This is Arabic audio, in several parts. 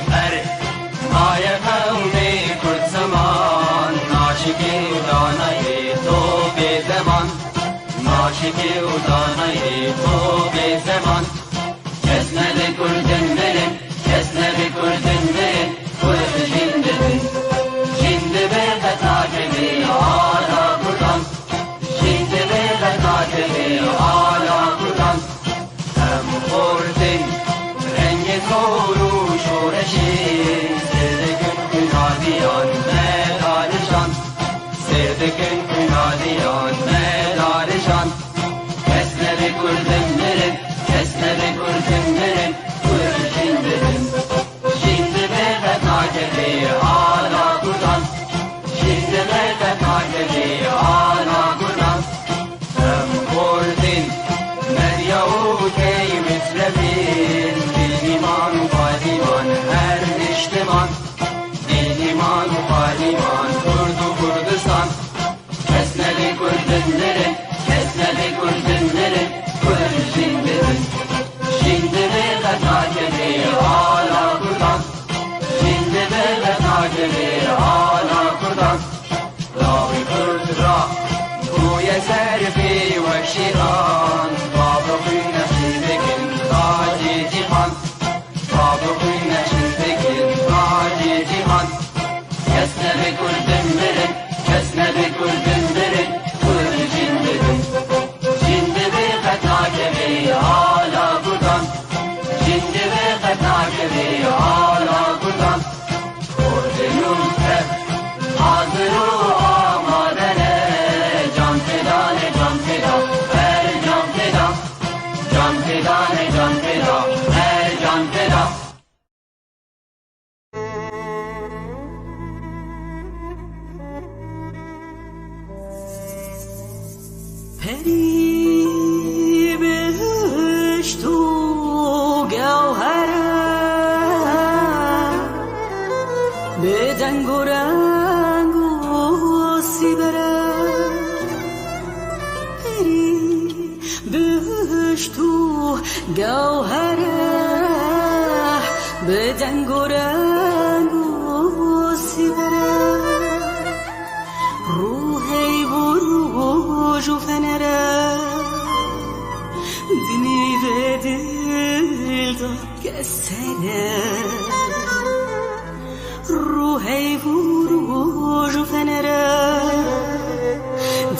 بر مای قوم کرد زمان ناشکی و دانه تو به زمان ناشکی و دانه تو به زمان کسنه کردن برن کسنه کردن برن کرد جنده جنده به قطعه آلا کردن جنده به قطعه آلا کردن هم خوردن رنگ کورو شورشی سردکن کنادیان مدارشان سردکن کنادیان مدارشان کسنه کردن برن کسنه کردن برن کرد جنده جنده به قطعه آلا کردن جنده به قطعه آلا کردن هم خوردن مریو کی مثل دیلیمان و پالیمان هر نشتمان دیلیمان و پالیمان کرد و کردستان کسنه کردن برن کسنه کردن برن کرد جنده جنده به قطعه آلا کردن جنده به قطعه آلا کردن راوی کرد را گوی سرفی و شیران بابا خوی نشید بکن تاجی جیهان بابا خوی نشید بکن تاجی جیهان کسنه کردن برن کسنه کردن برن کرد جنده جنده به قطعه آلا کردن جنده به قطعه آلا کردن کردنون کرد حاضر و آمادنه جان فدانه جان فدا هر جان فدا جان فدانه جان فدا هر جان فدا پری بهشت و گوهره به دنگ و رنگ و سیبره پری بهشت و گوهره به دنگ و رنگ و سیبره روحی و روش و فنره دنی به دل داد کسره روحی و روش و فنره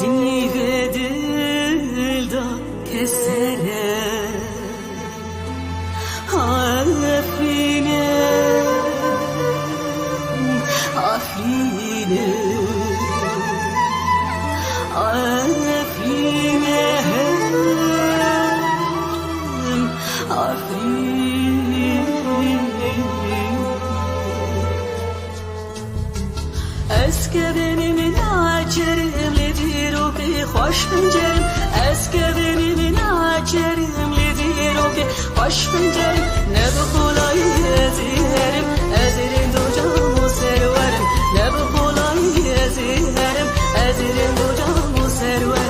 دنی به دل داد کسره آفرینه آفرینه اسكبني من عجرم لديروكي خوش بنجرم اسكبني من عجرم لديروكي خوش بنجرم نبخولاي يزيهرم ازرين دو جامو سرورم نبخولاي يزيهرم ازرين دو جامو سرورم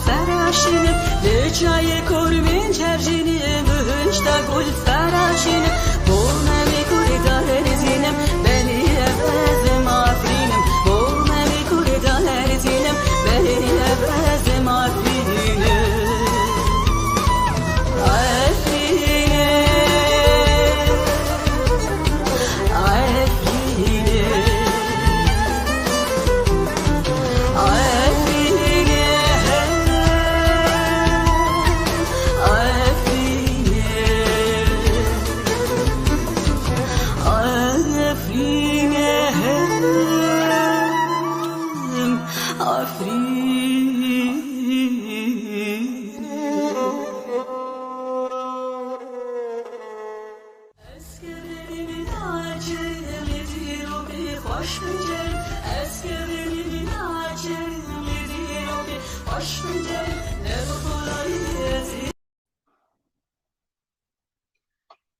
فراشینه لجای کرمین چرجینه مهنشتا گل فراشینه بونمی کوری داهر زینم بلی افز مافرینم بونمی کوری داهر زینم بلی افز مافرینم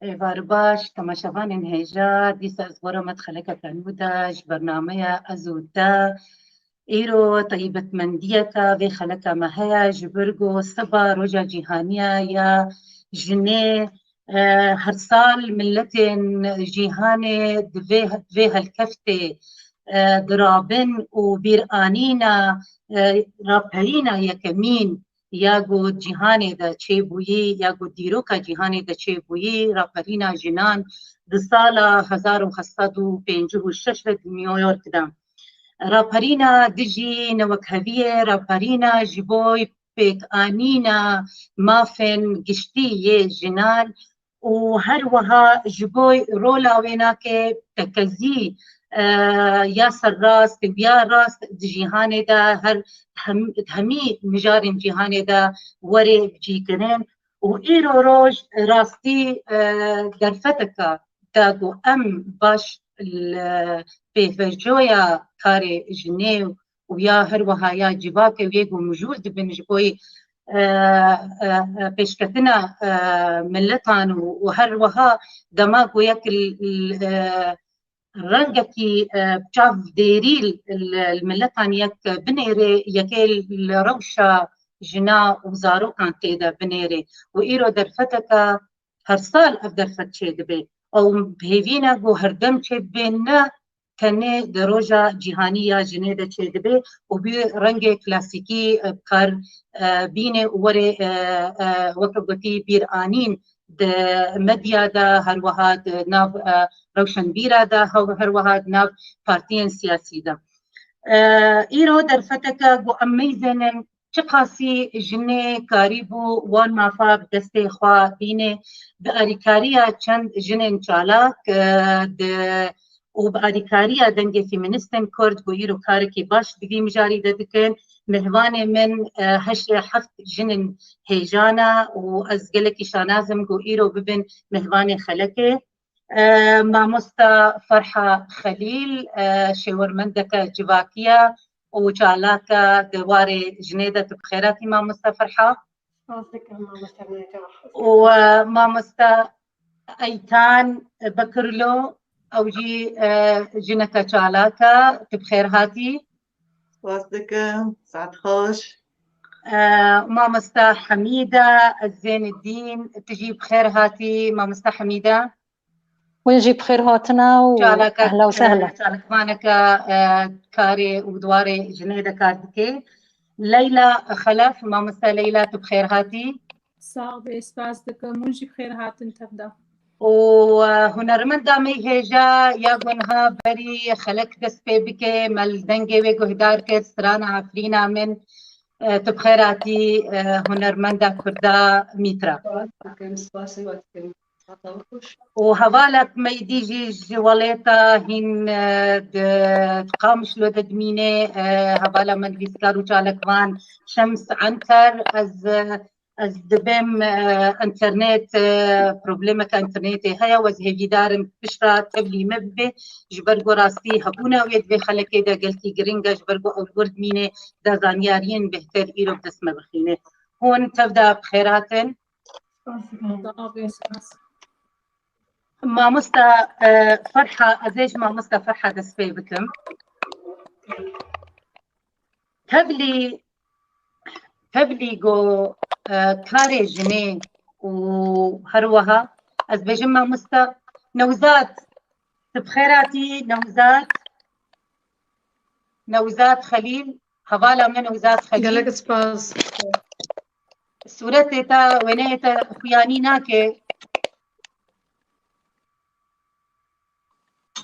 ایوار باش تماشاوان هجا دیس از برا مدخلك كنوداج برنامج أزودا إيرو طيبة منديكا في خلك مهيا جبرجو صبا رجا جيهانيا يا جنيه هر سال ملتين جيهاني دفي هالكفتة درابن وبيرانينا رابرينا يا كمين یاگو جیهانی دا چه بویی یاگو دیروکا جیهانی دا چه بویی راپرینا جنان دو سال 1856 د نیویورک دا راپرینا دجی نوکهویه راپرینا جبوی پیک آنینا مافن گشتی یه جنان و هر وها جبوی رولا وینا که تکزی یا سر راست بیا راست جیهان دا هر همی مجار جیهان دا وری بجی کنن و ایرو روش راستی درفتکا داگو ام باش پیفرجویا کار جنیو و یا هر وها یا جباک ویگو مجود بن جبوی پیشکتنا ملتان و هر وها دماغو یک رنگکی بچاف دیریل الملتان یک بنیره یکی روشا جنا وزارو کان تیدا بنیره و ایرو درفتکا هر سال اف درفت چه دبی او بهیوینا گو هر دم چه بیننا کنه دروجا جیهانی یا جنه دا چه دبی و بی رنگ کلاسیکی بکار بینه وره وکبتی بیر آنین د مدیا دا هر وها ناو روشن بیرا دا هر وها ناو پارتین سیاسی دا ایرو در فتکا گو امیزنن چقاسی جنه کاریبو وان مافا بدسته خواه بینه بأریکاریا چند جنن چالاک و بأریکاریا دنگ فیمینستن کرد گو ایرو کارکی باش دیگی مجاری دادکن مهوان من هفت جنن هیجانا و از گلکی شانازم گو ایرو ببن مهوان خلکه ماموستا فرحة خليل شورمندك جواكيا وجالاكا دواري جنيدة بخيراتي ماموستا فرحة وماموستا أيتان بكرلو أوجي جنكا جالاكا بخير هاتي واصدك سعد خوش ماموستا حميدة الزين الدين تجي بخير هاتي ماموستا حميدة ويجي بخير هاتنا واهلا وسهلا جالك مانك كاري ودواري جنيدة كاردكي ليلى خلف ماموستا ليلى بخير هاتي صعب سپاس دکم منجی بخیر هاتن تبدا وهنرمندا ميهجا ياغونها بري خلق دست بك مال دنگي و گهدار كر سرانا عفرينا من تبخيراتي هنرمندا كردا ميترا وهوالك ما يديجي جواليتا هن تقامش لو ددمينه هوالا من بيسكارو جالكوان شمس عنتر از دبم انترنت بروبلمك انترنت هيا وزهي دارم بشرا تبلي مبه جبرگو راستي هبونا ويد في خلكي دا قلتي جرينجا جبرگو او الورد مينه دا زانيارين بهتر ايرو بدسمه بخينه هون تبدا بخيراتن ماموستا فرحة أزيج ماموستا فرحة دسبي بكم هبليغو كاري جني وهروها از بجم مامستا نوزات بخيراتي نوزات خليل حوالا من نوزات خليل قالك سباس صورتي تا وينيتا خياني ناكي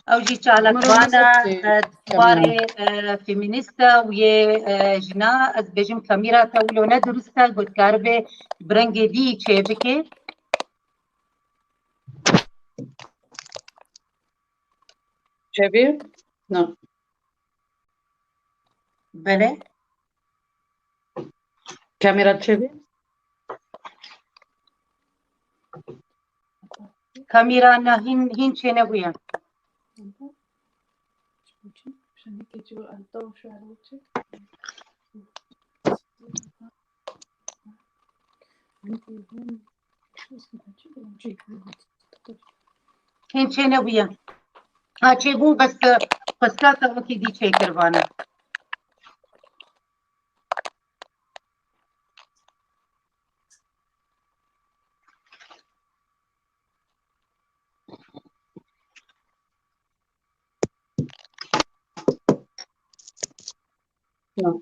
او جي على كوانا دواري فيمينيستا ويا جنا از بجم كاميرا تولو ندرستا قد كاربي برنجي دي تشيبكي تشيبي؟ نعم بله كاميرا تشيبي؟ كاميرا هين چينه بويا هين چينه بويا چه بو بس كاتا وكي دي چه كروانا نعم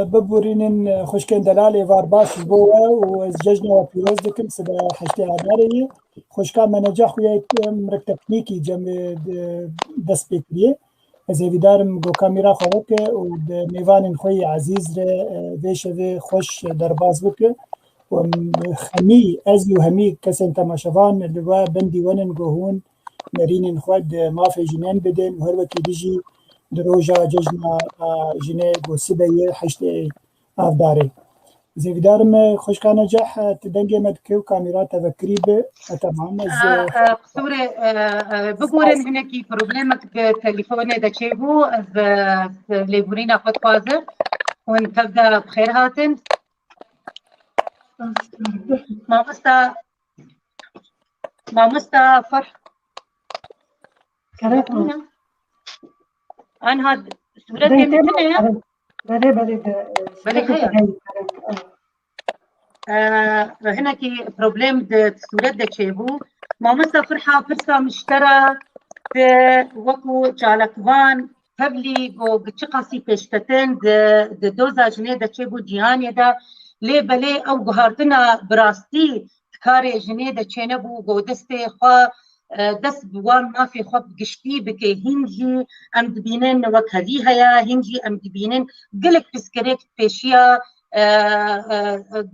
ببورينن خوشكن دلالي وار باش بوا وزججنا وبيروز دكم سدا حشتي عداري خوشكا منجا خويا مرك تكنيكي جم دس بكريه زي فيدارم جو كاميرا خوك وميفان خوي عزيز فيشوي خوش درباز بك وخمي ازيو همي كسن تماشفان اللي بندي ونن جوهون نرين خود ما في جنان بدن وهر وكي بيجي دروجا ججنا جنه وسبيه حشتي افداري زي بدارم خوش كان نجح تدنجي مدكو كاميرا تفكري تمام قصوري بقولن هناكي بروبليمك بالتليفون دا تشيبو از ليبورينا خد فازر وان تبدا بخير هاتن ما مستا فرح كرهتنا أنا هاد سورتي من هنا هنا كي بروبليم سورت دا تشيبو ما مسا فرحة فرصة مشترى وكو جالكوان هبلي جو بتشقاسي بيشتتين دوزا جنيه دا تشيبو جياني دا لي بلي أو جهارتنا براستي كاري جنيه دا تشينبو جو دستي خوا دس بوان ما في خب قشتي بكي هنجي ام دبينين وك هذه هيا هنجي ام دبينين قلك بسكريت بيشيا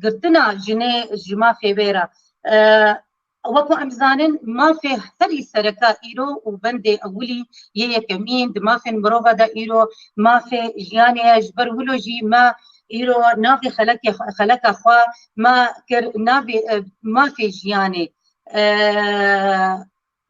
قرتنا جني جما في بيرا وكو امزانن ما في ثري سركا ايرو وبندي اولي يا كمين ما في مروفا دا ايرو ما في جياني جبر ولوجي ما ايرو نافي خلك اخوا ما كر نافي ما في جياني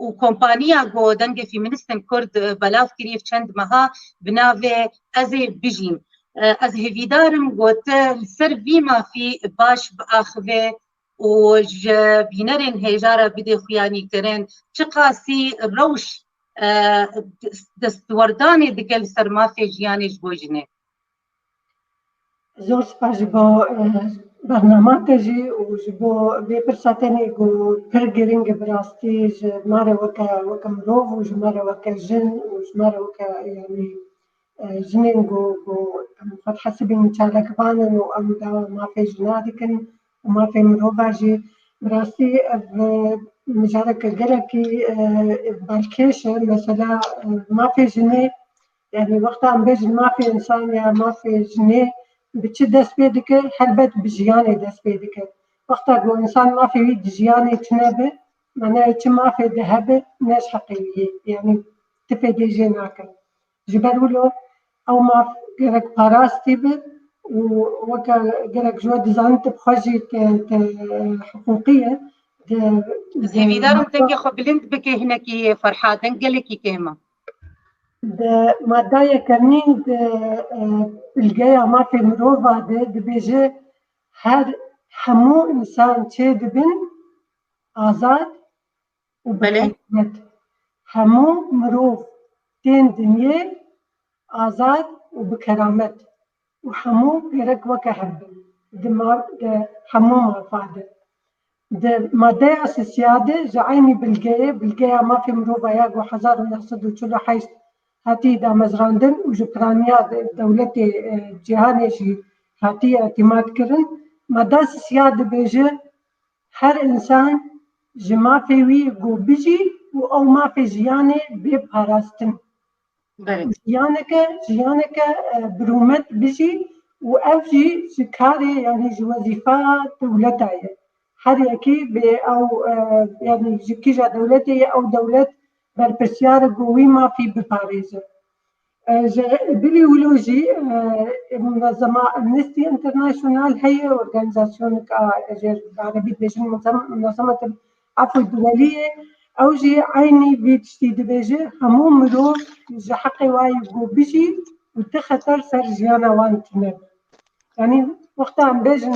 وكومبانيا جو دنگه فيمينستن كرد بلاف كريف چند مها بناوه ازي بجيم از هفيدارم گوت سر بيما في باش باخوه وج بينرن هجارة بده خياني كرن چقاسي روش دستورداني دقل سر ما في جياني جبوجنه زور سپاس با برنامه تجي وجبو بپرساتني جو پرگرینگ براستی جماره وکا مروف وجماره وکا جن وجماره وکا يعني جنين جو قد حسبين چالك بانن وام دا ما في جنادكن وما في مروفا جي براستی مجارك قلقي بالكيشة مثلا ما في جنيه يعني وقتا عم بيجن ما في انسان يا ما في جنيه بتشي دست بيدك حلبت بجياني دست بيدك وقتا جو انسان ما في يد جياني تنبه معناه ما في ذهب ناس حقيقية يعني تفيدي جيناك جبرولو او ما في باراستي ووكا قالك جواد زانت بخجي حقوقية زي دارم تنجي خبلنت بكي هناكي فرحة تنقلكي كيما ما دايا كمين الجاية ما في مروفا بيجي هر حمو إنسان تشي دبن آزاد وبكلمت حمو مروف تين دنيا آزاد وبكرامت وحمو بيرك وكهب دماغ حمو ما فاده ما دايا سيادة جعيني بالجاية ما في مروفا ياقو حزار ونحصد وشلو حيث هاتي دا مزراندن وجبرانيا دولتي جهاني جي هاتي اعتماد كرن مدى سيادة بيجي هر إنسان جما في وي جو بيجي أو ما في جياني بباراستن جيانك برومت بيجي وأفجي شكاري يعني جي وظيفة دولتي هر يكي أو يعني جكيجا دولتي أو دولت برپرسیار گویی ما في بباريزه بليولوجي منظمة أمنستي انترناشونال هي أورجانيزاسيون عربي بيجي منظمة العفو الدولية أو جي عيني بيتشتي بيجي همو مرو جي حقي واي جو بيجي وتخطر سر جيانا وان تنب يعني وقتا عم بيجن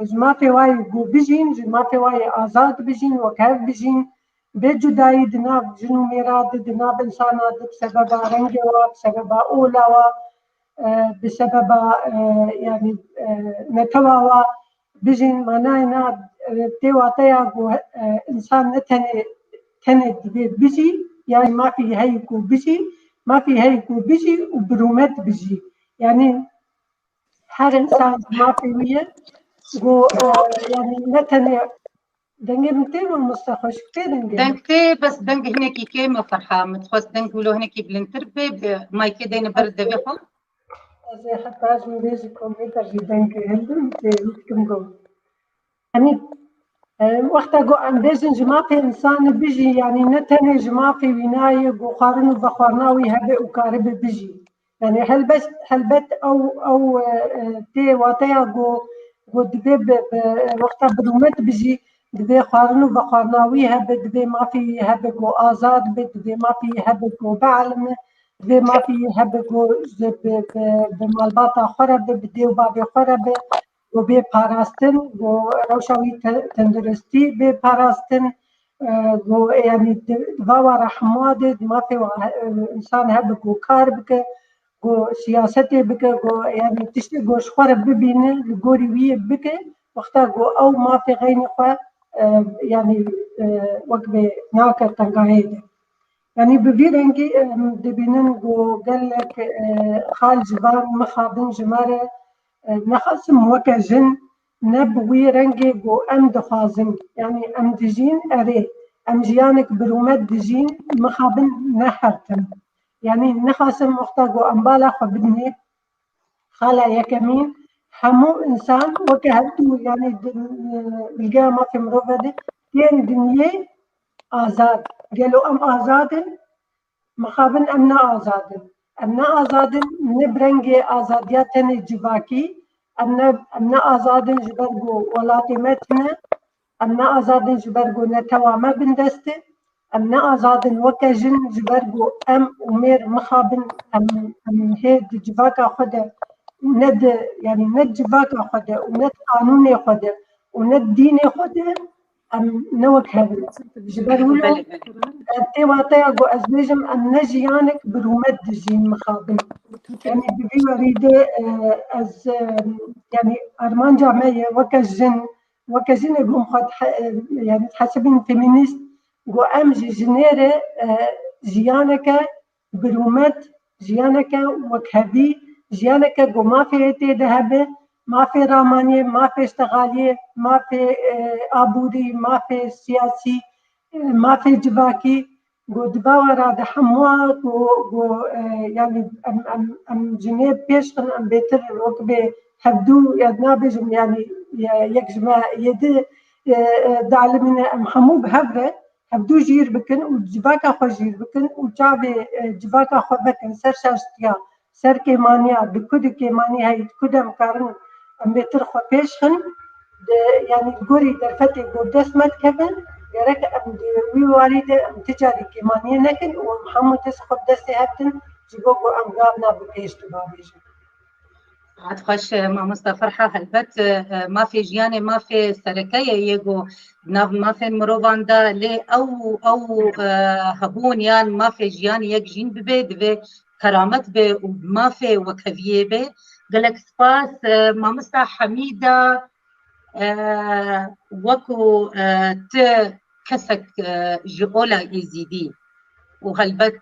جما في واي جو بيجين جما في واي آزاد بيجين وكيف بيجين بجداي دناب جنو ميراد دناب إنسانات بسبب رنجوا بسبب أولوا بسبب يعني نتواوا بجين مناينا تيواتيا إنسان نتني بيجي يعني ما في هيكو بيجي ما في هيكو بيجي وبرومت بيجي يعني هر إنسان ما في ويه يعني نتني دنگه متين والمستخوش كتير دنگه بس دنگ هناكي كيما فرحة متخوص دنگ ولو هناكي بلنتربي ما يكيدين برد بيخو زي حتى اجمي بيجي كمبيوتر جي دنگ هندم تيكم جو يعني وقتا جو ام بيجن جما في انسان بيجي يعني نتني جما في ويناية جو خارن وبخارناوي هبه وكارب بيجي يعني هل بت او تي واتيا جو دبي وقتا برومت بيجي دبي خارن وبخارناوي هبه دبي ما في هبه جو آزاد دبي ما في هبه جو بعلم دبي ما في هبه جو بمالباتا خرب بدي وبابي خرب وبي باراستن و روشاوي تندرستي بي باراستن و يعني دواوا رحماد ما في انسان هب جو كار بك جو سياستي بك جو يعني تشتي جو شخور ببينه لغوري وي بك وقتا جو او ما في غيني خو يعني وقبي ناكر تنقاهيد يعني بفيرنجي دبينن جو قال لك خال جبان مخابن جماره نخصم وكا جن نبوي رنجي جو ام دخازن يعني ام دجين اري ام جيانك برومت دجين مخابن نحرتم يعني نخصم وقتا جو امبالا خبدني خالا يكمين همو انسان وكا هدو يعني بالقاء ما في مروفة تين دنيا آزاد قالوا ام آزادن مخابن امنا آزادن امنا آزادن نبرنجي آزادياتن الجباكي امنا آزادن جبرگو ولاتمتنا امنا آزادن جبرگو نتواما بندسته امنا آزادن وكا جن جبرگو ام ومير مخابن ام هيد جباكا خدا ند يعني ند جباكا خدا وند قانوني خدا وند ديني خدا ام نوك هبل جبرولو تيواتيا جو ازبيجم ام نجيانك برومد جين مخابن يعني ببي وريدة از يعني ارمان جامعية وكا جن يقوم خد يعني تحسبين فيمينيست جو ام جنيرة جيانك برومد جيانك وكهبي جيانك جو ما في ذهبه ما في رامانية ما في اشتغالية ما في آبوري ما في سياسي ما في جباكي جو دباورا ده حموات و يعني ام جنيب بيشخن ام بيتر وكبي هبدو يدنابجم يعني يكجما يد دعلمنا ام حمو بهبرة هبدو جير بكن وجباكا خو جير بكن وجابي جباكا خو بكن سرشاشتيا سر كيمانيا بكود كيمانيا هاي كودم كارن ام بترخو بيشخن يعني تقولي درفتي قدس ما تكبن جرك ام وي والد ام تجاري كيمانيا نكن ومحمد تسخب دستي هاتن جبوكو ام قابنا بكيش تبابيش عاد خوش مامۆستا فەرحە هەلبەت مافێ ژیانێ مافێ سەرەکەیە یەک و ناو مافێن مرۆڤاندا لێ ئەو هەبوون یان مافێ ژیانی یەک ژین ببێ دەبێ کەرامەت بێ و مافێ وەکەڤیێ بێ گەلێک سپاس مامۆستا حەمیدە وەکو ت کەسێک ji ئۆلا ئێزیدی و هەلبەت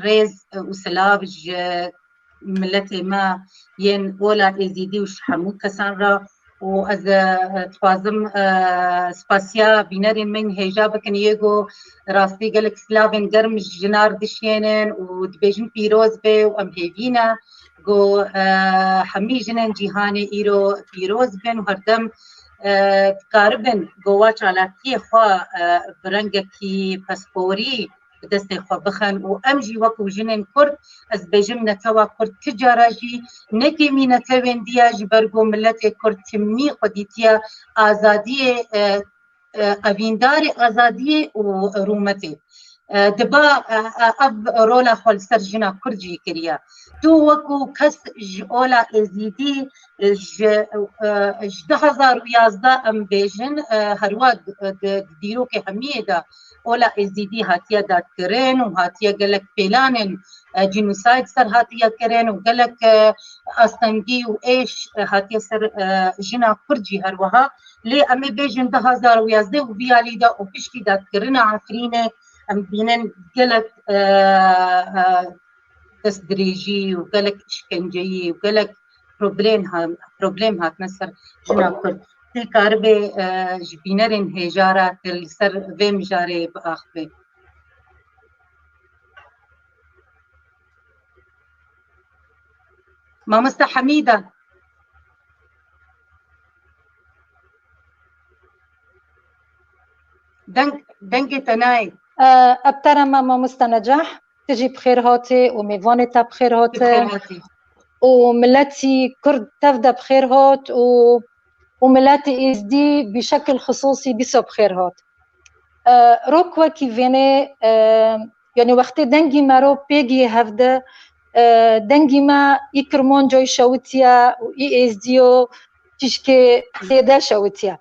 ڕێز و سلااو ملتê me yên ola êzîdî û hemû kesan re û ez dixwazim spasiya bînerên min hêja bikin yêgo rastî gelek silavên germ jinar dişênin û dibêjin pîroz bê û em hêvîne got hemî jinên cîhanê îro pîroz bin û herdem dikaribin got wa çalakiyê xwe bi rengekî pasporî bi destê xwe bixin û em jî wekû jinên Kurd ez bêjim netewa Kurd ti cara jî nekêmî netewên diya ji ber got milletê Kurd timnî xwe dîtiye azadiyê evîndarê azadiyê û rûmetê diba ev rola xwe li ser jina Kurd jî kiriye tu wekû kes ji ola êzîdî ji 2011 em bêjin herwa dîrokê hemiyê de ola êzîdî hatiye dadkirin û hatiye gelek pêlanên genocide ser hatiye kirin û gelek astengî û êş hatiye ser jina Kurd jî her wiha lê em ê bêjin 2011 û biyalî de û piştî dadkirina Efrînê em bînin gelek destdirêjî û gelek işkenceyî û gelek problem hatine ser jina Kurd tê karibê ji bînerên hêja re li ser vê mijarê biaxive. Mamosta Hemîda dengê te nayê ابترم مامۆستا نەجاح تجي بخير هاتي وميفانتا بخير هاتي وملتي كرد تفدا بخير هات وملتي إزدي بشكل خصوصي بيسو بخير هات روكوا كي فيني يعني وقت دنجي مرو بيجي هفدا دنجي ما يكرمون جوي شوتيا وإي إزديو تشكي زيادة شوتيا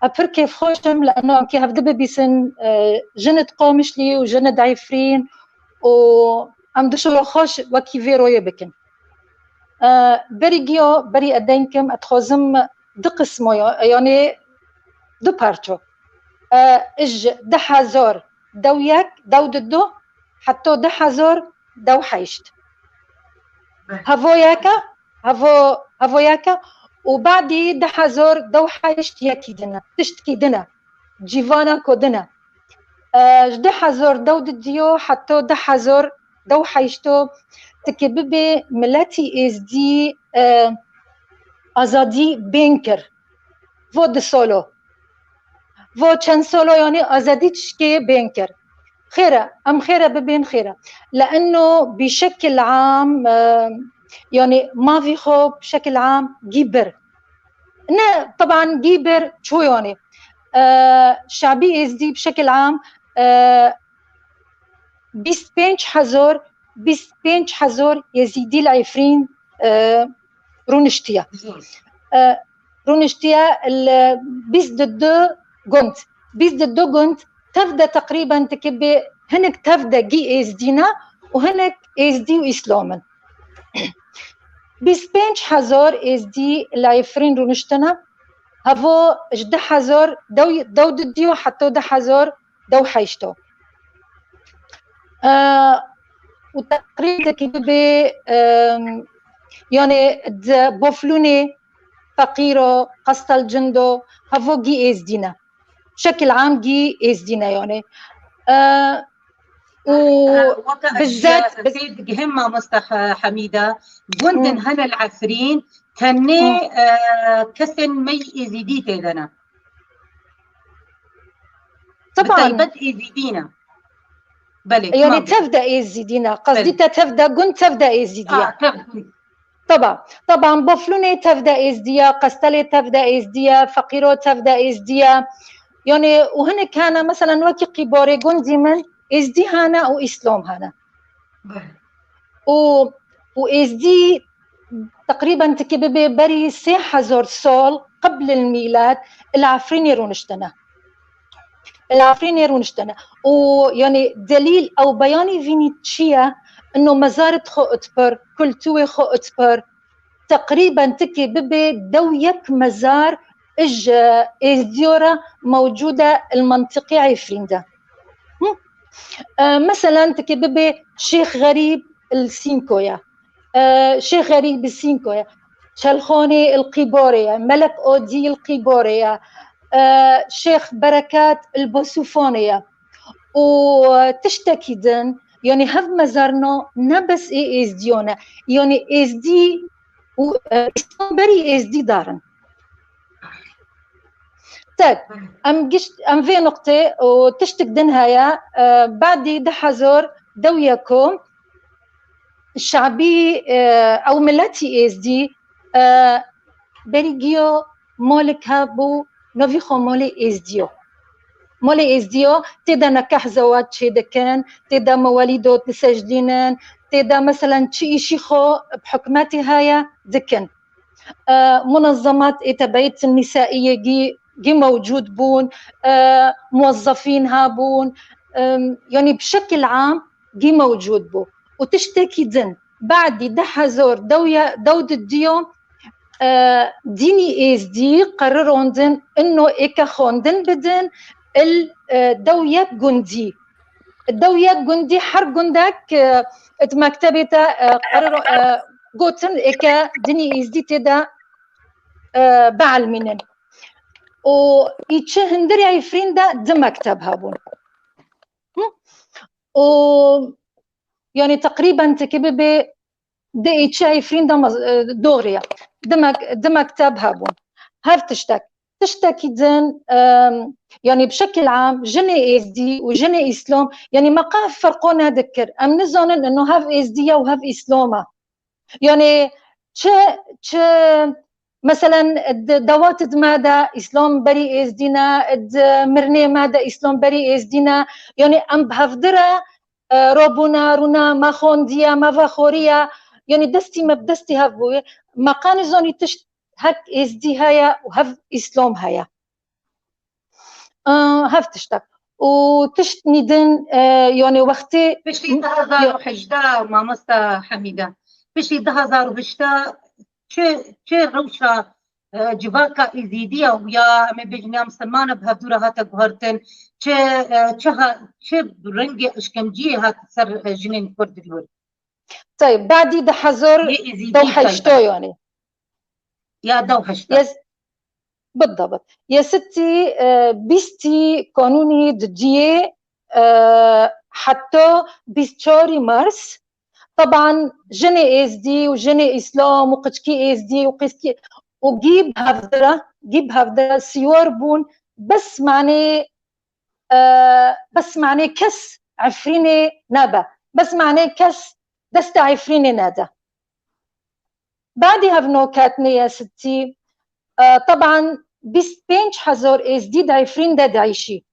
أبر كيف خوشم لأنه كي هفدا ببيسن جنة قومشلي وجنة عفرين وعم دشو خوش وكي فيرو يبكن بريجيو بري أدينكم أتخوزم دو قسمو يعني دو بارتو إج ده حزور دوياك دو ددو حتى ده حزور دو حيشت هفوياكا وبعدي ده حزور دو حيشت ياكي دنا تشتكي دنا جيفانا كودنا ده حزور دو دديو حتى ده حزور دو حيشتو تكببي ملاتي إزدي أزادي بينكر فو دي سولو فو چند سولو يعني أزادي تشكي بينكر خيرة أم خيرة ببين خيرة لأنه بشكل عام يعني ما في خو بشكل عام جيبر طبعا جيبر شو يعني شعبي إزدي بشكل عام 25,000 يزيدي العفرين رونشتيا بيس ددو جونت تفدا تقريبا تكبي هنك تفدا جي إزدينا وهنك إزدي وإسلامن بيس 25,000 إزدي العفرين رونشتنا هفو 11,000 دو دديو حتى 11,000 دو حيشتو وتقريبا كيبي يعني بوفلوني فقيرو قصة الجندو هفو جي إزدينا بشكل عام جي إزدينا يعني وبالذات مهمة مصطفى حميدة جندن هنا العفرين كني كسن مي إزيدي تيدنا طبعا بد إزيدينا بله يعني تفدا يزيدينا قصدي تفدا قن تفدا يزيديا طبعا بوفلوني تفدا يزديا قستلي تفدا يزديا فقيرو تفدا يزديا يعني وهنا كان مثلا وكي قبوري قن ديما يزدي هانا وإسلام هانا وإزدي تقريبا تكببي بري 6000 سول قبل الميلاد العفرين يرونشتنا ويعني دليل او بياني فينيتشيا انه مزارت خو اتبر كلتوي خو اتبر تقريبا تكببي دويك مزار اج ازديورا موجوده المنطقه عفريندا مثلا تكببي شيخ غريب السينكويا شيخ غريب السينكويا شلخوني القيبوريا ملك اودي القيبوريا شيخ بركات البوسوفونيا وتشتكي دن يعني هف مزارنا نبس ازديونا يعني ازدي بري ازدي دارن طيب ام في نقطة وتشتك دنهايا بعد دحزور دوياكم الشعبي او ملاتي ازدي بريجيو مولك هابو نوفي خو مولي ازديو تدا نكاح زواج شيدا كان تدا مواليدو تسجلينن تدا مثلا شي شيخو بحكماتي هايا دكن منظمات اتبعيت النسائية جي موجود بون موظفين هابون يعني بشكل عام جي موجود بو وتشتكي دن بعد دحزور دود الديوم ديني ازدي قررون دن انه اكاخون دن بدن الدوية جندي حر جندك مكتبتا قرروا قوتن اكا ديني ازدي تدا بعل منن و يتشه هندري عفرين دا مكتب هابون و يعني تقريبا تكببي دا يتشه عفرين دا دوريا دا مكتب هابون هاف تشتكي دن يعني بشكل عام جني ازدي وجني اسلام يعني ما قاف فرقونا ذكر ام نظن انه هاف ازديا وهاف اسلاما يعني تش مثلا دوات ماذا اسلام بري ازدينا مرني ماذا اسلام بري ازدينا يعني ام بهفدرا روبونا رونا ما خونديا ما فخوريا يعني دستي ما بدستي هافوي ما كان زوني تشت هك ازدي هيا وهف اسلام هيا هف تشتك وتشت ندن يعني وقتي بشي 2008 مامستا حميدة بشي 2008 چه روشا جواكا ازيديا ويا ام بجنام سمانه بهدوره هاتا غهرتن چه رنگ اشكنجي هات سر جنين كرد اليور طيب بعدي دحزور دوحشتو يعني يا دوحشتو بالضبط يا ستي بيستي قانوني دجيه حتى 24 مارس طبعا جني اس دي وجني اسلام وقشكي اس دي وقشكي وجيب هفدرة سيور بون بس معني كس عفريني نابا بس معني كس دست عفريني نادا بعدي هفنو كاتني يا ستي طبعا بس بينش حزور اس دي دعفرين دا دعيشي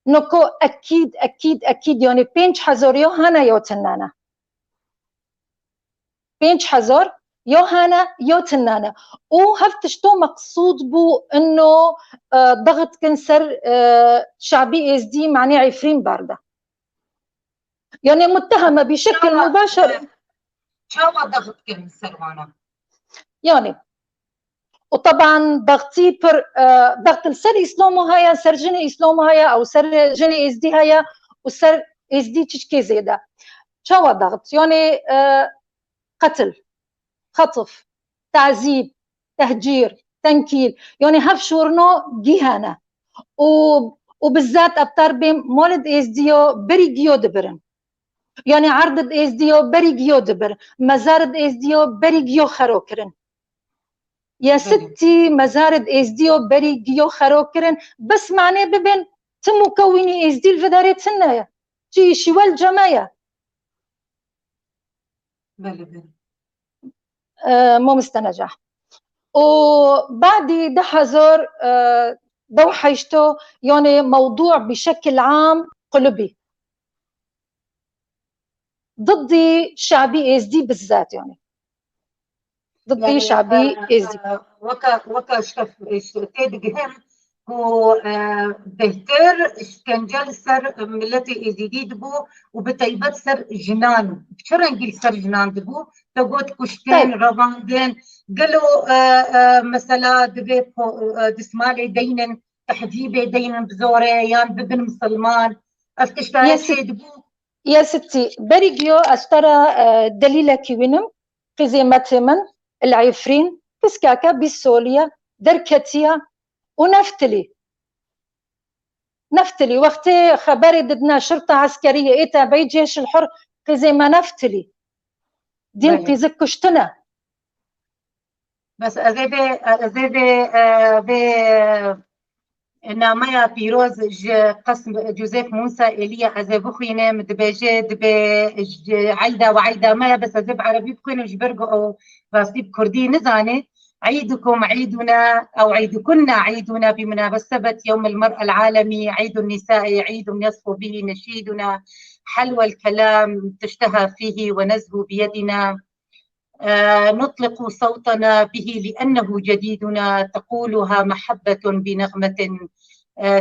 نوكو اكيد يعني بينش حزور يوهانا يوتنانا بينش حزور يوهانا يوتنانا وهفتشتو مقصود بو انه ضغط كنسر شعبي اس دي معني عفرين باردة يعني متهمة بشكل مباشر شو ضغط كنسر وانا يعني وطبعا ضغطي ضغط السر اسلامو هيا سر جني اسلامو هيا او سر جني اس دي هيا وسر اس دي تشكي زيدا شو ضغط يعني قتل خطف تعذيب تهجير تنكيل يعني هف شورنو جيهانا وبالذات ابطار بهم مولد اس ديو بريجيو دبرن يعني عرض اس ديو بريجيو دبر مزارد اس ديو بريجيو خروكرن يا ستي مزارد اس ديو بريجيو خروكرن بس معناه ببن تمو كوني اس دي الفداريت سنايا شي والجماية مو مستنجح. وبعدي دحزر دو حيشتو يعني موضوع بشكل عام قلبي ضدي شعبي ازدي بالذات، يعني ضدي يعني شعبي ازدي وكا تيد جهم هو بهتر اسكنجل سر ملتي ازيدي دبو وبتيبت سر جنان بشرنجل سر جنان دبو تقول كشتين رواندين قالوا مثلا دبي دسمالي دينن تحجيبي دينن بزوري يان ببن مسلمان افتشتاي شي دبو يا ستي بريجيو اشترى دليلك وينم قزي ماتمن العفرين كسكاكا بالسوليا دركتيا ونفتلي وقتي خبري ضدنا شرطة عسكرية ايتا بي جيش الحر قزي ما نفتلي دين قزي كشتنا بس ازيدي نامايا بيروز قسم جوزيف موسى إليا أزي بخينة مدبجة دبي عيدا وعيدا مايا بس أزي بعربي بخينة جبرقو أو راسي بكردي نزاني عيدكم عيدنا أو عيدكن عيدنا بمناسبة يوم المرأة العالمي، عيد النساء عيد يصفو به نشيدنا، حلوى الكلام تشتهى فيه ونزهو بيدنا، نطلق صوتنا به لأنه جديدنا، تقولها محبة بنغمة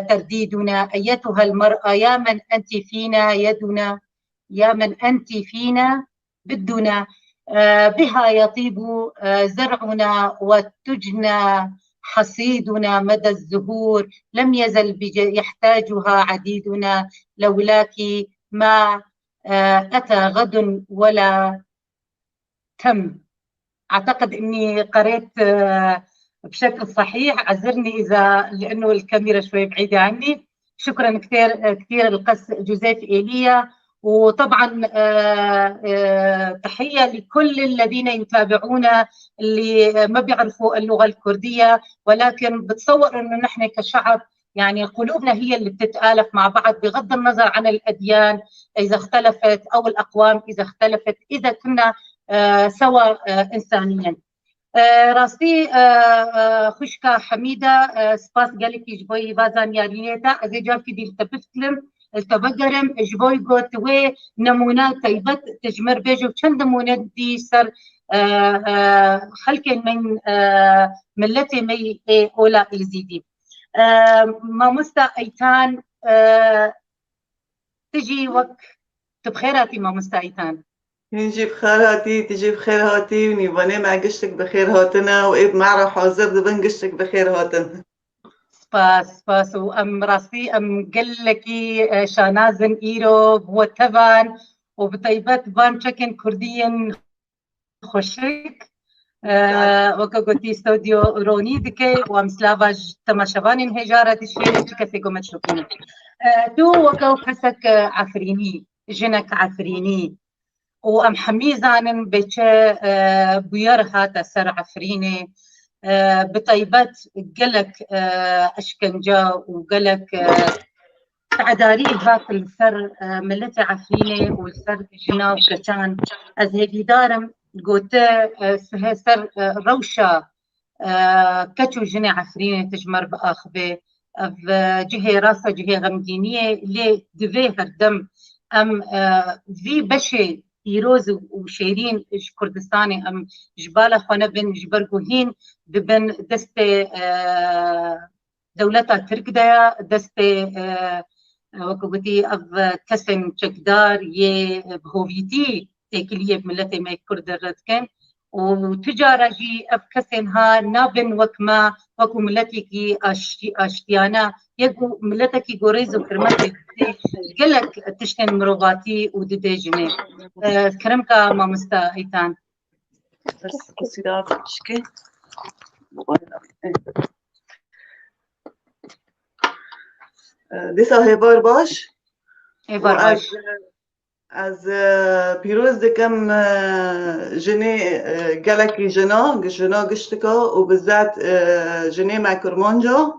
ترديدنا، أيتها المرأة يا من أنت فينا يدنا، يا من أنت فينا بدنا، بها يطيب زرعنا وتجنى حصيدنا مدى الزهور، لم يزل يحتاجها عديدنا، لولاك ما أتى غد ولا تم. أعتقد أني قريت بشكل صحيح، عذرني إذا لأنه الكاميرا شوي بعيدة عني. شكرا كثير القس جوزيف إيليا، وطبعا تحية لكل الذين يتابعونا اللي ما بيعرفوا اللغة الكردية، ولكن بتصور أنه نحن كشعب يعني قلوبنا هي اللي بتتآلف مع بعض بغض النظر عن الأديان إذا اختلفت أو الأقوام إذا اختلفت، إذا كنا سوا إنسانيا. راستي خوشكا حميدة سپاس گلکی جبوی بازان یارینیتا از جاب کی دیل تبفتلم التبقرم جبوی قوت و نمونه طيبت تجمر بيجو چند نمونه دي سر خلق من ملتي مي اولا الزيدي ما مستا ايتان تجي وقت تبخيراتي ما مستا ايتان نجي بخير هاتي تجي بخير هاتي ونيباني مع قشتك بخير هاتنا وإب معرا حاضر دبن قشتك بخير هاتنا. سپاس و ام راستی ام قلكي شانازن ايرو بو تبان وبطيبت بان چكن كرديين خوشك وكا قلتي استوديو روني دكي وام سلافاج تماشوانين هجارة تشيري تكسي قمت شكوني تو وكا وحسك عفريني جنك عفريني وام حميزانن بيتشا بيرها تسر عفريني بطيبت قلك اشكنجا وقلك تعداري ذات السر ملتي عفريني والسر جنا وكتان از هيدي دارم قلت سر روشة كتو جنا عفريني تجمر بآخبه جهة راسة جهة غمدينية اللي دفيه هردم ام في بشي بيروز وشيرين كردستاني ام جبالة خوانا بن جبرقوهين ببن دستي دولتا تركدايا دستي وكوتي اف كسن چكدار يه بهوفيتي تاكلية بملتي ما كرد الردكن وتجارة جي اف كسن ها نابن وكما وكو ملتي كي اشتيانا يقو ملتي كي غوريزو كرمتي قلك تشتن مروغاتي وددي جنيه كرمكا ما مستا ايتان بس قصيدات شكي دیسا هیبار باش از پیروز دکم جنی گلکی جنا گشتکا و بالذات جنی مع کرمانجا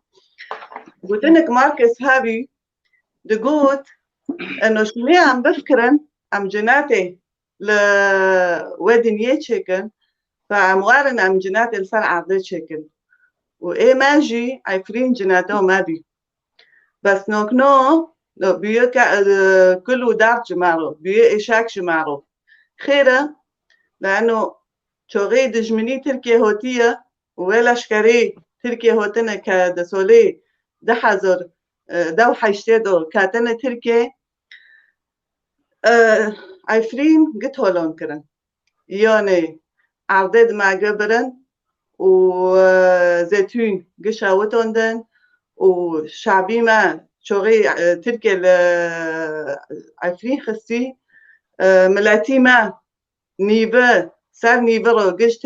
قلت انك ماركس هابي دقوت انه شنو عم بفكرن عم جناتي لوادي نيتشيكن فعم غارن عم جناتي الفرع عرضي تشيكن وايه ماجي عفرين جناتو ما بي بس نوكنو بيو كله دار جمارو بيو إشاك جمارو خيرة لأنه شوغي دجمني تركيا هوتية ولا شكري تركيا هوتنا كدسولي دحزر دو حيشتدو كاتنا تركيا عفرين قد هولون كرن يعني عرضد مع قبرن وزيتون قشاوتون دن وشعبي ما شوغي تركيا عفرين خسي ملاتي ما نيفا صار نيفرو قش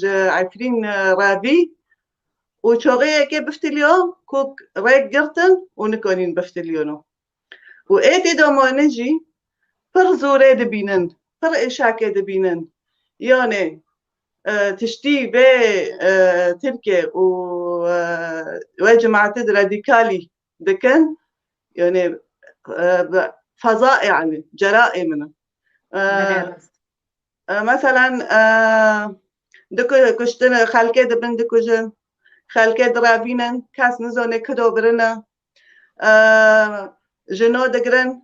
عفرين رابي وشوغي كي بفتليو كوك ريك قرتن ونكونين بفتليونو وإيتي دومو نجي فر زوري دبينن فر إشاكي دبينن يعني تشتي بي تركيا وجماعة راديكالي دكن يعني فظائع يعني جرائم مثلا دكو كشتنا خالكي دبن دكو جن خالكي درابينن كاس نزوني كدو برنا جنو دقرن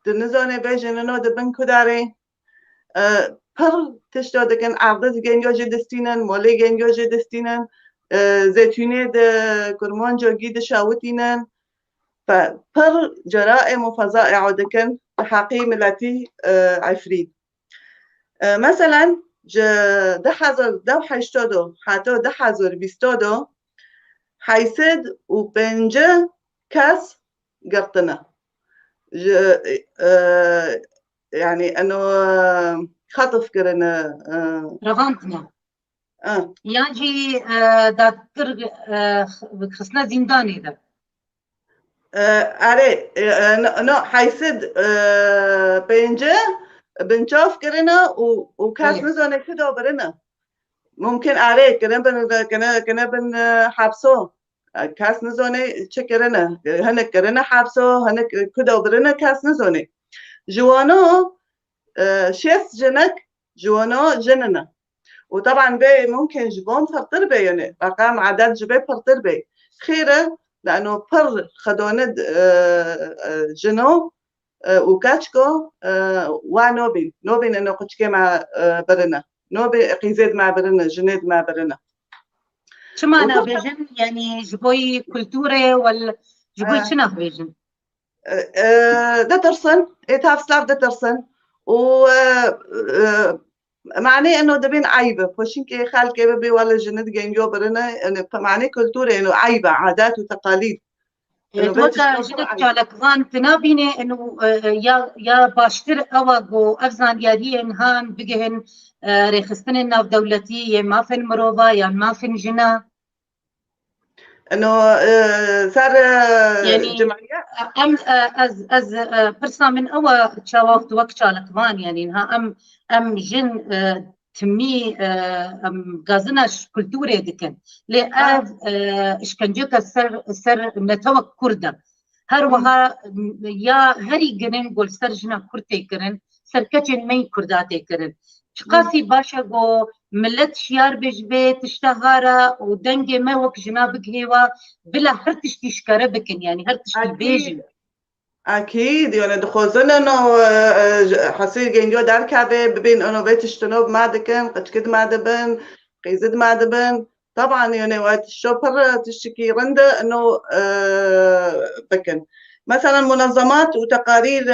دنزوني بي جنو دبن كداري پر تشتو دكن عرضت جنجو جدستينن مولي جنجو جدستينن زيتوني د كرمان جوجي د شاوتينن فبر جرائم وفظائع دكن حقي ملاتي عفريت مثلا دحزر دو حيشتودو حتى دحزر بيستودو حيسد وبنجة كاس قرطنا يعني انه خطف كرنا رغانتنا ياجي داتر خصنا زنداني ده اره نو حيسد بنجة بنشوف كرنا وكاس نزونه كده برنا ممكن اره كنا بن حبسو كاس نزونه شكرنا هنك كرنا حبسو هنك كده برنا كاس نزونه جوانو شيس جنك جوانو جننا وطبعا بي ممكن جبون فرطر بي يعني رقم عدد جبي فرطر بي خيرة لأنه بر خدوند جنو وكاتشكو نوبين إنه قتشكي مع برنا نوبي قيزيد مع برنا جنيد مع برنا شو معنى بيجن يعني جبوي كولتورة ولا جبوي شنو بيجن ده ترسن إتاف سلاف ده ترسن و معناه إنه دبين عيبة فشين كي خال كي ببي ولا جند جنجو برنا إنه معناه كولتورة إنه عيبة عادات وتقاليد توقع جنك جالك غان تنابيني إنه يا باشتر أواجو أفزان ياريه إنهان بجهن رخصتن ناف دولتي ما في المروفا يا ما في جنا إنه صار يعني جمعيات از برسا من أوا تشاوفت وقت جالك غان يعني إنها أم جن تمي غازناش كولتوري دكن لأف إشكنجوكا سر نتوك كردا هر وها يا هري جنن قول سر جنا كرتي كرن سر كتن مي كرداتي كرن شقاسي باشا جو ملت شيار بجبي تشتهارا ودنجي ما وك جنابك هوا بلا هرتش تشكره بكن يعني هرتش بيجن أكيد يعني دخوزن إنه حصير جنجو دار كابي ببين إنه بيت اشتنوب ما دكن قد كد ما دبن قيزد ما دبن طبعا يعني وقت الشوبر تشتكي رنده إنه بكن مثلا منظمات وتقارير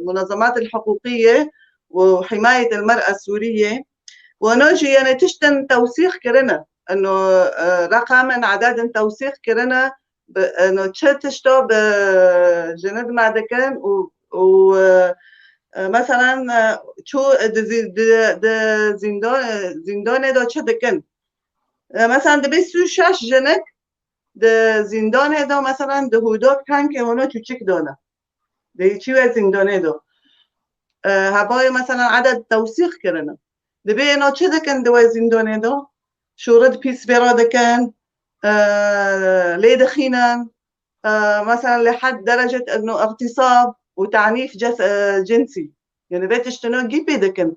منظمات الحقوقية وحماية المرأة السورية ونوجي يعني تشتن توثيق كرنا إنه رقم عدد توثيق كرنا انه تشتو بجند معدكن و مثلا شو زندان دو تشدكن مثلا دبي شاش جنك زندان دو مثلا هودوك كان که هونو چوچک دونه چی زندان دو هبای مثلا عدد توثیق کرنه دبي انه تشدكن دو زندان دو شورد بيس برادكن ليه دخينا مثلا لحد درجة إنه اغتصاب وتعنيف جنسي يعني بيت اشتنو جي بيدكن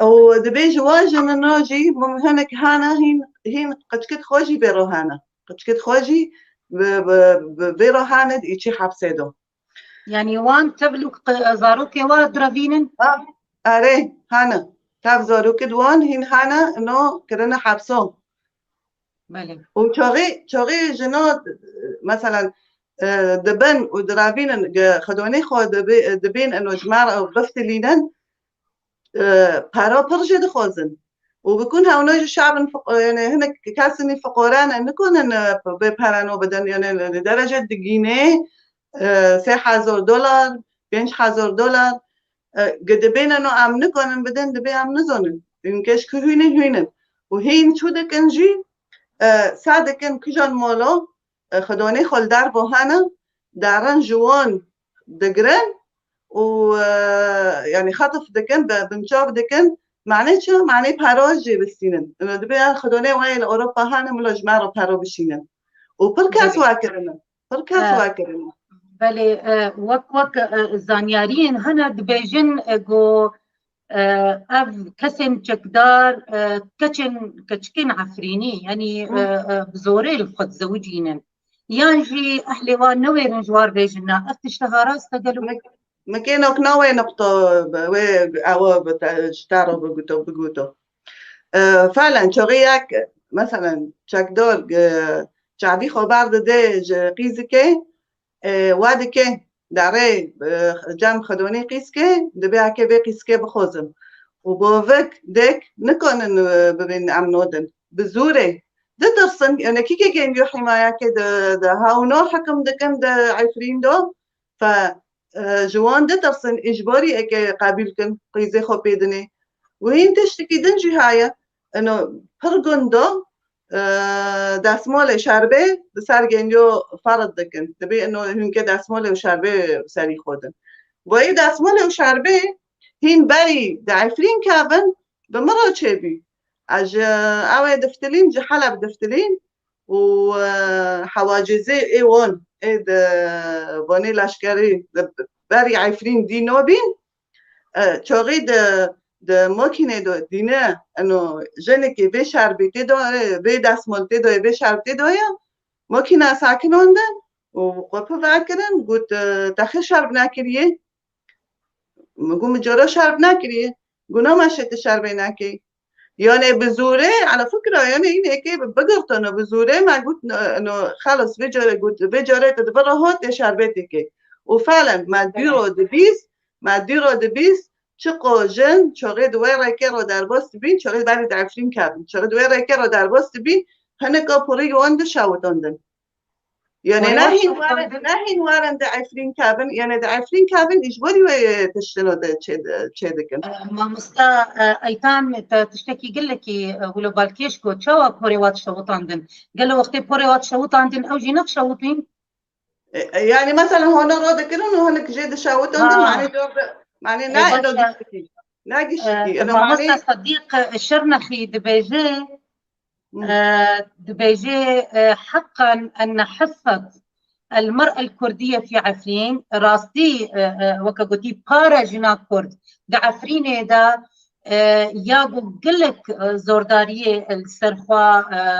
ودبي جواجن النوجي هنك هانا هين قد كت خوجي بيروهانا قد كت خوجي بيروهانا إيشي حبسيدو يعني وان تبلوك زاروكي ودرافينن أري هانا تاب زاروكي دوان هين هانا إنه كرنا حبسو وشوغي جنود مثلا دبن ودرافينن خدوني خو دبين إنه جمار أو بفتلينن بارو برجة دخوزن وبكون هوناج الشعب يعني هنا كاسني فقوران إن نكون ببارانو بدن يعني لدرجة دقينة $3,000 $5,000 قد بينا إنه عم نكون بدن دبي عم نزون إن كش كهينة وهين شو دكنجي سادكن كجان مولو خدوني خل داربو هانا دارن جوان دقرن ويعني خطف دكن بمشاف دكن معناه شو معناه باروجي بسينن إنه دبي خدوني وين أوروبا هانا ملوج مارو بارو بسينن وبركاس واكرنا بله وك زانيارين هنا دبيجن جو اف كسن چکدار كچكن عفريني يعني بزوري الخد زوجينن يانجي احلوان نويرن جوار بيجنا افتشتها راس تقلوا مكينوك نوي نقطة او بتشتارو بقوتو فعلا شغيك مثلا چكدور شعبي خبر ده قيزكي وادكي داره جام خدوني قيسكي دبيع كي قيسكي بخوزم وبوفك ديك نكون ببين عمنودن بزوري ده درسن يعني كي كان يو حماية كده هاونو حكم دكم ده عفرين دو ف جوان ده درسن إجباري أكي قابلكن قيزي خو بيدني وهين تشتكي دنجي هايا إنه فرقن دو داسمال شربه سرگنجو فرض دکن تبی انه هن که داسمال و شربه سری خودن و ای داسمال و شربه هین بری دعفرین کابن بمرا چه بی اج اوه دفتلین جحلب دفتلین و حواجزه ای وان ای بانی لشکری بری عفرین دی نوبین چاقی ده ماکینه دو دینه انو جنه که به شربتی داره به دستمالتی داره به شربتی داره ماکینه ساکنوندن و قپه وکرن گوت تخه شرب نکریه مگو مجارا شرب نکریه گناه مشت شربه نکی یعنی بزوره على فكرة يعني اینه که بگرتنو بزوره ما گوت انو خلاص بجاره گوت بجاره تدبره هات شربتی که و فعلا ما دیرو دبیس چقو جن چاقی دوی رکه رو در باست بین چاقی بری دعفرین کردن چاقی دوی رکه رو در باست بین هنگا پوری وانده شاوتاندن يعني نهين وارن دعفرين كابن يعني دعفرين كابن إجباري وتشتنو ده چه دكن ما مستا ايتان تشتكي قال لك ولو بالكيش كو تشوا بوري وات شوطاندن قال له وقت بوري وات شوطاندن او جي نق شوطين يعني مثلا هون رو دكنون وهنك جيد شوطاندن معني دور معني ناقش انا معني صديق الشرنخي دبيجي حقا أن حصة المرأة الكردية في عفرين راستي وكقولي بارا جنا كرد دا عفرين دا ياقو قلك زوردارية السرخوا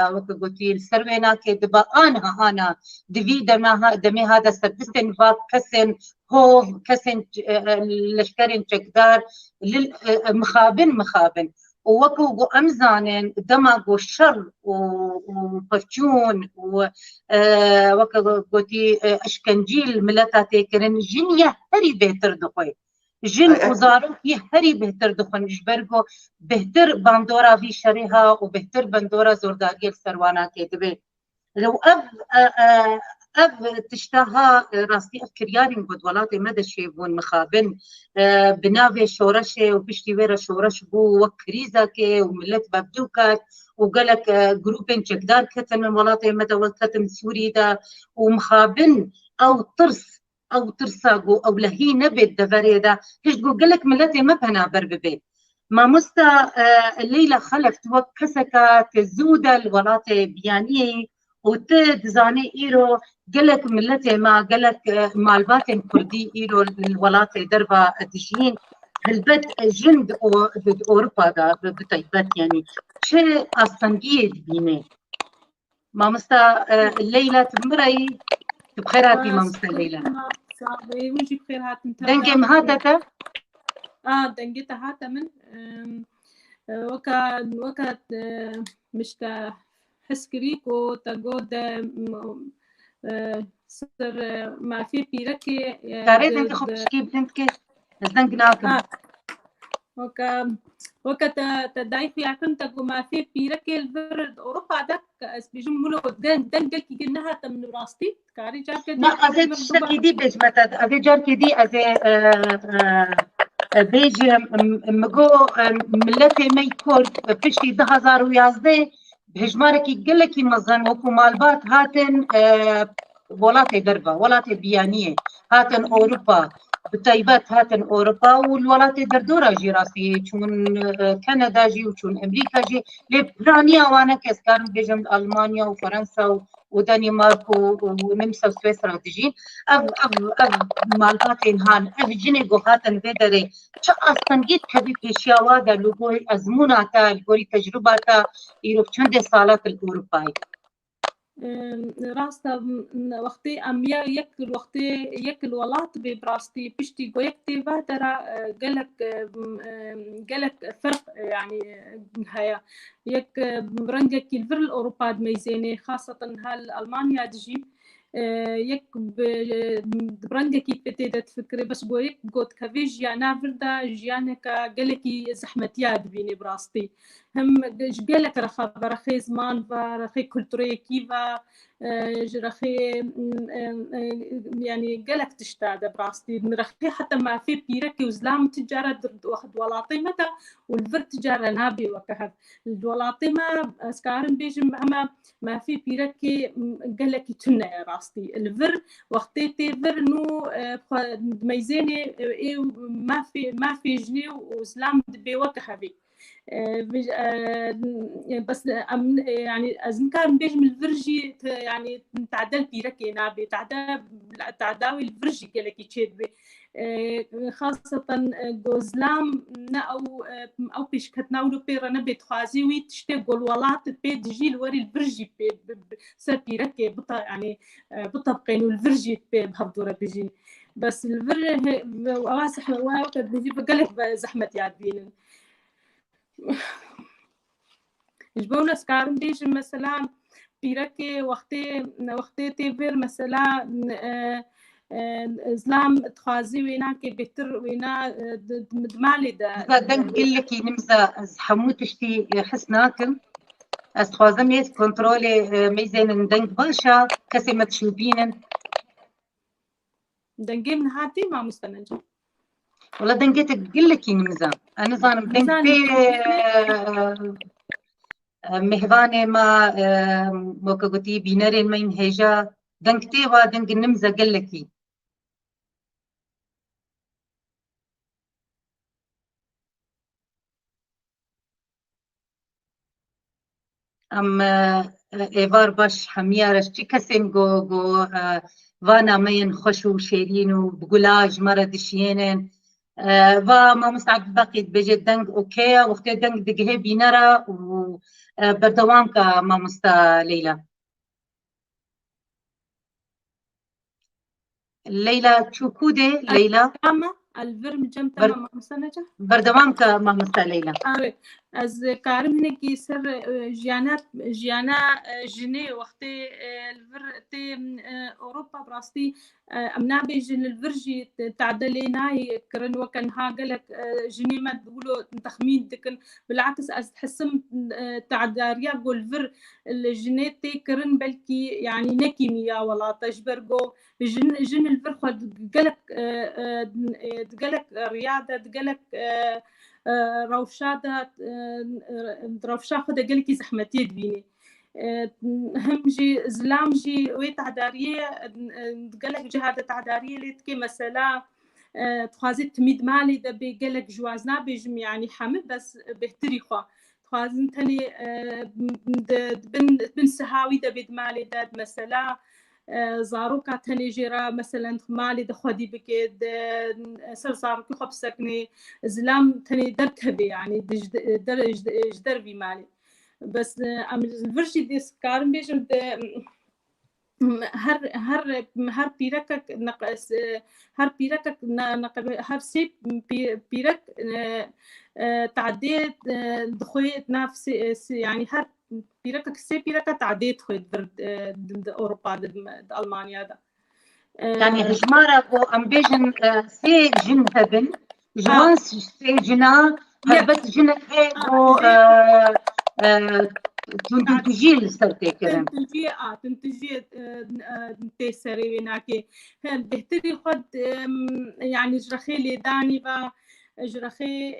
وكقولي السروينا كدبا أنا دبي دمي هذا سبستن فاك كسن هوف كسن لشكرين تقدار مخابن ووكو أمزانن دماغو الشر وفرشون ووكو قوتي أشكنجيل ملتاتي كرن جن يهري بهتر دخوي جن وزاروك يهري بهتر دخون إجبرقو بهتر باندورا في شريها وبهتر باندورا زورداقيل سروانا كيدبي لو أب تشتها راستي أفكريارين قد ولاتي مدى شيبون مخابن بناوي شورشي وبشتي ويرا شورش بو وكريزاكي وملت بابدوكات وقالك جروبين جقدار كتن من ولاتي مدى وكتن سوري دا ومخابن أو ترساقو أو لهي نبت دفاري دا هشقو قالك ملتي مبهنا برببي ما مستا الليلة خلفت وكسكا تزودة الولاتي بيانيه وتدزاني إيرو قالك ملتي ما قالك مالباتن كردي إيرو الولاتي دربا دجين هلبت جند أوروبا دا بطيبات يعني شيء أستنجيد بيني ما مستا الليلة تمري بخيراتي ما مستا الليلة صعبة وجي بخير هات انت دنجي مهاتك دنجيتا هاتا من وكا مش حس كريكو تقود سر ما في بيركي تاري دنجي خبش كيف دنجي دنج ناكم وكا تداي في عكن تقو ما في بيركي البرد أوروبا دك اسبيجم ملو دنجل كي قلناها تم راستي كاري جاب كده ما أزيد شتكي دي بيج متى أزيد جار كدي أزيد بيج مجو ملتي مي كورد بشتي 2011 بهجمارك يقلك مزن وكو مالبات هاتن ولاتي دربا ولاتي بيانية هاتن أوروبا بطيبات هاتن أوروبا والولاتي دردورة جي راسي چون كندا جي وچون أمريكا جي لبرانيا وانا كسكارم بيجم ألمانيا وفرنسا ودنمارك ونمسا وسويسرا تجين أف مالباتين هان أف جنيغو هاتن بدري چا أصلا جيت كبي بيشياوا دا لغوي أزموناتا لغوي تجرباتا يروف چند سالات الأوروباي راستا وقتي ام يكل وقتي يكل ولات ببراستي بشتي قويكتي باترا قالك فرق يعني هيا يك برنجك الفر الأوروبا ميزاني خاصة هال ألمانيا تجي يك برنجك بتيدا تفكري بس قويك قوت كافيج جيانا فردا جيانك قالكي زحمتياد بيني براستي هم جبالك رخي زمان رخي كولتوري كيفا رخي يعني قالك تشتاد براستي رخي حتى ما في بيركي وزلام تجارة واحد ولاطي متى والفر تجارة نابي وكهذا الولاطي ما اسكارن بيجم ما في بيركي قالك تنا يا راستي الفر وقتي تفر نو ميزاني ما في جنيه وزلام بوكهذا بس يعني أزم كان بيجم الفرجي يعني تعدل بيركي نابي تعداوي الفرجي كلكي تشيد خاصة جوزلام أو بيش كتناولو بيرا نبي تخازي ويتشتغل الولات بيد جيل وري الفرجي سر بيركي بطا يعني بطبقين والفرجي بهبدورة بيجي بس الفرجي واسح وقت بيجي بقلك زحمة يعدين جبونا سكارم بيجي مثلا بيركي وقتي تيفر مثلا إسلام تخازي وينا كي بيتر وينا مدمالي دا دنك قلك نمزة حموتشتي حسناكم أستخوازم يس كنترولي ميزان دنك باشا كسي ما تشوبينن دنجي من هاتي ما مستنجة والله دنجيتك قلك نمزة أنا ظانم دنجتي مهباني ما موكا قوتي بينارين ما ينهجا دنجتي ودنج نمزة قلكي ام ایوار باش همیارش چی کسیم گو وانا مين خوشو وشيرين وبقولاج مرة دشينن وما مستعد باقي بجد دنگ اوكي وقت دنگ دقه بينرا وبردوام كا ما مستا ليلى ليلى شو كودي ليلى الفرم جمتا ما مستنجة بردوام كا ما مستا ليلى از کارم هنگی سر جیانا جنی وقتی الفرتي أوروبا براستي أمنا بيجن الفرجي تعدليناي كرن وكان هاجلك جني ما تقولوا تخمين تكن بالعكس أحسم تعداريا قول فر الجنيتي كرن بلكي يعني نكيميا ولا تجبرجو جن الفر خد قلك رياضة قلك روشادة روشا خدا قلكي زحمتي دبيني همجي زلامجي ويتعدارية قلك جهادة تعدارية ليتكي مثلا تخازي تميد مالي دبي قلك جوازنا بيجم يعني حمد بس بهتري خوا خوازن تني بن سهاوي دبيد مالي داد مثلا زاروكا تني جرا مثلا مالي دخودي بكيد سر زاروكي خب سكني زلام تني دركبي يعني جدر بي مالي بس ام الفرشي دي سكارم بيجم هر بيركك نقص هر بيركك هر سي بيرك تعديت دخويت نفس يعني هر بيركك سي بيركك تعديت خويت ضد اوروبا ضد المانيا ده يعني هجمارة بو امبيجن سي جن هبن جوانس سي جنا هبت جنة هي بو تنتجي لسرتي كرم تنتجي تيسري وناكي بهتري خد يعني جرخي لي داني با جرخي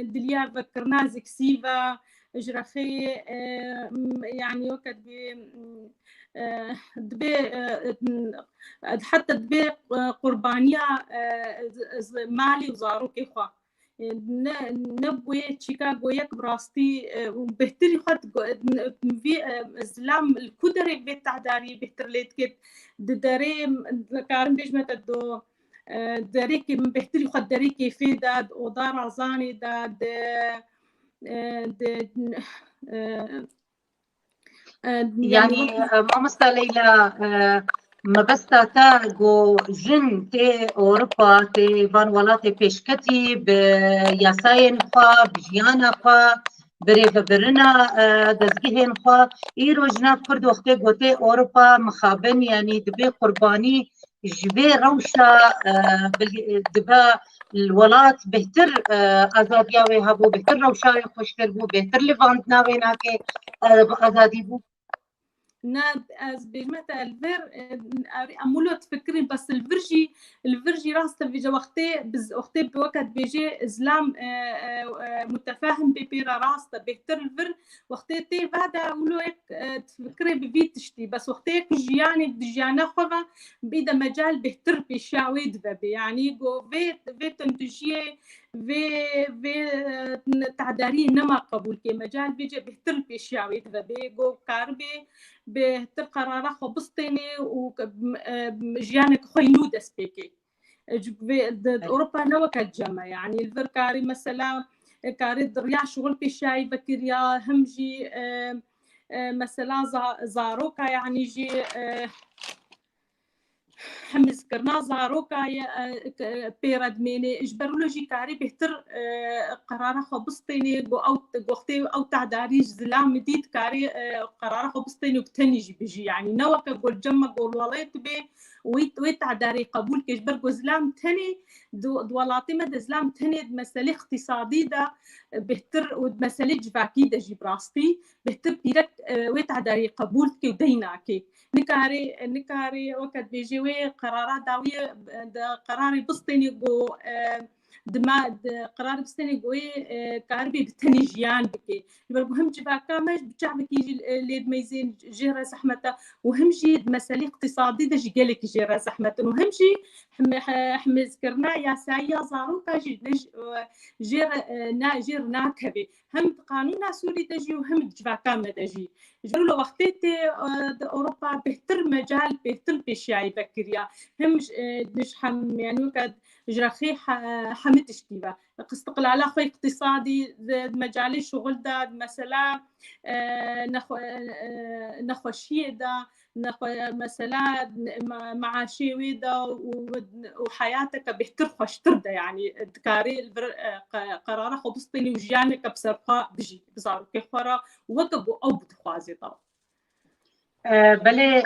دليار بكرنا زكسيفا جرخي يعني وقت دبي حتى دبي قربانية مالي وزاروكي خوا نبوي شيكاغو يك براستي وبهتري خد في زلام الكدري بيت تعداري بهتر ليت كت داري كارم بيش متدو داريكي بهتري خد داريكي في داد ودار عزاني داد يعني مامستا ليلى ما بس تا جو جن تي اوروبا تي فان ولاتي بيشكتي بياساين خا بجيانا خا بريف برنا دزگهن خا ايرو جنا كرد وقتي گوتي اوروبا مخابن يعني دبي قرباني جبي روشا دبا الولات بهتر ازاديا وهبو بهتر روشا خوشتر بو بهتر ليفانت ناويناكي ازادي بو ناد از بيجمتا الفير امولو تفكرين بس الفرجي راس بيجا وقتي بوقت بيجي زلام متفاهم ببيرا راس بيهتر الفر وقتي تي بعد اولو تفكري بفيت تشتي بس وقتي جياني دجانا خوا بيدا مجال بيهتر بيشاوي دبي يعني جو فيت تنتجيه في تعداري نما قبول كي مجال بيجي بيهتر بيشاوي دبي جو كاربي بهتر قرارة خو بسطيني وجيانك خوي نودس بيكي أوروبا نوكا الجمع يعني الفركاري مثلا كاري دريا شغل بيشاي بكريا همجي مثلا زاروكا يعني جي حمز كرنا زاروكا بيرد ميني اجبروا جي كاري بهتر قراره خو بسطيني او تعداري زلام مديد كاري قراره خو بسطيني وبتنجي بيجي يعني نوكا قول جمع قول وليت بي ويتعداري قبول كيجبر زلام تاني دولاتي مد زلام تاني مسألة اقتصادي دا بهتر ومسألة جفاكي دا جي براستي بهتر بيرك ويتعداري قبول كي وديناكي نكاري وقت بيجي قرارات داوية قراري بسطيني جو دما قرار بسطيني جوي كاربي بتنجيان بكي يبقى هم جبا كامش بتشعبك يجي ليد ميزين جيرة زحمته وهم جي مسألة اقتصادي ده جيلك جيرة زحمته وهم جي حمي ذكرنا يا سايا زاروكا جير ناكبي هم قانون سوري تجي وهم جبا كامل تجي جرو لو وقتي اوروبا بهتر مجال بهتر بيشاي بكريا هم دش حم يعني وقت جرخي حمد تشتيبه استقلال اخوي اقتصادي مجال الشغل ده مثلا نخوشيه ده مثلا معاشي ويدا وحياتك بهتر خوشتر ده يعني تكاري قراره خبصتني وجانك بسرقه بجي بزارو كفرا وقبو او بتخوازي طبعا بله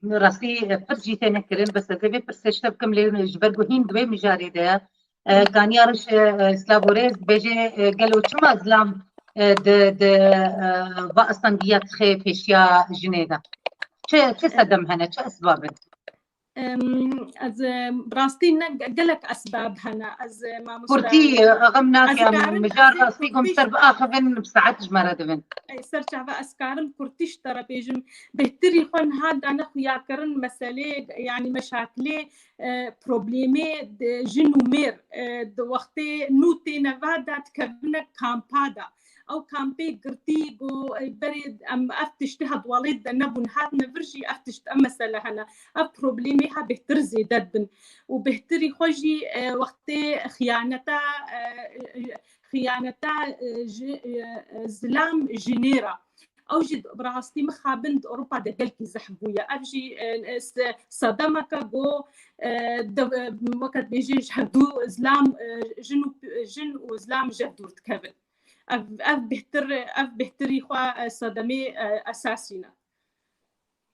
راسي فرجي تاني كريم بس دبي برسشت بكم لي جبرجو هين دبي مجاري ده كان يارش سلافوريز بيجي قالوا شما زلام د باستان ديات خي فيشيا جنيدا چه صدم هنا چه اسبابه از براستي قالك اسباب هنا از ما كورتي غمنا كم مجار اصيكم سرب اخذن بساعات جمردن اي سرچا اسكارن كورتيش ترى بيجم بهتري خون هاد انا خويا كرن مساله يعني مشاكل بروبليمي جن ومير وقتي نوتي نفادا تكبنا كامبادا او كامبي قرتي بو بريد ام افتشتها وليد نبون هات نفرجي افتشت ام مساله هنا بروبليمي ها بهتر زيدت وبهتري خوجي وقتي خيانتا زلام جنيرا اوجد براستي مخابند اوروبا دقلكي زحبويا ابجي صدمك جو وقت بيجي جهدو زلام جن وزلام جهدو تكبل اف بهتري خوا صدمي اساسينا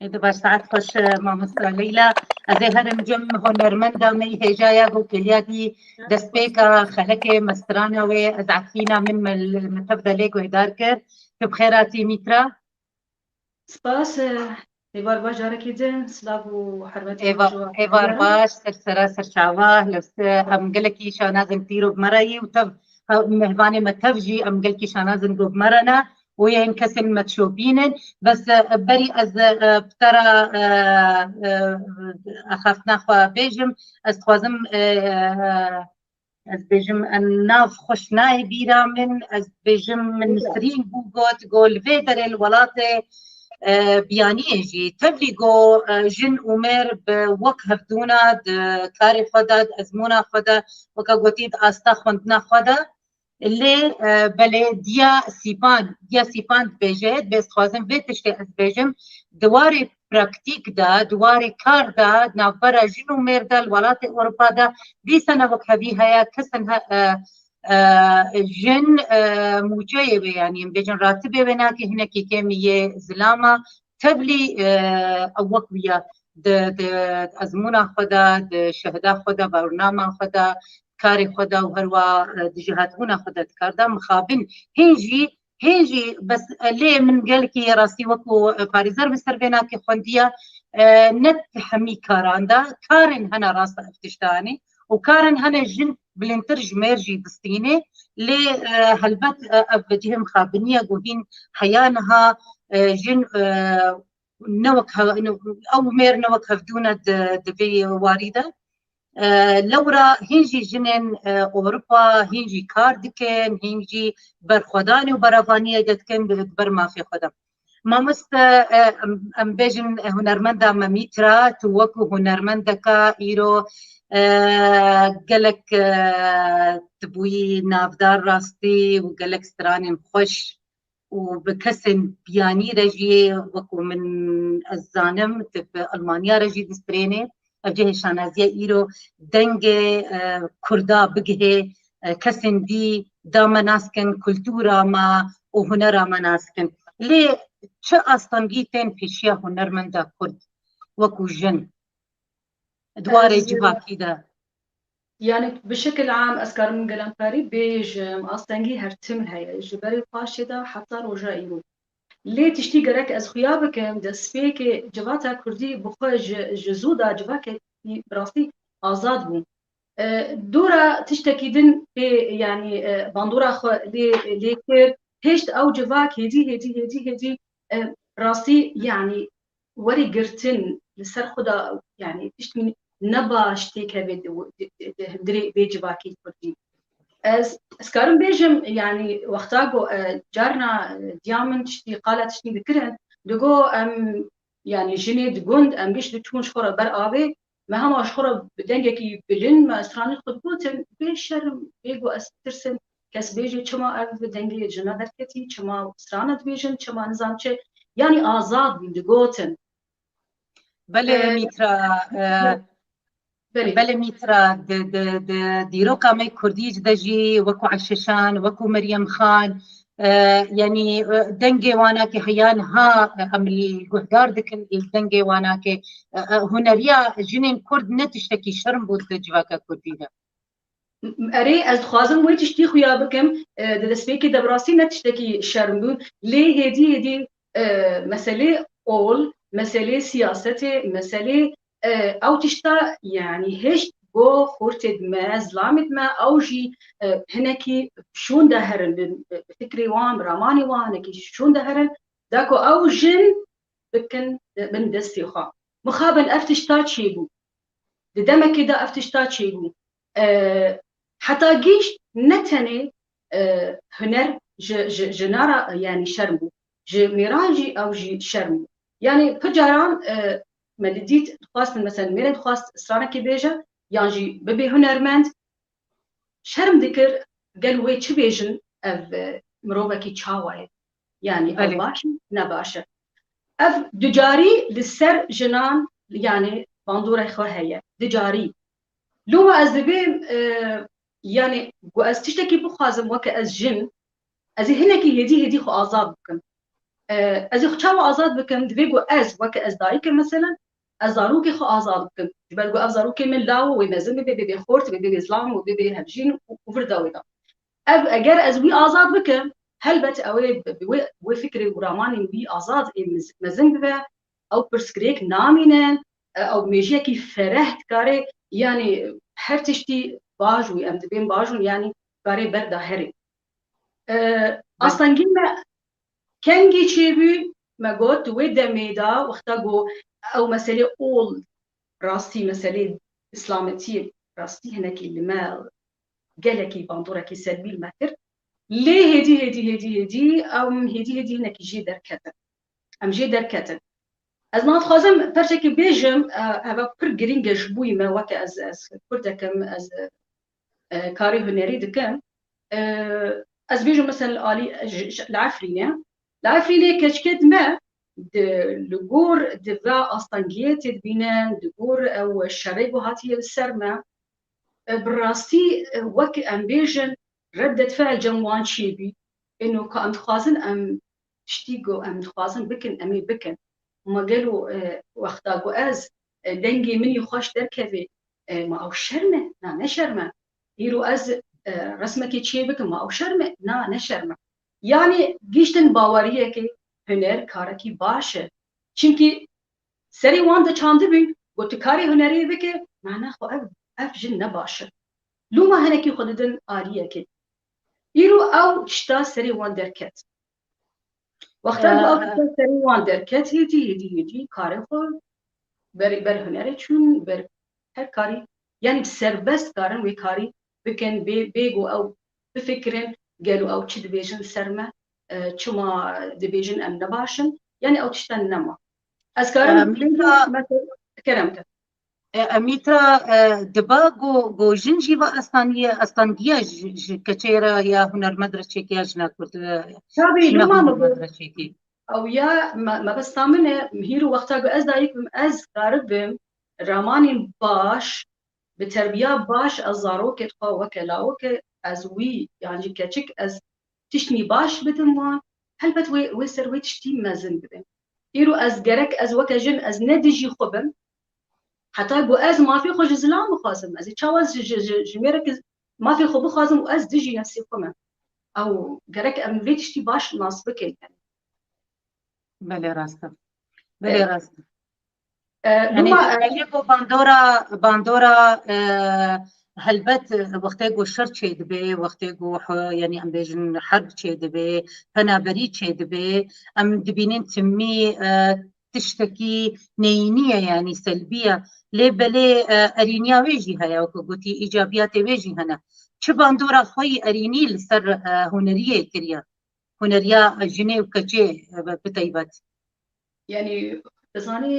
إذا بس ساعات خوش مامس ليلى أزي هرم جم هنرمندا مي هجايا هو كلياتي دسبيكا خلكي مسترانا وأزعفينا من المتفضل ليك وهداركر بخيراتي ميترا سپاس ایوار باش جارکی دن سلاف و حرمتی ایوار باش سرسرا سرچاواه لبس ام گلکی شانازن تیرو بمرایی وتف مهباني متفجي ام قلكي شانازن قوب مرنا وين كسن متشوبين بس بري از بترى اخافنا خوا بيجم از خوازم از بيجم الناف خوشناي بيرا من از بيجم من سرين بوغوت قول فيدر الولاطي بيانيه جي تبليغو جن عمر بوك هفدونا كاري خدا ازمونا خدا وكا قوتيد استا خوندنا خدا اللي بله ديا سيبان بيجد بس خوازم بيتشتي از بيجم دواري براكتيك دا دواري كار دا نافرا جنو ميردا الولات اوروبا دا دي سنة وكهبي هيا كسن جن موجيبه يعني بيجن راتبه بناكي هنا كي كمية زلامة تبلي اوك ويا د ازمونا خدا د شهدا خدا برنامه خدا كاري خدا وهروا جهات هنا خدا كاردا مخابن هيجي بس ليه من قالك يا راسي وكو باريزر بسربينا كي خونديا نت حمي كاراندا كارن هنا راس افتشتاني وكارن هنا جن بلنترج ميرجي دستيني لي هلبت افجيه مخابنيه قوهين حيانها جن نوك او مير نوك هفدونا دبي وارده لورا هنجي جنن اوروبا هنجي كاردكن هنجي برخداني وبرافانيه دتكن بر ما في خدم ما مست ام بيجن هنرمندا ميترا توكو هنرمندكا ايرو قالك تبوي نافدار راستي وقالك ستراني خوش وبكسن بياني رجي وكو من الزانم تب المانيا رجي دستريني أوجه شانازية إيرو دنجة كردا بجه كسن دي دام ناسكن كلتورا ما وهنرا ما ناسكن ليه شو أصلاً جيتين بيشيا هنرمندا كرد وكو جن دواري جبا كده يعني بشكل عام أذكر من قلنقاري بيج أصلاً هرتم هاي جبري قاشدة حتى رجاء إيرو ليه تشتي قرك از خيابك دسبيك جواتا كردي بخوج جزودا جواك براسي آزاد بون دورا تشتكيدن يعني باندورا خو ليه كير هشت او جواك هدي راسي يعني وري قرتن لسر خدا يعني تشتي نبا شتيك هدري بيجواكي كردي اسكارم بيجم يعني وقتاغو جارنا ديامن تشتي قالت تشتي بكرهن دغو يعني جنيد جوند ام بيش تكون شخوره بر ابي ما هم شخوره بدنجكي بلين ما استراني خدبوتن بيشرم بيجو استرسن كاس بيجي كما اف بدنجي جنا دركتي كما استرانه بيجن كما نظام يعني ازاد دغوتن بله ميترا بله ميترا ديروكا مي كرديج دجي وكو عششان وكو مريم خان يعني دنجي واناكي حيان ها املي قهدار دكن الدنجي واناكي هنريا جنين كرد نتشتكي شرم بود جواكا كردينا اري از خوازم وي تشتي خويا بكم دسبيكي دبراسي نتشتكي شرم بود ليه هدي مساله اول مساله سياسه مساله او تشتا يعني هيش بو خورتد ما زلامت ما او جي هنكي شون دهرن بفكري وان براماني وان هنكي شون دهرن داكو او جن بكن من دستي خا مخابن افتشتا تشيبو دما كده افتشتا تشيبو حتى جيش نتني هنر جنارا يعني شرمو جي ميراجي او جي شرمو يعني بجاران مدديت خواست مثلا ميرد خواست اسرانكي بيجا يعني جي ببي هنرمند شرم ذكر قال وي تشي بيجن اف مروبكي تشاواي يعني او باشا نباشا اف دجاري للسر جنان يعني باندورة خو هي دجاري لو ما ازبين يعني واز تشتكي بخازم وك از جن از هنكي هدي خو ازاد بكم از خشاو ازاد بكم دبيغو از وك از دايك مثلا ازاروكي خو ازاد بكم دبلغو ازاروكي من لاو ومازم بيبي خورت بيبي اسلام وبيبي هبجين وفرداوي دا اب اگر از وي ازاد بكم هلبت اوي وفكري وراماني وي ازاد مازم بيبي او برسكريك نامينن او ميجيكي فرحت كاري يعني هر تشتي باجوي ام دبين باجون يعني كاري بردا هري اصلا قلنا كنجي تشيبي ما قلت ودا ميدا واختاقو او مسألة اول راستي مسألة اسلامتي راستي هناك اللي ما قالكي باندوركي سلبي المثر ليه هدي ام هدي هناك جي دركتن ام جي دركتن از ما تخازم فرشك بيجم هذا بر جرينجش بوي ما وك از كردكم از كاري هنري دكم از بيجم مثلا الي العفرينه كشكد ما لجور دفاع أصلاًجيت تبينن دجور أو الشريب وهاتي السرمة براستي وك أمبيجن ردة فعل جموان شيبي إنه كأم خازن أم تشتيجو أم خازن بكن أمي بكن ما قالوا واختاقو أز دنجي من يخش دركبي ما أو شرمة نا نشرمة يرو أز رسمك تشيبك ما أو شرمة نا نشرمة يعني جيشتن باورية كي هنر کارکی باشه چونکی سری وان ده چانده بین گوت کاری هنری بکه معنا خو اف جن نباشه لو ما هنکی خوددن آریه که ایرو او شتا سری وان درکت وقتا او شتا سری وان درکت هدی کاری خو بر هنری چون بر هر کاری يعني بسربست كارن وي كاري بكن بيجو او بفكرن قالوا او تشد بيجن سرمه چما دبيجن ام نباشن يعني او تشتن نما اسكارم مثلا كرمت اميترا دباغو جو جنجي واستانيه استانجيا كتيرا يا هنر مدرسه كي اجنا كنت تابي لما مدرسه او يا ما بس تامنه هيرو وقتها از دايك از قارب راماني باش بتربيه باش ازاروك تخا وكلاوك از وي يعني كتشك از تشتني باش بدن وان هلبت وي سروي تشتي مازن بدن يرو از جرك از وكجن از ندجي خبم حتى بو از ما في خوش زلام خازم از تشاوز جميرك ما في خب خازم واز دجي نفسي خمم او جرك ام في تشتي باش ناصبك يعني بله راسته بله راسته يعني باندورا هلبت وقتی شرط شد به وقتی يعني ام بیشن حرب شد به پنابری شد به ام دبینن تمی تشتكي نينية يعني سلبية لبلي أرينيا ويجي هيا وكوتي إيجابيات ويجي هنا شو باندورا خوي أريني لسر هنرية كريا هنريا جنيه وكجي بتيبت يعني بزاني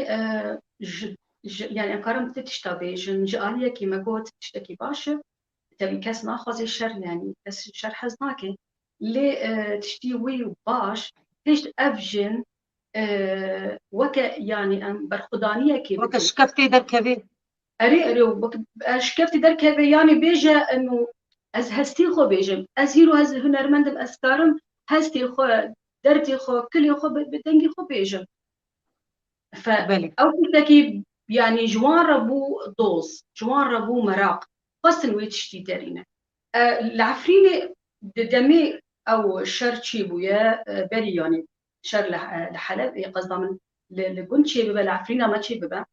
يعني أقارن تشتبه جالية كي ما قلت تشتكي باشا تبي كاس ناخذ الشر يعني كاس شر حزناكي ليه تشتي وي باش تيش أفجن وك يعني أم برخدانية كي وك شكفتي دركبي أري شكفتي دركبي يعني بيجا إنه از هستي خو بيجم از هيرو هز هنرمندم أسكارم هستي خو درتي خو كل خو بدنجي خو بيجم أو تكي يعني جوان ربو دوز جوان ربو مراق خاصة ويتشتي دارينا العفرينة دمي أو شر شيبويا بري يعني شر لحلب قصدا من لقون شيبة العفرينة ما شيبة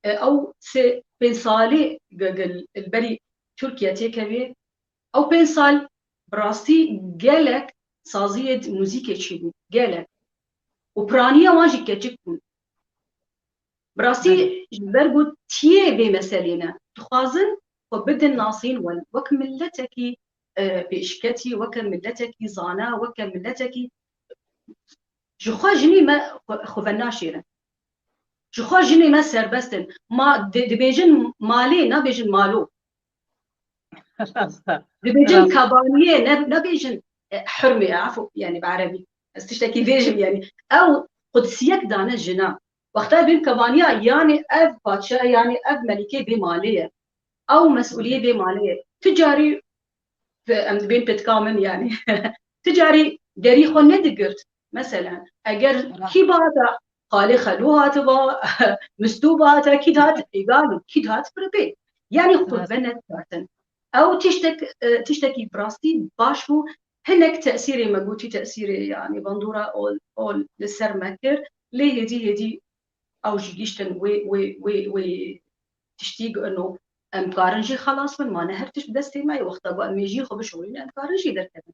او سي بين صالي البري تركيا تيكبي او بين صال براستي قالك سازية موزيكا تشيبو قالك وبرانيا واجي كتشكون براستي برقو تيه بمسالينا تخازن وبدن ناصين وكملتكي بإشكتي وكملتكي زانا وكملتكي جخوا جني ما خفناشيرا جخوا جني ما سربستن ما دبيجن مالي نبيجن مالو دبيجن كابانية نبيجن حرمي عفوا يعني بعربي استشتكي بيجن يعني او قدسيك دانا جنا وقتها بين كابانية يعني اف باتشا يعني اف ملكة بمالية او مسؤولية بمالية تجاري بين بتكامل يعني تجاري دريخو ندقرت مثلا اگر كي باتا قالي خلوها تبا مستوبات اكيد هات قالوا اكيد هات بربي يعني خذ بنت كاتن او تشتكي براستي باشو هناك تاثيري ما قلتي تاثيري يعني بندوره او للسر مكر ليه هدي او جيشتن وي تشتيق انه امكارنجي خلاص من ما نهرتش بدستي معي وقتها بقى ميجي خو بشوي امكارنجي دركت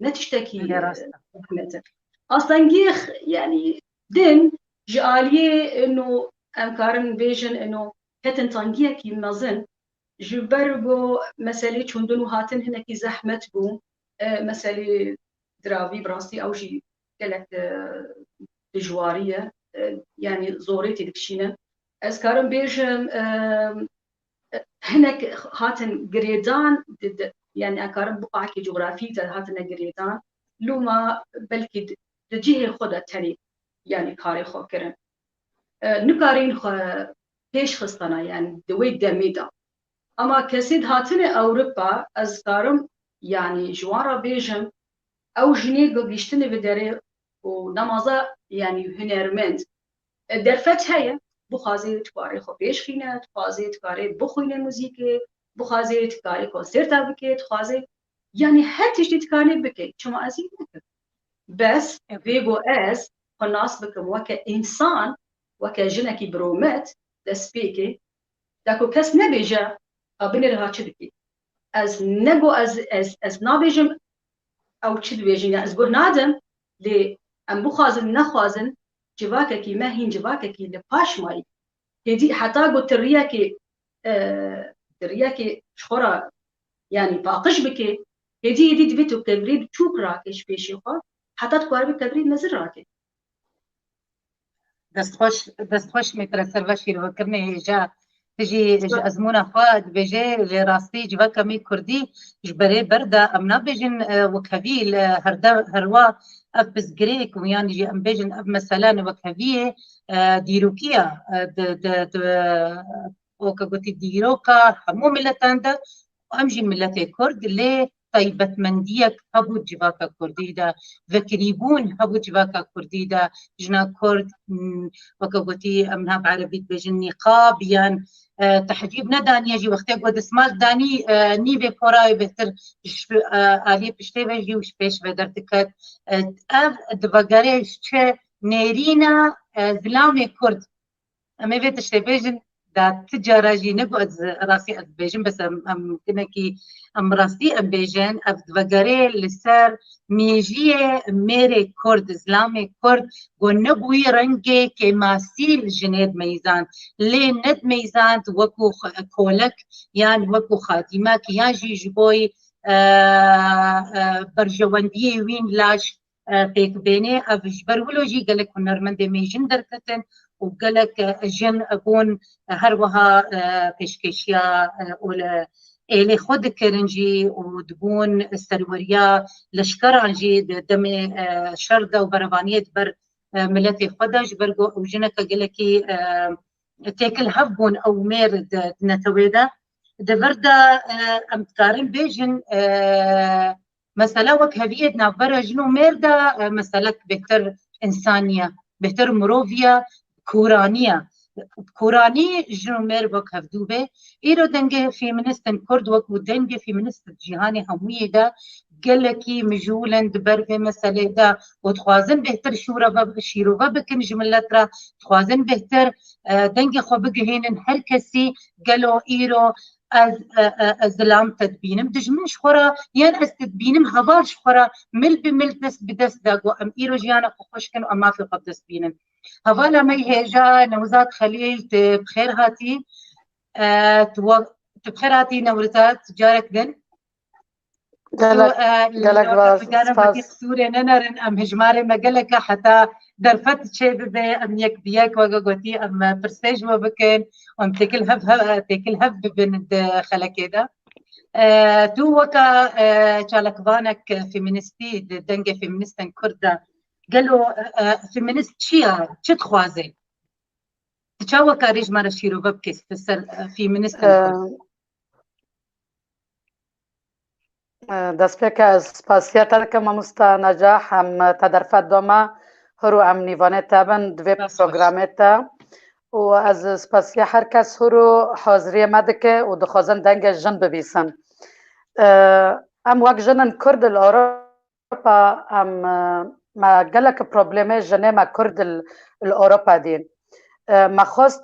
نتشتكي رحمتك اصلا جيخ يعني دين جاليه انه امكارن بيجن انه هتن تانجيه كي مازن جبرغو مسالي چوندن هاتن هناكي زحمت بو مسالي درافي براستي او شي قالك دجواريه يعني زوريتي دكشينا اسكارن بيجن هناك هاتن قريدان يعني اكارن بقعة جغرافية هاتن قريدان لوما بلكي دجيه خدا تري يعني كاري خو كرن نكارين خو پیش خستنا يعني دوي دميدا اما كسيد هاتن اوروبا ازكارم يعني جوارا بيجم او جني قلشتني بدري ونمازا يعني هنرمند درفت هيا بخازي تكاري خو پیش خينه تخازي تكاري بخوينه موزيكي بخازي تكاري كونسرتا بكي تخازي يعني هاتش تكاري بكي شما ازيد بكي بس بيجو اس الناس بكم وكا انسان وكا جنكي برومت دسبيكي داكو كس نبيجا ابنرها تشدكي از نگو از نابيجم او تشد بيجين از بو نادم لي ام بخازن نخازن جواكي ما هين جواكي لباش ماي هدي حتى قلت الرياكي شخورا يعني باقش بكي هدي دبيتو كبريد تشوك راكش بيشي خو حتى تكوار بكبريد نزر راكي دست خوش مترسل باشي لو كرني جا تجي ازمونا فاد بيجي لراستي جوا كمي كردي جبري بردا امنا بيجن وكفيل هروا ابس جريك ويعني جي ام بيجن اب مثلا وكفيه ديروكيا وكغوتي ديروكا همو ملتان امجي ملتي كرد لي طيبة منديك هبو جواكا كردي دا ذكريبون هبو جواكا كردي دا جنا كرد وكغوتي امنها بعربيت بيجن نقاب يعني تحجيب ندان يجي وقتها قد اسمال داني نيبي كوراي بهتر آلية بشتي بجي وش بيش بدرتكت اف دباقاريش چه نيرينا زلامي كرد اما بيتشتي بيجن دا تجارة جي نقو راسي بيجن بس ام كنكي ام راسي ام بيجن اف دباقاري لسر ميجيه ميري كرد زلامي كرد قو نقوي رنجي كماسيل جنيد ميزان لي ند ميزان وكو كولك يعني وكو خاتمك ياجي جبوي برجواندي وين لاش فيك بيني اف جبرولو جي قالك هنرمند ميجن دركتن وقالك جن اكون هروها بيشكشيا ولا اللي خود كرنجي ودبون السروريا لشكرانجي دمي شرده وبربانيه بر ملتي خدج برجو وجنك قالكي تاكل هبون او ميرد نتويدا دبردا امتكارن بيجن مثلا وكهبيه نافرا جنو ميردا مثلا بهتر انسانيه بهتر مروفيا كورانيه كوراني جنومير بك هفدوبه إيرو دنجه فيمينيستن كرد وكو دنجه فيمينيست جهاني هموية دا gelekî mijûlên diber vê meselê de û dixwazin bêhtir şîrove bikin ji millet re, dixwazin bêhtir dengê xwe bigihînin her kesî gelo îro ez zilam te dibînim dijmin ji xwe re yan ez te dibînim heval ji xwe re mil bi mil dest bi dest de got em îro jiyana xwe xweş kin û em mafê xwe dest bînin. Hevala me hêja Newzat Xelîl tu bi xêr hatî. Tu بخير هاتي نورزات جارك دن قالك باش سوري ننرن ام هجماري ما قالك حتى درفت شيء بي ام يك دياك وقوتي ام برستيج وبكن ام تكل هب بين خلك كده تو وكا جالك فانك فيمينستي دنجه فيمينستن كرده قالوا فيمينست شيا چه تخوازي تشاو كاريج مارا شيرو ببكس فيمينست دست پێک سپاسیاتەکە مامۆستا نەجاح هەم تەدەرفەت دۆمە هەرو ئەم نیڤانێتە بن دوێ پرۆگرامێتە و ئەز سپاسیە هەر کەس هەرو حاضریە مە دکە و دخوازن دەنگە ژن ببیسن ئەم وەک ژنن کورد ئەوروپا ئەم ما gelek problemê jinê me Kurd li Ewropa dîn. Me xwest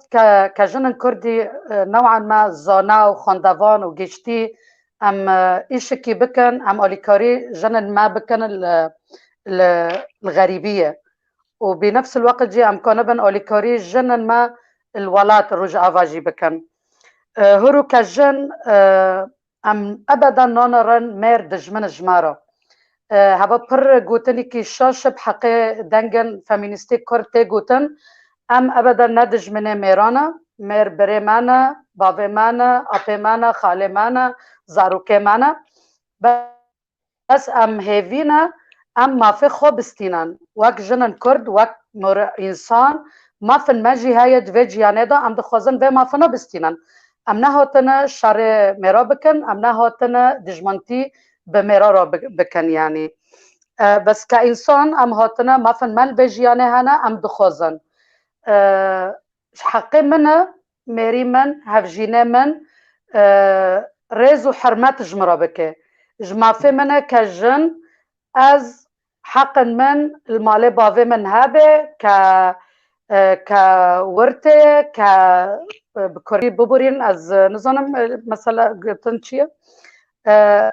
ke jinên Kurdî newcan me zana û xwendevan û giştî em îşekî bikin, em alîkarî jinên me bikin li xerîbiyê û bi nefs wext jî em kanibin alîkarî jinên me li welat Rojava jî bikin. Hûrû ke jin em ebeden nanerin mêr dijmin ji me re. هوا پر گوتنی که شاش بحقی دنگن فمینیستی کرد تی گوتن ام ابدا ندجمنه میرانه میر بره منه باوه منه اپه منه خاله منه زاروکه منه بس ام هیوینه ام مافی خوب استینن وک جنن کرد وک مر انسان مافن مجی های دوی جیانه دا ام دخوازن و مافنه بستینن ام نه هاتنه شر میرا بکن ام نه هاتنه دجمنتی به میرا را بکن یعنی بس که انسان ام هاتنه مافن مل بجیانه هنه ام دخوازن حقی منه میری من هفجینه من ریز و حرمت جمرا بکه جمافه منه که جن از حق من المال باوه من هبه که ورته که بکری ببورین از نزانم مثلا گفتن چیه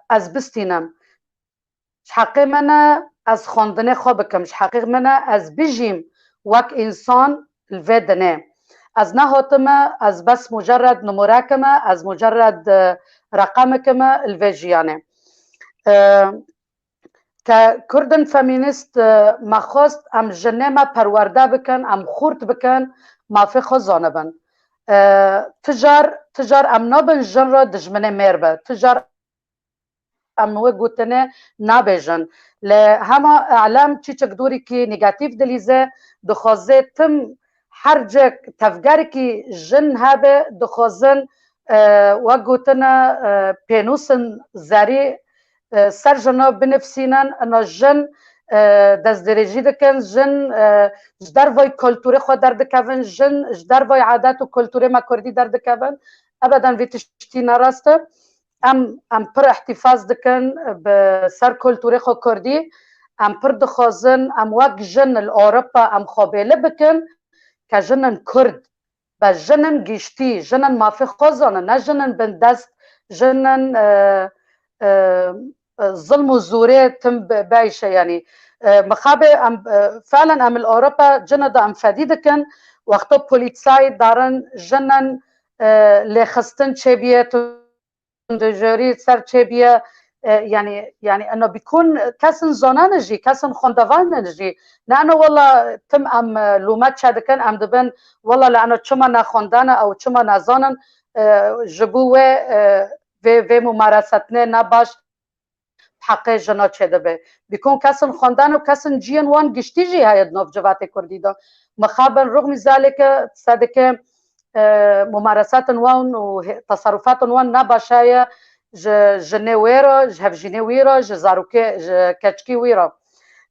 از بستینم حقی منه از خواندن خواب بکم حقی منه از بجیم وک انسان الودنه از نه هاتمه از بس مجرد نمورکمه از مجرد رقمکمه الوجیانه که کردن فمینیست مخواست ام جنه ما پرورده بکن ام خورد بکن مافی خزانه بن تجار ام نابن جن را دجمنه میر به تجار امنوه گوتنه نابیجن لهما اعلام چی چک دوری که نگاتیف دلیزه دخوازه تم هر جک تفگاری که جن هبه دخوازن و گوتنه پینوسن زاری سر جنا بنفسینن انا جن دست درجی دکن جن جدر وای کلتوره خود در دکون جن جدر وای عادت و کلتوره ما کردی در دکون ابدا وی تشتی نراسته ام پر احتفاظ دکن به سر کلتوره خو کردی ام پر دخوازن ام وک جن الاوروپا ام خوابیله بکن که جنن کرد با جنن گشتی جنن مافی خوزانه نه جنن بندست جنن ظلم و زوره تم بايشه يعني مخابه فعلا ام الاوروبا جنن دا ام فدی دکن وقتا پولیسای دارن جنن لخستن چه بیه دجاری سر چه بیه يعني انه بيكون كاسن زونانجي كاسن خوندوانجي لانه والله تم ام لومات شادكن ام دبن والله لانه چما نخوندانه او چما نزانن جبوه و ممارستنه نباش حق جنا چه به بيكون كاسن خوندان و كاسن جين وان گشتي جي هاي نوف جوات كردي دا مخابن رغم ذلك صدق ممارسات وان و تصرفات وان نباشايه جنويرا جهف جنويرا جزاروكي كاتشكي ويرا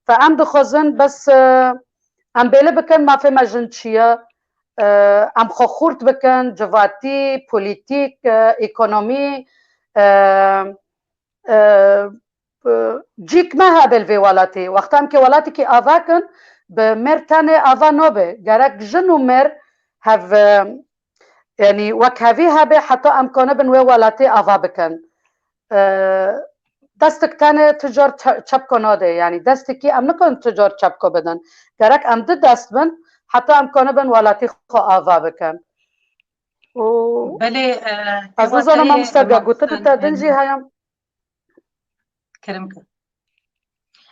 فام دخوزن بس ام بيله بكن ما في مجنشيه ام خورت بكن جواتي بوليتيك ايكونومي جيك ما هابل في ولاتي وقتام كي ولاتي كي آفاكن بمر تاني آفا نوبي جارك جنو مر هاف يعني وكهفي هابي حتى أمكانه بن ولاتي آفا بكن دستك تاني تجار تشبكو نادي يعني دستكي أم نكون تجار تشبكو بدن جارك أم دست بن حتى أمكانه بن ولاتي خو آفا بكن بله أزوز أنا ما مستقى قلت تدنجي هايام كلامك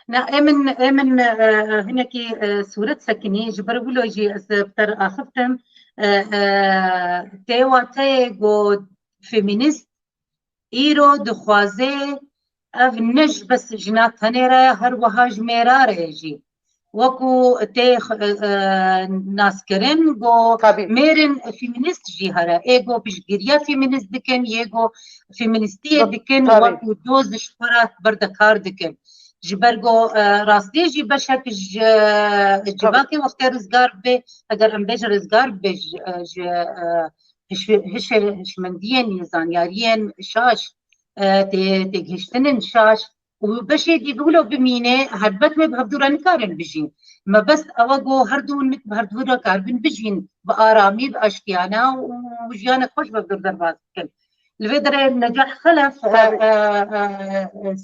نا امن هناكي صورة سكني جبرولو جي بتر اخفتم تيوا تيغو فيمينيست ايرو دخوازي اف نج بس جنات هنيرا هر وهاج ميرار جي وكو تيخ ناس كرن جو ميرن فيمينيست جي هرا ايغو بجريا فيمينيست دكن ييغو فيمينيستيه دكن وكو دوز شفرات بردكار دكن جبرگو راستی جی بشک جباکی وقتی رزگار به اگر ام بیج رزگار به هشمندین زانیارین شاش تگهشتنن شاش و بشه دیگولو بمینه هربت می بهدوران کارن بجین ما بس اوگو هردون بهدورا کاربن بجین با آرامی با اشتیانا و جیانا خوش بهدور درباز کن الفدرة نجاح خلف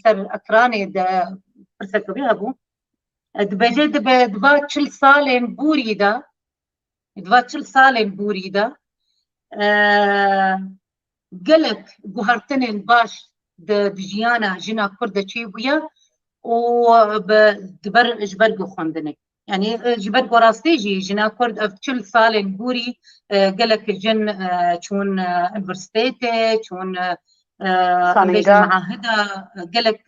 سر أكراني دا برسكو بيها بو دبجد دبا تشل سالين بوريدا دبا تشل سالين بوريدا قلك جوهرتنين باش دجيانا جنا كرده تشيبويا ودبر جبرجو خوندنك يعني جبرجو راستيجي جنا كرد اف تشل سالين بوري قلك جن شون انفرستيتي شون معاهدة قالك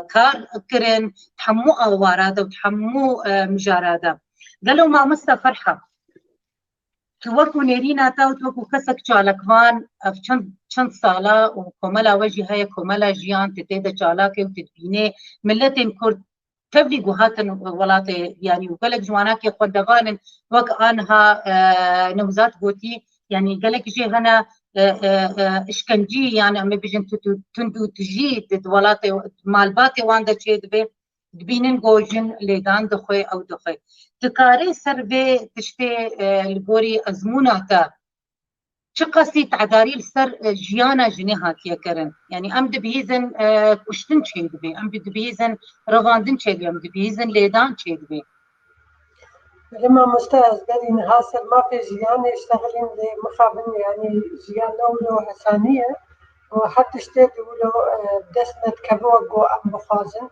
كار كرن تحمو أوارادة وتحمو مجارادة قالوا ما مسا فرحة توكو نيرينا تاو توكو كسك شالكوان چند سالا وكمالا وجه هاي كمالا جيان تتيدا شالاكي وتتبيني ملتين كرد تبلي قهاتن ولاتي يعني وقالك جواناكي خدغانن وك آنها نوزات قوتي يعني قالك جي هنا اشكنجي يعني اما بيجن تندو تجي دولاتي مالباتي واندا تشيد بي دبينن جوجن ليدان دخوي او دخوي تكاري سربي تشتي البوري ازموناتا شقسي تعداري السر جيانا جنيهات يكرن يعني ام دبيزن كشتن تشيد بي ام دبيزن رواندن تشيد بي ام دبيزن ليدان تشيد بي لما مستاذ قال هاسر ما في جيان يشتغلين مخابن يعني جيان لو حسانية وحتى اشتيت ولو دسمت كبوغو ام بخازن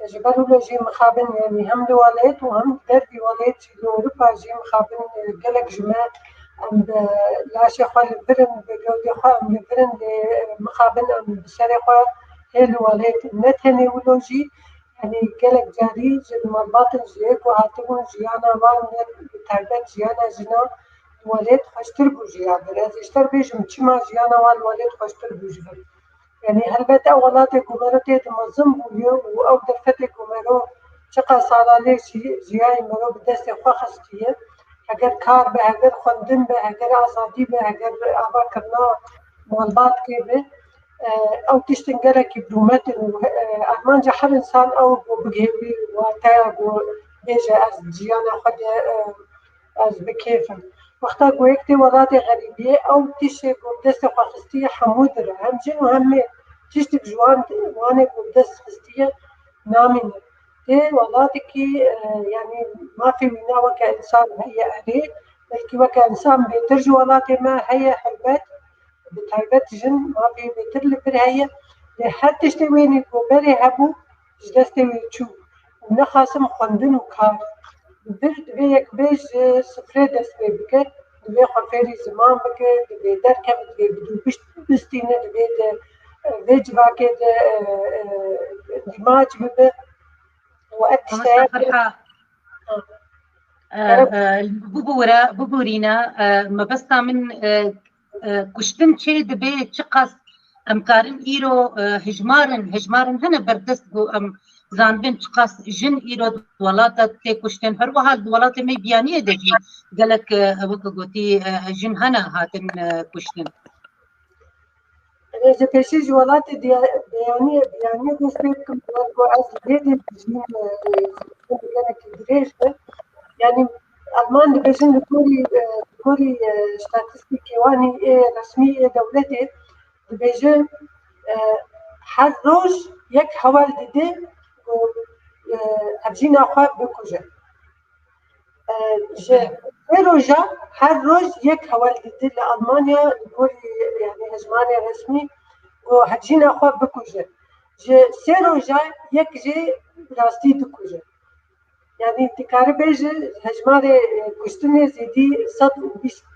جبروا له جي مخابن يعني هم لواليت وهم دربي واليت لأوروبا جي مخابن قلق جماعة ام لاشي خوال البرن بقودي خوال ام البرن مخابن ام بسري خوال هي لواليت نتهني ولو جي يعني قالك جاري جد مرباطن جيك وهاتبون جيانا وان بتعدد جيانا جنا وليد خشتر بوجيا برز اشتر بيجم تشما جيانا وان وليد خشتر بوجبر يعني هلبت اولاتي كومرتي تمزم بوليو او دفتي كومرو شقا صالالي جياي مرو بدست خخستيه اگر کار به اگر خوندن به اگر آزادی به اگر آبا کرنا مرباط که به او تشتنقلها كبرومات أرمان جحر إنسان أو بجيبي وتاج وبيجا أز جيانا خد أز بكيفن وقتا قويكتي وراتي غريبية أو تشي قدس خستية حمودرة هم جن وهم تشتك جوان وانا قدس خستية نامنة تي ولاتكي يعني ما في منا وكإنسان هي أهلي بلكي وكإنسان بيترجو ولاتي ما هي حلبات بتعبت جن ما في بترل برهية لحد تشتويني كوبري هبو جدستوي تشو ونخاسم خندن وكار برد بيك بيج سفري دست بيبكت دبي خفيري زمان بكت دبي دركب دبي بدو بستينة دبي بيج باكت دماج ببه وقت ببورينا ما بس من كشتن شيء دبي تشقص امكارن ايرو هجمارن هنا بردست جو ام زان بنت تشقص جن ايرو ولاتا تي كشتن هر واحد ولاتا مي بيانيه دجي قالك وكغوتي جن هنا هاتن كشتن إذا بيشيج ولات يعني دستكم برضو از بيدي بجين كانك دريج يعني ألمان دبيجن كوري ستاتستيكي واني رسمية دولتي دبيجن هر روز یک حوال دیده ابجین آخواه بکجه روزا هر روز یک حوال دیده لألمانیا لگوری يعني هجماني رسمي و ابجین آخواه بکجه سه روزا یک جه راستی دکجه يعني تكاري بيجي هجماري كشتني زيدي 120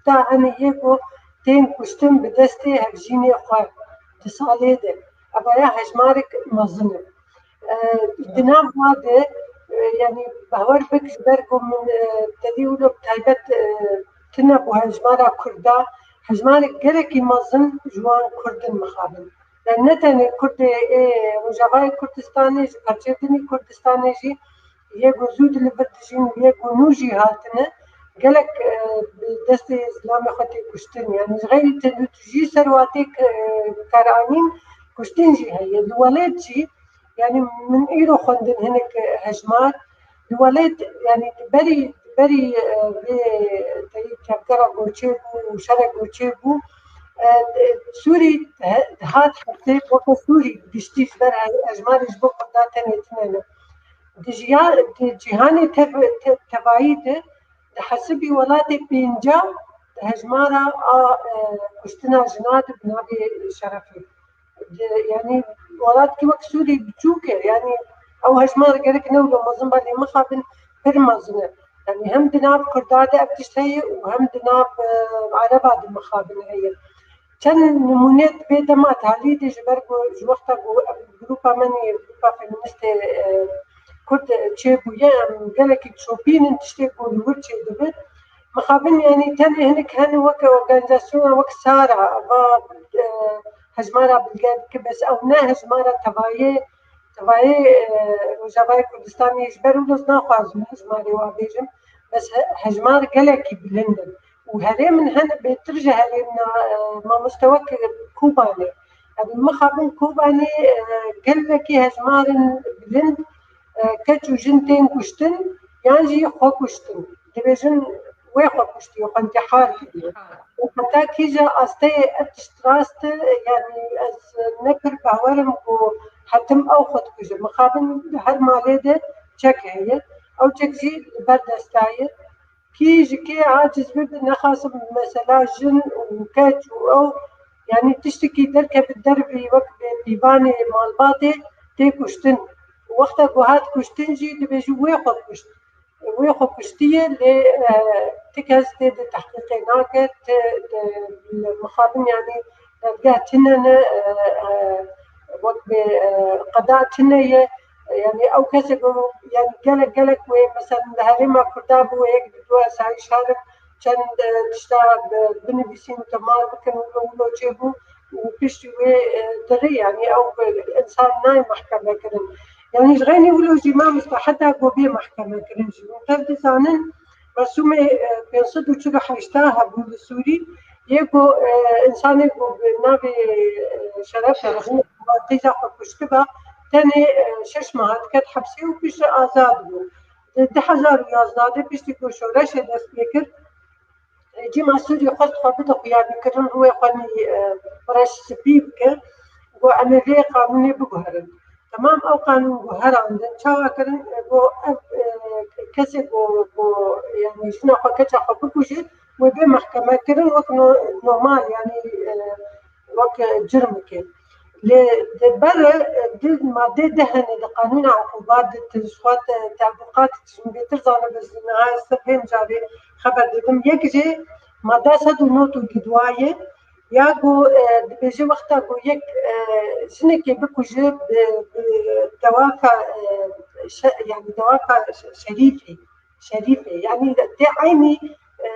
تا هني يكو تين كشتن بدستي هبجيني خواه تصالي ده أبايا هجمارك مظنة دنام هذا يعني بهور بكش بركو من تديولو بتايبت تنبو هجمارا كردا هجمارك جركي مظن جوان كردن مخابن لأن نتاني كرد رجاوي كردستاني قرشتني كردستاني جي يكو زود اللي بدجين يكو نوجي هاتنا قالك دستي إسلامي خطي كشتن يعني غير تجي سرواتك كرانين كشتن جي هي الولاد جي يعني من إيرو خندن هناك هجمات الولاد يعني بري كبكرة قوتشيبو وشرق قوتشيبو سوري هات حتى وقت سوري بيشتيش برها أجمال جبو قداتني تنانا جهاني تبعيده حسبي ولاتي بينجا هجمارا كشتنا جنات بنابي شرفي يعني ولات كي مكسوري بتشوكر يعني او هجمار قالك نولو مظن بالي مخابن برمزنا يعني هم دناب كردادة ابتشتهي وهم دناب عربات المخابن هي كان نمونات بيدا ما تعليدي جبرقو جوقتا جروبا مني جروبا فيمينيستي كنت تشيبو يام قالك تشوبين تشتيكو الورتشي دبت مخابن يعني تاني هناك هن وك اورجانيزاسيون وك سارة هجمارة بالقاد كبس او نا هجمارة تبايي رجاوي كردستاني يجبروا لوز ناخواز هجماري وابيجم بس هجمار قالك بلندن وهذا من هنا بترجع لنا ما مستوى كوباني هذا مخابن كوباني قال لك هجمار بلند كتشو جنتين كشتن يعني خو كشتن دبيجن ويخو كشتي وانتحار وحتى كيجا أستي اتشتراست يعني از نكر باورم و حتم أو خد كيجا مخابن هر ماليدة تشك هي أو تشكزي بردستاير كيجي كي عاجز بيبن نخاصم مثلا جن وكاتشو أو يعني تشتكي دركة بالدربي وقت بيباني مالباطي تي كشتن وقتها قهات كشتنجي دبيجي ويخو كشتية اللي تكهز تي تحقيقي ناكت المخابن يعني نلقاه تنن وقت قضاء تنية يعني أو كسب يعني قالك مثلا الهرمة كردابو ويك بدوا سعي شارك كان تشتغل بنبيسين تمار بكن ولو جيبو وبيشتي دري يعني أو إنسان ناي محكمة كرن يعني جغيني ولو جماعة مستحدة قوبية محكمة كرنجي ومتابد زانن رسومي بينصدو تشغى حيشتاها بول السوري يكو إنسان يكو بنابي شرف تيزا حكوشتبا تاني 6 ماهات كانت حبسي وبيش آزاد ده حزار ويازداده بيش تكو شورش دست بكر جيما سوري خلط خابطة قيادي كرن هو يقاني براش سبي بكر وعملية قانوني بقهرن تمام او قانون قهر عندن شاوا كرن كسي يعني شنو كتشا خبكوشي وبي محكمة كرن وقت نورمال يعني وقت جرم كان لبرا المادة دهن قانون عقوبات التشخيصات تعليقات بيترزانا بس نهاية السفين جاري خبر دم يكجي مادة سد ونوتو جدواية ياقو بيجي وقتها قو يك شنكي بكو جيب بدوافع يعني دوافع شريفة يعني دي عيني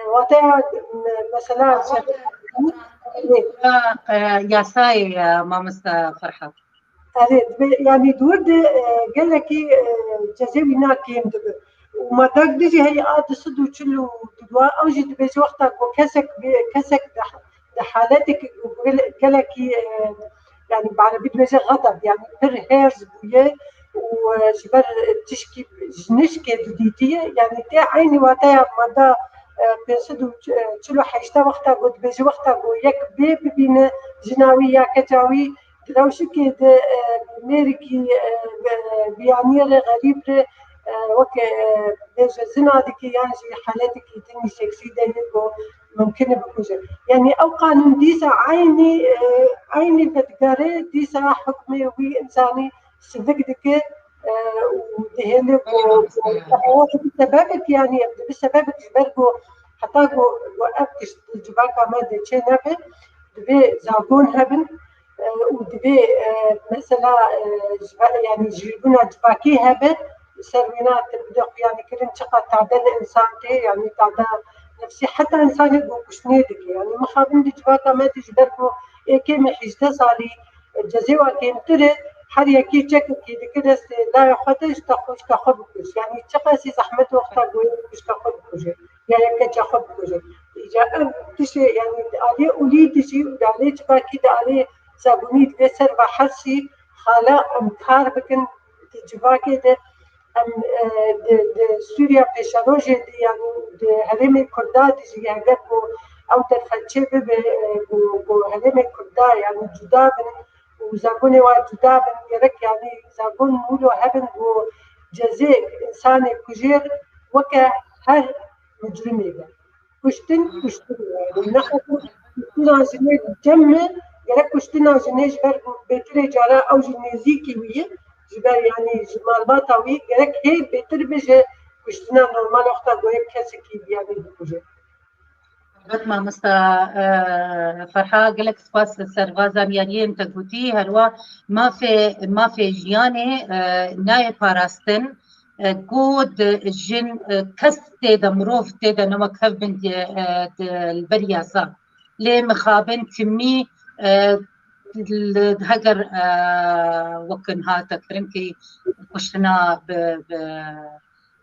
وقتها مثلا ياساي مامستا فرحة يعني دورد قال لك جزاوي ناكين وما داك ديجي هي صدو تشلو تدوا او جيت بيجي وقتها كسك ده حالتك قال لك يعني بعربي بيجي غضب يعني بر هيرز بويه وجبر تشكي جنشكي دوديتيه يعني تي عيني واتايا مدى بيصدو تشلو حيشتا وقتا قد بيجي وقتا قو يك بي ببين جناوي يا كتاوي لو شكي ميركي بيانير غريب وك بيجي زنا ديكي يعني حالاتك تني سكسي دايكو ممكن بكوجه يعني او قانون ديسا عيني فتقاري ديسا حكمي وي انساني سفك دكي ودهلك بسببك يعني بسببك جبركو حتى وقفتش الجباكة مادة تشينبه دبي زابون هبن ودبي مثلا يعني جيبونا جباكي هبن سروينات بدق يعني كلن شقة تعدل إنسان تي يعني تعدل نفسي حتى إنسان يبقى كشنيدك يعني مخابن دي جباكة مادة جبركو إيكي محيشتا صالي الجزيوة كيم ترد حريا كي تشكل كي كده لا يخطش تخش كخبكش يعني تشقسي زحمته وقتها قويش كخبكش يعني كخبكش إذا تشي يعني عليه أولي تشي عليه جباكي عليه سابونيت بسر بحسي خلا أمكار بكن جباكي ده أم سوريا بشروجي يعني هرمي كردات يجي يعجبوا أو ترفتشي بهرمي كردات يعني جدا وزاقوني وجدا بنجرك يعني زاقون مولو هبن وجزاء إنسان كجير وكا هر مجرمي ده كشتن يعني نحن كشتنا جنيه جمع جرك كشتنا جنيه جبر بيتري جارا أو جنيزيكي ويه جبر يعني جمال باطوي جرك هي بيتر بيجي كشتنا نورمال وقتا جويك كسكي يعني بكوجي قد ما مستا فرحة قلك سباس سرغازا مياريين تقوتي هلوا ما في جياني ناي باراستن قود الجن كس تيدا مروف تيدا نمك هف بنت البرياسة لي مخابن تمي هجر وكن هاتا كرمكي وشنا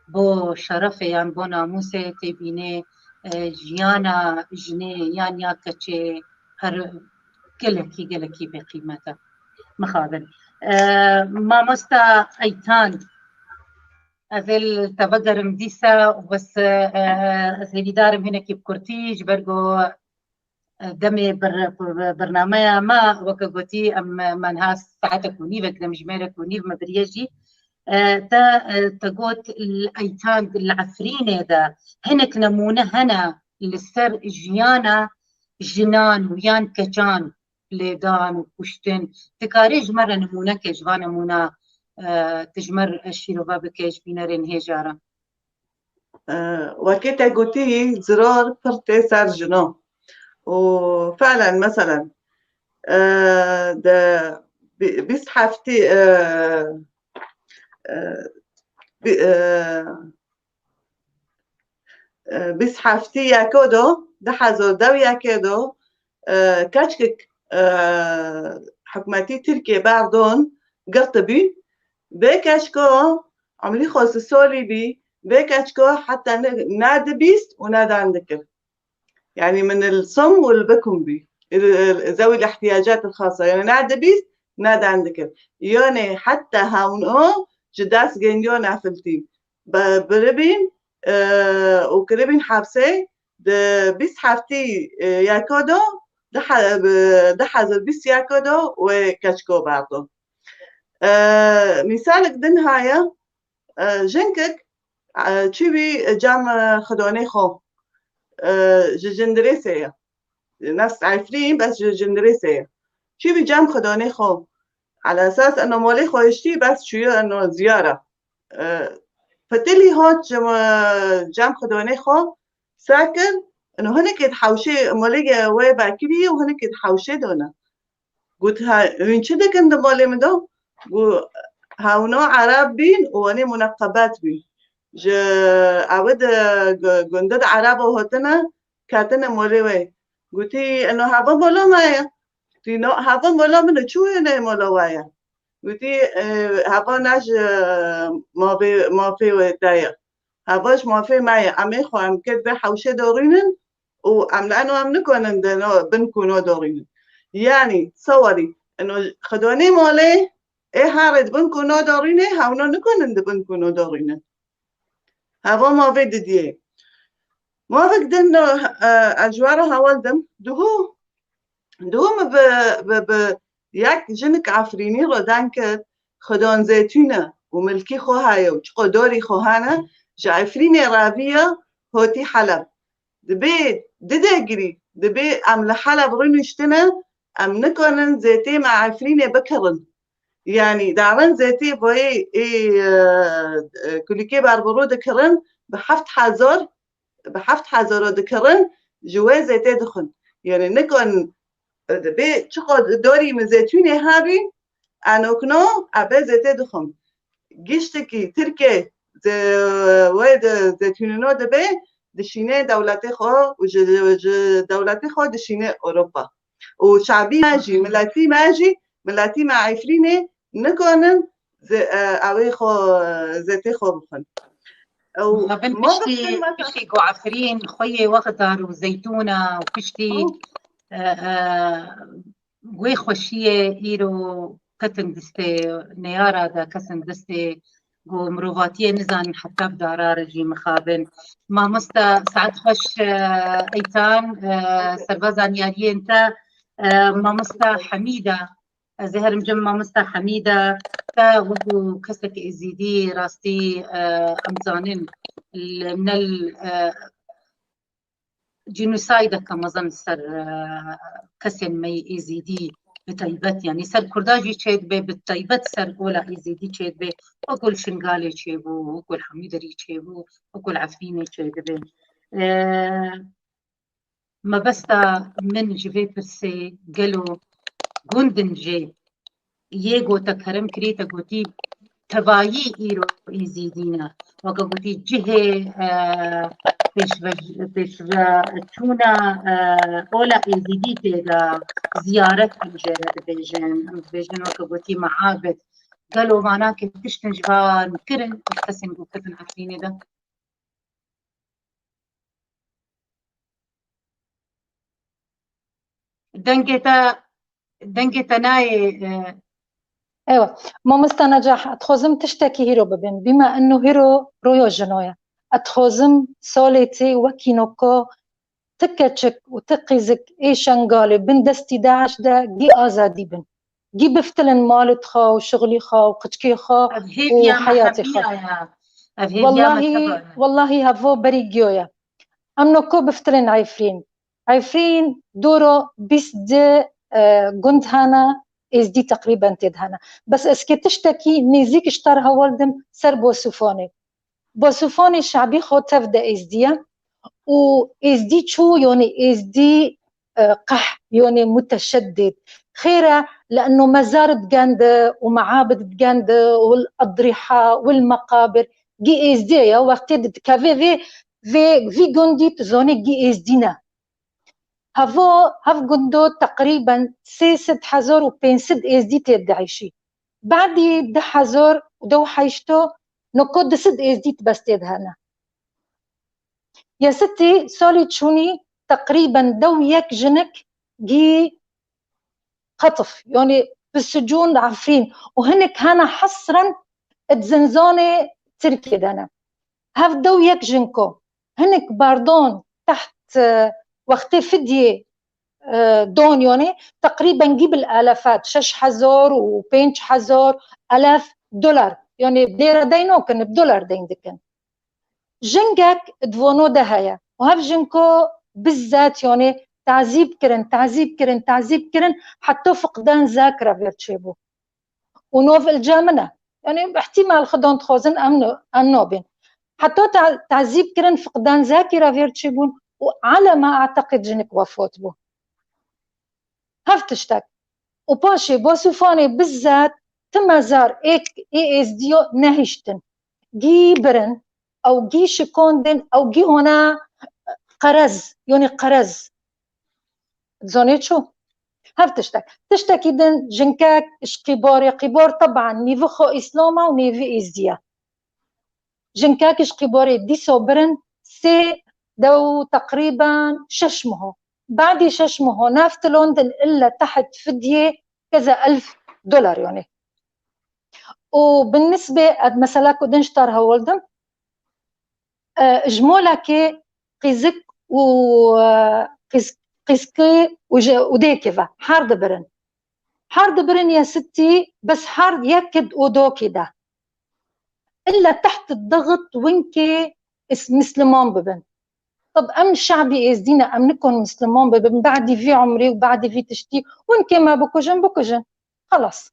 بو شرفي يعني بو ناموسي تبيني جيانا جني يان كتشي هر قلكي بقيمته مخابن ما مستا ايتان ازل تبقر مديسة بس ازل دارم هنا كيف كورتي جبرقو دمي برنامج ما وكقوتي ام منهاس ساعتك ونيفك دم جميرك ونيف مبريجي تقوت الايتام العفرينه ده هنك نمونه هنا للسر جيانا جنان ويان كجان ليدان وكشتن تكاريج مره نمونه كجوان نمونه تجمر الشيروبا بكيش بينارين هجاره وكيتا قوتي زرار فرتي صار جنان وفعلا مثلا ده بيسحفتي بيسحفتي ياكودو ده حزو دو ياكودو كاشكك حكمتي تركيا باردون قرطبي بكاشكو عملي خوص السولي بي بكاشكو حتى نادى بيست ونادى عندك يعني من الصم والبكم بي ذوي الاحتياجات الخاصة يعني نادى بيست نادى عندك يعني حتى هاونو جداس جنيون عفلتين بربين وكربين حابسي بيس حافتي ياكودو ده حازل بيس ياكودو وكاشكو بعضه مثالك دنهايا جنكك تشيبي جام خدوني خو جندريسيا ناس عارفين بس جندريسيا تشيبي جام خدوني خو على اساس انه مولي خويشتي بس شو انه زياره فتلي هون جام خدوني خو ساكن انه هناك يتحوشي مولي وي باكري وهناك يتحوشي دونا قلت ها من شده كنت مولي مدو قو هاونو عرب بين واني منقبات بين عود قندد عرب وهتنا كاتنا مولي وي قلتي انه هذا مولو مايا تينو هذا مولو من شو هنا مولو وايا قلتي هذا ناش ما في وتايا هذاش ما في معي عمي خو عم كتب حوشه دورينن وعم لانه عم نكون بنكونوا دورينن يعني تصوري انه خدوني مالي ايه هارد بنكو نو دوريني هاونو نكون اند بنكو نو دوريني هذا ما في دديه ما فقدن اجواره هوالدم دهو ب ياك جنك عفريني ردانك خدون زيتونه وملكي خوهاي وقدوري خوهانا جعفريني رابيه هوتي حلب دبي ددقري دبي ام لحلب رنشتنا ام نكونن زيتي مع عفريني بكرن يعني دارن زيتي بوي كلكي باربرو دكرن بحفت حازور دكرن جوا زيتي دخن يعني نكون دبي تشقد دوري من زيتوني هابي أنا كنو أبي زيتي دخن جيشتكي تركي ويد زيتونينو دبي دشينه دولتي خو دولتي خو دشينه أوروبا وشعبي ماجي ملاتي مع عفريني نكونن أوي خو زيتي خو بخن بن بشتي قو عفرين خوي وخضر وزيتونة وبشتي قوي خوشية إيرو كتن دستي نيارة دا كسن دستي قو مروفاتية نزان حتى بدارا رجي مخابن ما مستا سعد خوش أيتان سربازان يالي انت ما مستا حميدة زهر مجمع مستا حميدة تا وقو كسك إزيدي راستي أمزانين من الجنوسايد كما ظن سر كسن مي إزيدي بطيبت يعني سر كرداجي تشيد بي بطيبت سر قولا إزيدي تشيد بي وقول شنغالي تشيبو وقول حميدري تشيبو وقول عفريني تشيد بي ما بستا من جيفي برسي قالوا گوندن جي يگو تكرم كريتا قوتي تبايي إيرو إيزيدينا وقا قوتي جهي بيش تونا أولا إيزيدي تيدا زيارة مجرد بيجن وقا قوتي معابد قالوا معناك تشتن جبال كرن تحسن قو كتن عفريني دا دنجتا ناي ايوه ما مستنجح اتخوزم تشتكي هيرو ببين بما انه هيرو رويو جنويا اتخوزم سوليتي وكينوكو تكتشك وتقيزك اي شنغالي بن دستي داعش دا جي ازادي بن جي بفتلن مالت خا وشغلي خا وقتكي خا وحياتي خا والله هافو بريجيويا امنوكو بفتلن عفرين دورو بس دي قند هانا إز دي تقريبا تدهنا بس اسكي تشتكي نيزيك اشترها والدم سر بوسوفوني الشعبي خو تفدا إز دي و إز دي شو يعني إز دي قح يعني متشدد خيرة لأنه مزار تقاند ومعابد تقاند والأضرحة والمقابر جي إز دي يا وقت كافي في قندي تزوني جي إز دينا هاف قندو تقريبا 6,000 وبينسد إز دي تدعيشي بعدي ده حزور ودو حيشتو نقود سد إز دي بس تدهنا يا ستي سولي تشوني تقريبا دو يك جنك جي خطف يعني بالسجون عفرين وهنك هنا حصرا تزنزوني تركي دانا هاف دو يك جنكو هنك باردون تحت وقت فدية دون يعني تقريبا جيب الآلافات 6 حزور و5 حزور $1000 يعني بديرة دينو كان $1 دين دكن جنجك دفونو دهايا وهاف جنكو بالذات يعني تعذيب كرن حتى فقدان ذاكرة بيرتشيبو ونوف الجامنة يعني احتمال خدون تخوزن أمنوبين حتى تعذيب كرن فقدان ذاكرة بيرتشيبون وعلى ما أعتقد جنك وفوت بو هفتشتك وباشي بوسوفاني بالذات تمازار إي إس ديو نهشتن جي برن أو جي شكوندن أو جي هنا قرز يعني قرز تزوني شو هفتشتك تشتكي دن جنكاك قبار طبعا نيفخو إسلاما ونيفي إزديا جنكاك قباري دي صبرن سي دو تقريبا 6 مهو بعد 6 مهو نافت لندن إلا تحت فدية كذا ألف دولار يعني. وبالنسبة مثلا كودنشتار هولدن جمولك قيزك قيزكي وديكيفا حارد برن حارد برن يا ستي، بس حارد يكد ودو كده إلا تحت الضغط وينكي مسلمون ببن. طب أم شعبي يزدينا أم نكون مسلمون ببن بعدي في عمري وبعدي في تشتي وينكي ما بكوجن خلاص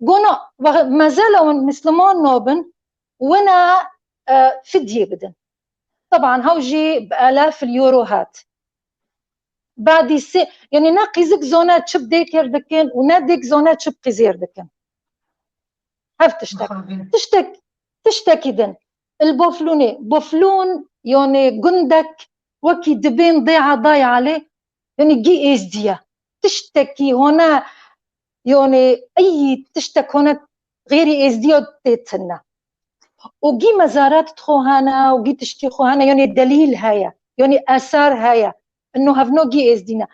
قونا ما زالوا مسلمون نوبن وانا فدية بدن. طبعا هوجي بآلاف اليوروهات بعد يعني ناقي زونات شب ديكر دكن وناديك زونات شب قزير دكن. هف تشتكي دن البوفلوني بوفلون يعني قندك وكي دبين ضايع عليه يعني جي إزديا تشتكي هنا يعني أي تشتك هنا غيري إزديا تتسنى وجي مزارات تخو هنا وجي تشتي خو هنا يعني الدليل هيا يعني آثار هيا إنه هفنو جي إزدينا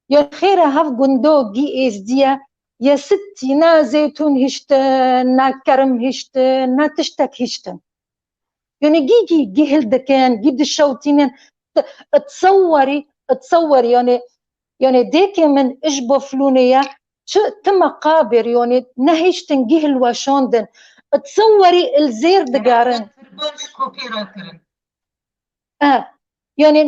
يعني خيرا هف قندو جي إزديا يا ستي نا زيتون هشتن نا كرم هشتن نا تشتك هشتن يعني جي هلدكان جي دشوتين تصوري يعني ديكي من إجبو فلونية تم قابر يعني نهيشتن جيه الواشوندن تصوري الزير دقارن يعني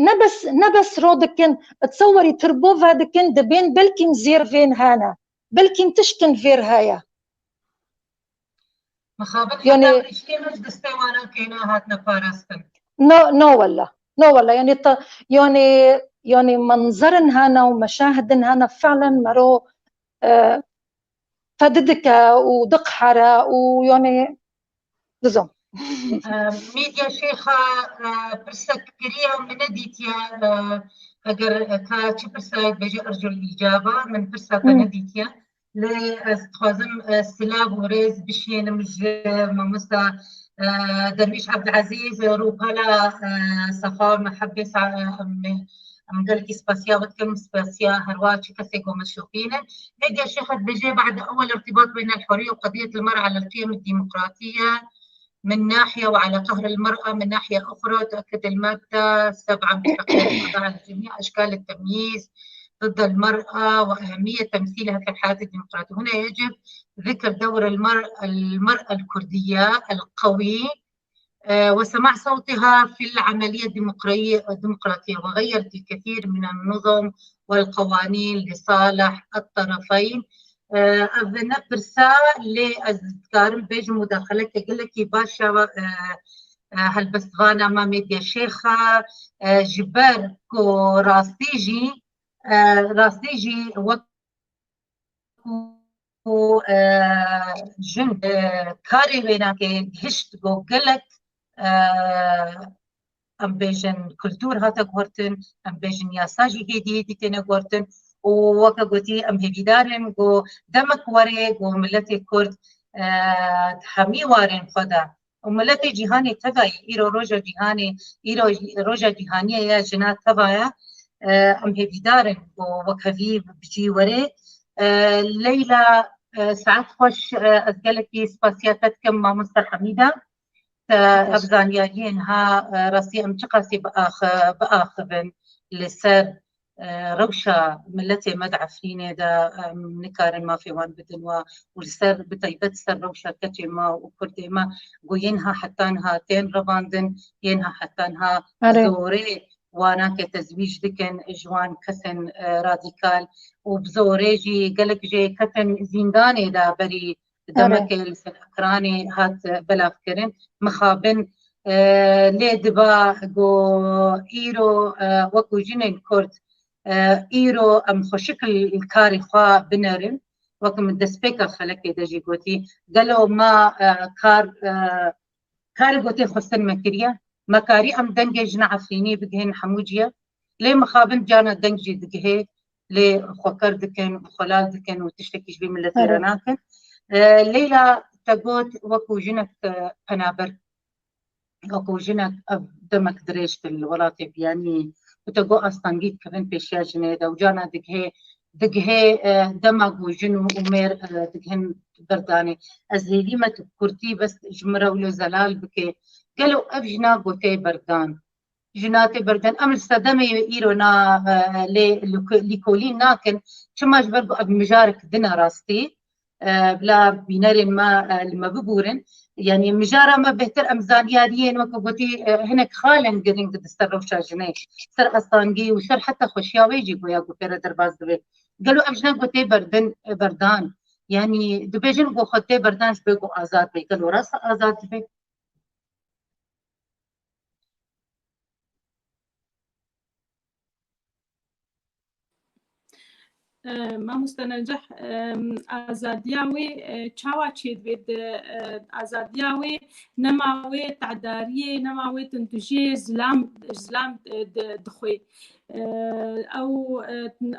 نبس رودكن تصوري تربوفا دكن دبين بلكن زير فين هانا بلكن تشتن فير هايا مخابن يعني حتى بريشتي مش دستيوانا كينا هاتنا فارستن نو والله يعني منظرن هانا ومشاهدن هانا فعلا مرو فددك ودق حرا ويعني لزوم ميديا شيخة برسك كريا من نديتيا اگر كاتش برسك بيجي ارجو الاجابة من برسك نديتيا لأستخدم سلاب وريز بشين مج ممسا درويش عبد العزيز روبالا صفار محبة أم قال لك سباسيا وتكلم سباسيا هرواتش كسيكو مشوفينه ميديا شيخة بيجي بعد أول ارتباط بين الحرية وقضية المرأة على القيم الديمقراطية من ناحية وعلى قهر المرأة من ناحية أخرى. تؤكد المادة 7 من اتفاقية القضاء على جميع أشكال التمييز ضد المرأة وأهمية تمثيلها في الحياة الديمقراطية. هنا يجب ذكر دور المرأة الكردية القوي وسماع صوتها في العملية الديمقراطية وغيرت الكثير من النظم والقوانين لصالح الطرفين. أبنى برسا لأذكارم بيج مداخلة كجلكي باشا هالبستغانا ما ميديا شيخة جبر كو راستيجي وكو جن كاري وينا كي هشت جو قلك أم بيجن كولتور هاتا قورتن أم بيجن ياساجي هيدي تينا قورتن ووكا قوتي أم هيدارن جو دمك وري جو ملتي كورد تحمي وارن خدا وملتي جهاني تبعي إيرو روجا جهاني إيرو روجا جهانية يا جنات تبعي أم هيدارن جو وكافي بجي وري ليلى ساعات خوش أزقلكي سباسياتات كم ما مستحميدة أبزانياجين ها راسي أمتقاسي بآخذن لسر روشة ملتي مدعفين دا نكار ما في وان بدن ولسر بطيبت سر روشة كتي ما وكردي ما قوينها حتانها تين رباندن ينها حتانها زوري وانا كتزويج دكن جوان كسن راديكال وبزوريجي قالك جي كتن زنداني دا بري دمك الأكراني هات بلاف كرن مخابن لي دبا جو إيرو وكو جنين كورد إيرو أم خوشكل الكاري خوا بنرن وكو من دسبيكا خلقي داجي قوتي قالوا ما كاري قوتي خستن مكريا مكاري أم دنجي جنا عفريني بقهن حموجيا لي مخابن جانا دنجي دقهي لي خوكر دكن وخلال دكن وتشتكيش بي ملتي رناكن ليلى تقول وكو جنك أنابر وكو جنك دمك دريشت الولاتي بياني وتقول أصلا جيت كفن بيشيا جنيدة وجانا دك هي دقهي دماغ وجنو ومير دقهن برداني أزهيليمة كورتي بس جمرة ولو زلال بكي قالوا أبجنا قوتي بردان جناتي بردن أمر صدمي إيرو نا لكولين ناكن شما جبرقو أب مجارك دنا راستي بلا بينارين ما لما ببورن يعني مجارة ما بهتر أمزانياريين وكبوتي هناك خالن قرين قد استروا شاجني سر أصانجي وسر حتى خوشياوي جيبو ياقو فيرا درباز دبي قالوا أبجنا قوتي بردان يعني دبيجن قو خطي بردان شبيقو آزاد بي قالوا راس آزاد بي ما مستنجح آزادیاوی چاوا چید بید آزادیاوی نماوی تعداریه نماوی تنتجی زلام دخوی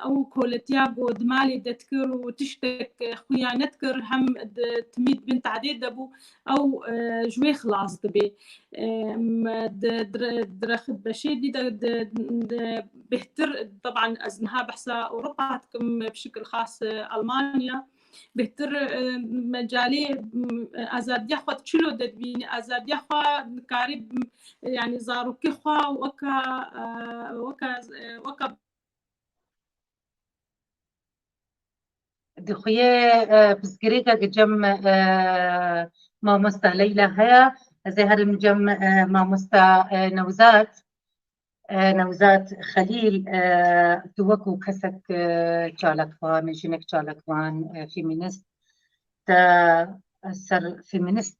او كولتيا بود مالي دتكر وتشتك خويا نتكر هم تميد بنت عديد دبو او جوي خلاص دبي درخت بشيدي بهتر طبعا ازنها بحثا اوروبا تكم بشكل خاص المانيا بهتر مجالي ازاديا خو تشلو دبيني ازاديا خو قريب يعني زاروكي خو وكا دخوية بسكريكا جم ما مستا ليلى هيا زي هرم جم ما مستا نوزات خليل توكو كسك شالكوان جنك شالكوان فيمينيست سر فيمينيست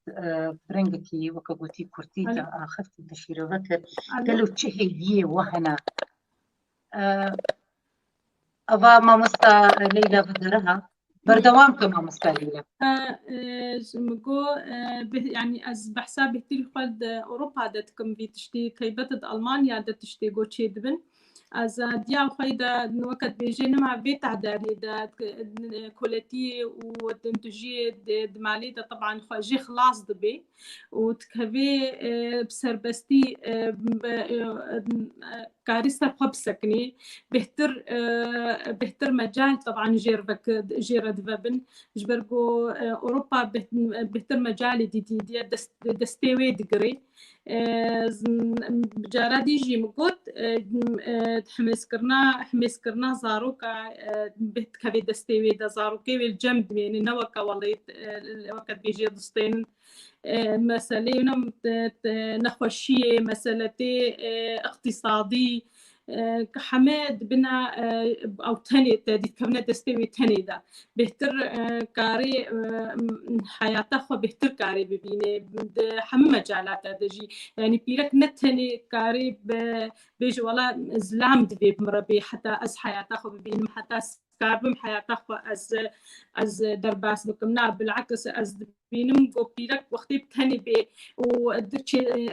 برنجكي وكبوتي كورتيتا أخذت تشير وذكر قالوا تشهي بيه وهنا أبا ما مستا ليلى بدرها بردوام كما مستا ليلى مقو يعني از بحساب بهتيل خالد أوروبا دتكم بتشتي كيبتد ألمانيا دتشتي جو تشيدبن از ديا خيدا وقت بيجينا مع بيت عداري دا كولتي وتنتجي دمالي دا طبعا خاجي خلاص دبي وتكفي بسربستي كارثة خبسكني بهتر مجال طبعا جير دفبن جبرقو أوروبا بهتر مجال دي دستيوي دقري جارا ديجي مقود حمس كرنا زاروكا بهت كبي دستيوي دا زاروكي والجنب يعني نوكا والله وقت بيجي دستين مسألة نخوشية مسألة اقتصادي كحماد بنا أو تاني تدي كمنا دستوي تاني دا بهتر كاري حياته خو بهتر كاري ببينه حم مجالات دجي يعني بيرك نتاني كاري بيج ولا زلام دبي بمربي حتى از حياته خو ببينه حتى كاربم حياته خو از درباس بكمنا بالعكس از بينم جو بيرك وقتي بتاني بي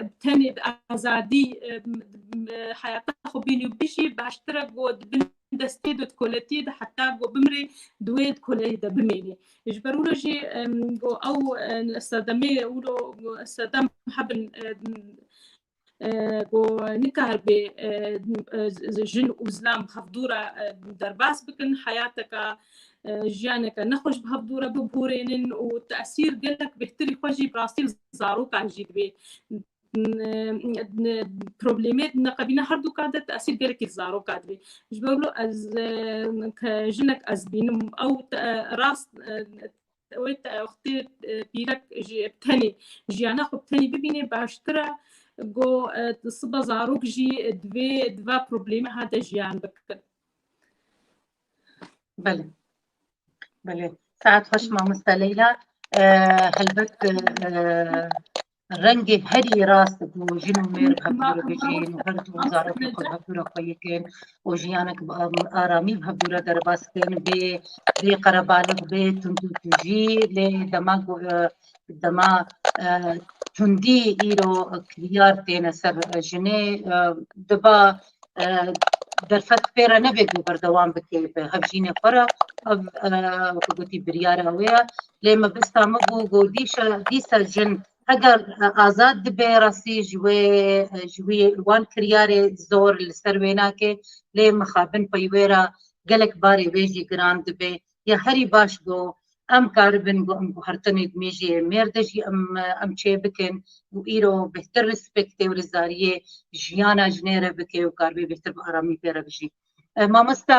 بتاني ازادي حياته خو بيني وبيجي باشترك جو دستي دوت كولتي ده حتى جو بمري دويد كولي ده بميني يجبروا جي جو او استدمي ولو استدم حب جو نكار بي جن وزلام خفدورة درباس بكن حياتك جيانك نخرج بهبدورة ببورين والتأثير قالك بهتري خوجي براسيل زاروك عجيد بي بروبليمات نقبينا هردو كادة تأثير قالك الزاروك عجيد بي جبولو از كجنك از بينم أو راس وقتي بيرك بتاني جيانا خو بتاني ببيني باشترا جو تصبا زاروك جي دوا بروبليم هذا جيان بكر بله ساعت خوش ما مستليلة هلبت رنجي هري راس وجنو مير بهبدورة بيجين وهردو وزارك بهبدورة خويكين وجيانك بآرامي بهبدورة درباسكين بقربالك بتنتو تجي لدما تندي إيرو كليار تينا سر جني دبا درفت بيرا نبيك بردوام بكي بهبجيني قرى وقوتي بريارة ويا لما بستعمقو ديسا جن اگر آزاد دبي راسي جوي الوان كرياري زور السروينا كي لما خابن بيويرا gelek barê wê jî giran dibe ya herî baş bû em karibin got em guhertinê dimêjiyê mêr de jî em çê bikin û îro bêhtir respektê û rizariyê jiyana jinê re bike û karibê bêhtir bi aramî pê re bijî. Mamosta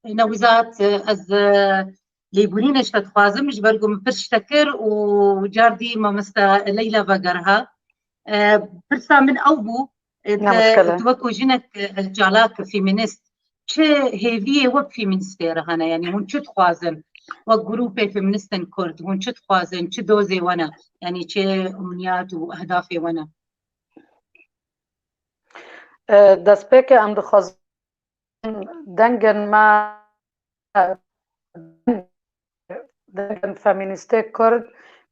Newzat ez lêbûrîneş te dixwazim ji ber ku min pir şte kir û car dî mamosta Leyla vegerha pirsa min ew bû tu wekû jinek calak fêmînîst çi hêviyê wek fêmînîstê re hene yanî hûn çi dixwazin wek grûpê fêmînîstên Kurd hûn çi dixwazin çi dozê wane yanî çi umniyat û ehdafê wane destpêkê em dixwazin dengên me dengên femînîstê Kurd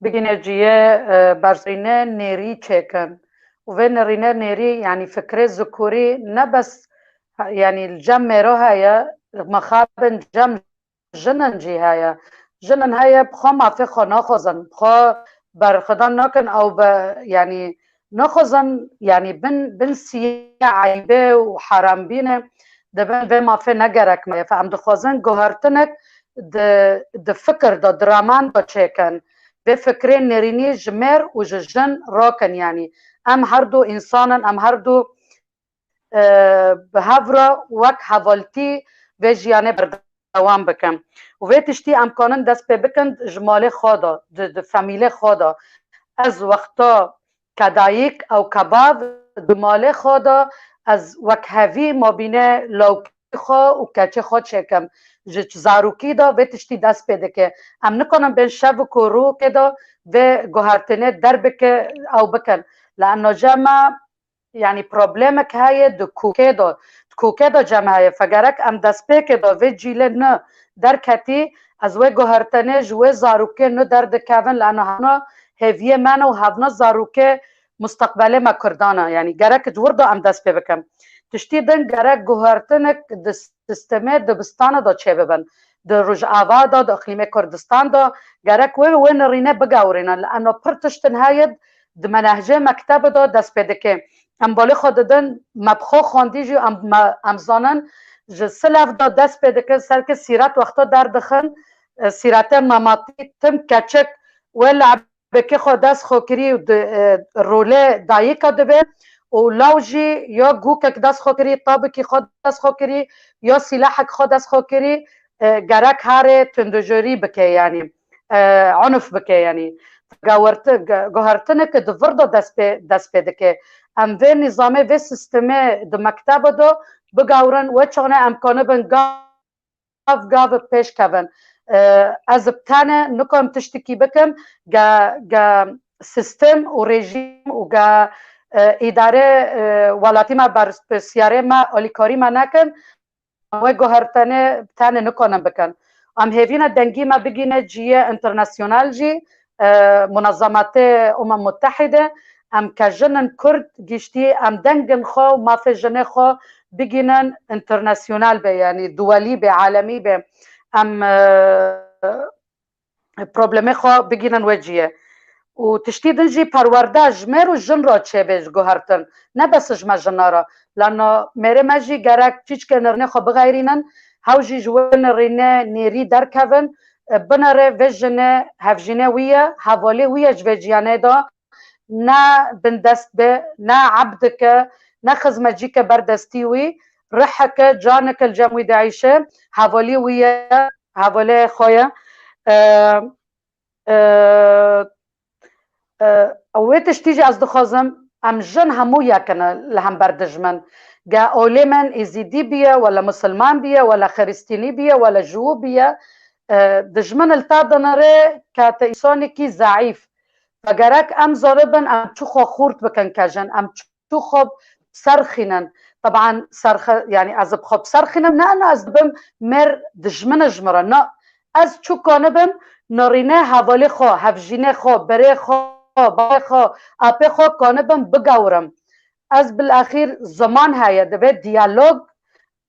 bigîne ciyê berzîne nêrî çêkin û vê nêrîne nêrî yanî fikrê zikûrî ne bes yanî li cem mêro heye mixabin cem jinin jî heye jinin heye bixwe mafê xwe naxwazin bixwe berxidan nakin ew be yanî naxwazin yanî bin siyê eybê û herembînê dibin vê mafê negerek me em dixwazin guhertinek di fikir da diraman da çêkin vê fikrê nêrînî ji mêr û ji jin rakin yanî em her du însanin em her du bi hev re wek hevaltî vê jiyanê berdewam bikin û vê tiştî em kanin dest pê bikin ji malê xwe de di famîlê xwe de ez wexta kedayîk ew kebav di malê xwe de ez wek hevî mabîne lawkê xwe û keçê xwe çêkim ji zarokî de vê tiştî dest pê dike em nikanin bên şevik û rûkê de vê guhertinê derbike ew bikin leanno cema yanî problemek heye di kûkê de di kûkê de cem heye fegerek em destpêkê de vê cîlê ne derketî ez wê guhertinê ji wê zarokê ne derdikevin leanno hevna hêviyê me ne û hevna zarokê mustaqbelê me Kurdan e yanî gerek ji wir de em dest pê bikin tiştî din gerek guhertinek di sistemê dibistana da çê bibin di Rojava da di iqlîmê Kurdistan da gerek wê nirîne bigewrînin leanno pir tiştin heye di menehcê mektebê da dest pê dike em balê xwe didin me bi xwe xwandî jî em zanin ji silev da dest pê dikin serkê sîret wexta derdixin sîretê mematî tim keçik wê lebekê xwe dest xwe kirî rolê dayîka dibe û law jî ya gûkek dest xwe kirî tabikî xwe dest xwe kirî ya sîlehek xwe dest xwe kirî gerek herê tundujorî bike yanî unuf bike yanî guhertinek di vir da dest pê dike em vê nîzamê vê sistemê di mektebê de bigewrin wê çixne em kanibin gav pêş kevin ez bi tenê nikim tiştekî bikim ge sistem û rejîm û ge îdare welatî me berpirsiyarê me alîkarî me nekin wê guhertinê bi tenê nikanin bikin em hêvîne dengî me bigîne ciyê internasyonal jî منظماتê Mutehîde em ke jinên Kurd giştî em dengên xwe û mafê jinê xwe bigînin internasyonal be yanî duwelî be alemî be em problemê xwe bigînin wê ciyê û tiştî din jî perwerde ji mêr û jin ra çêbê ji guhertin ne bes ji me jina re leanno mêrê me jî gerek çîçkê nirînê xwe bigerînin hew jî ji wê nirînê nêrî derkevin binere vê jinê hevjînê wî ye hevalê wî ye ji vê ciyanê de ne bindest be ne ebdike ne xizmetcîke berdestî wî riheke caneke li cem wî deîşe hevalî wî ye hevalê xwe ye wê tiştî jî ez dixwazim em jin hemû yekin li hember dijmin ge olê min êzîdî biye wela musilman biye wela xrîstînî biye wela jû biye dijmin li ta dinirê ke te însanekî zeîf vegerek em zaribin em çû xwe xurt bikin kejin em çû xwe serxînin طبعا yani ez bixwe serxînim ne ez dibim mêr dijmin ji me re ne ez çû kanibim nirîne hevalê xwe hevjînê xwe berê xwe bayê xwe apê xwe kanibim bigewrim ez bilexîr ziman heye dibe diyalog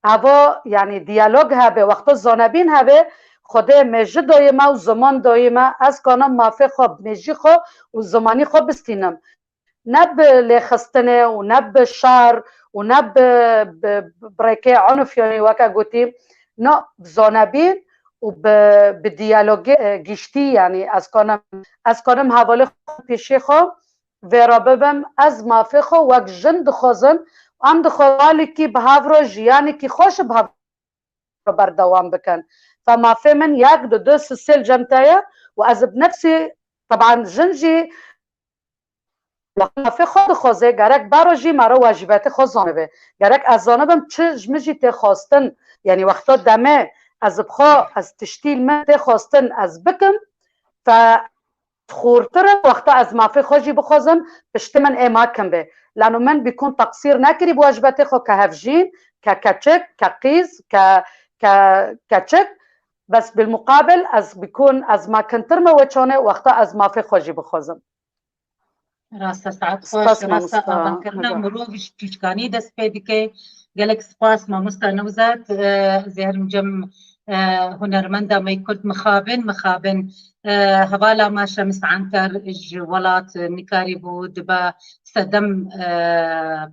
heva yani diyalog hebe wexta zanebîn hebe خودê me ji dayê me û ziman dayê me ez kanim mafê xwe mêjî xwe û zimanî xwe bistînim ne bi lêxistinê û ne bi şer ونب بريكي عنف يعني وكا قوتي نو بزونابين وبديالوج جشتي يعني اسكانم حوالی پیشی خو وراببم از مافی خو وک جن دخوزن ام دخوالی کی بهاورو جیانی کی خوش بهاورو بردوام بکن فمافي من يك دو سلسل جمتايا وأز بنفسي طبعا جنجي مافي خود خوزه گرک باروجي مرا واجبات خوزانه به گرک از زانبم چه جمجي تخواستن يعني وقتا دمه از بخوا از تشتیل من تخواستن از بکم ف خورتر وقتا از مافي خوجي بخوزم بشت من ايمات كم به لانه من بيكون تقصير ناكري بواجباتي خو كهفجين ككتشك كقيز كتشك بس بالمقابل از بيكون از ما كنتر موچونه وقتا از مافي خوجي بخوزم راستا سعد خوش راستا آبان کرنا مروفش پیشکانی دست پیدی که گلک سپاس ما مستنوزات زهرم جم هنرمندا ما يكون مخابن هوالا ما شمس عنتر ولات نكاري بود با سدم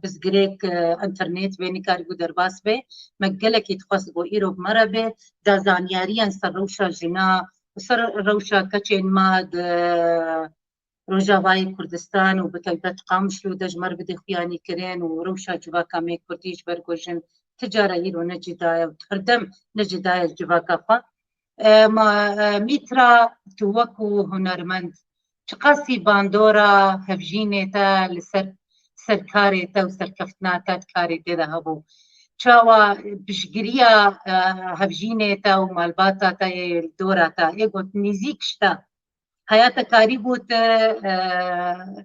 بزگريك انترنت به نكاري بود درباس به مقلك يتخص بو ايرو مربه دا زانياريان سر روشا جنا سر روشا كچين ماد روجاوای کردستان و بتایبەت قامشلو دەژمەر بدە خویانی کرێن و ڕەوشا جوواکامێ کوردیش بەرگۆژن تجارە ئیرۆ نەجدایە و هەردەم نەجدایە جوواکەخوا میترا تو وەکو هونەرمەند چ قاسی باندۆرە هەڤژینێتە لەسەر سەرکارێتە و سەرکەفتناکات کارێ تێدا هەبوو چاوە پشگریە هەڤژینێتە و مالباتاتە دۆراتە ئێگوت نزیک شتە حياتك كاري بوت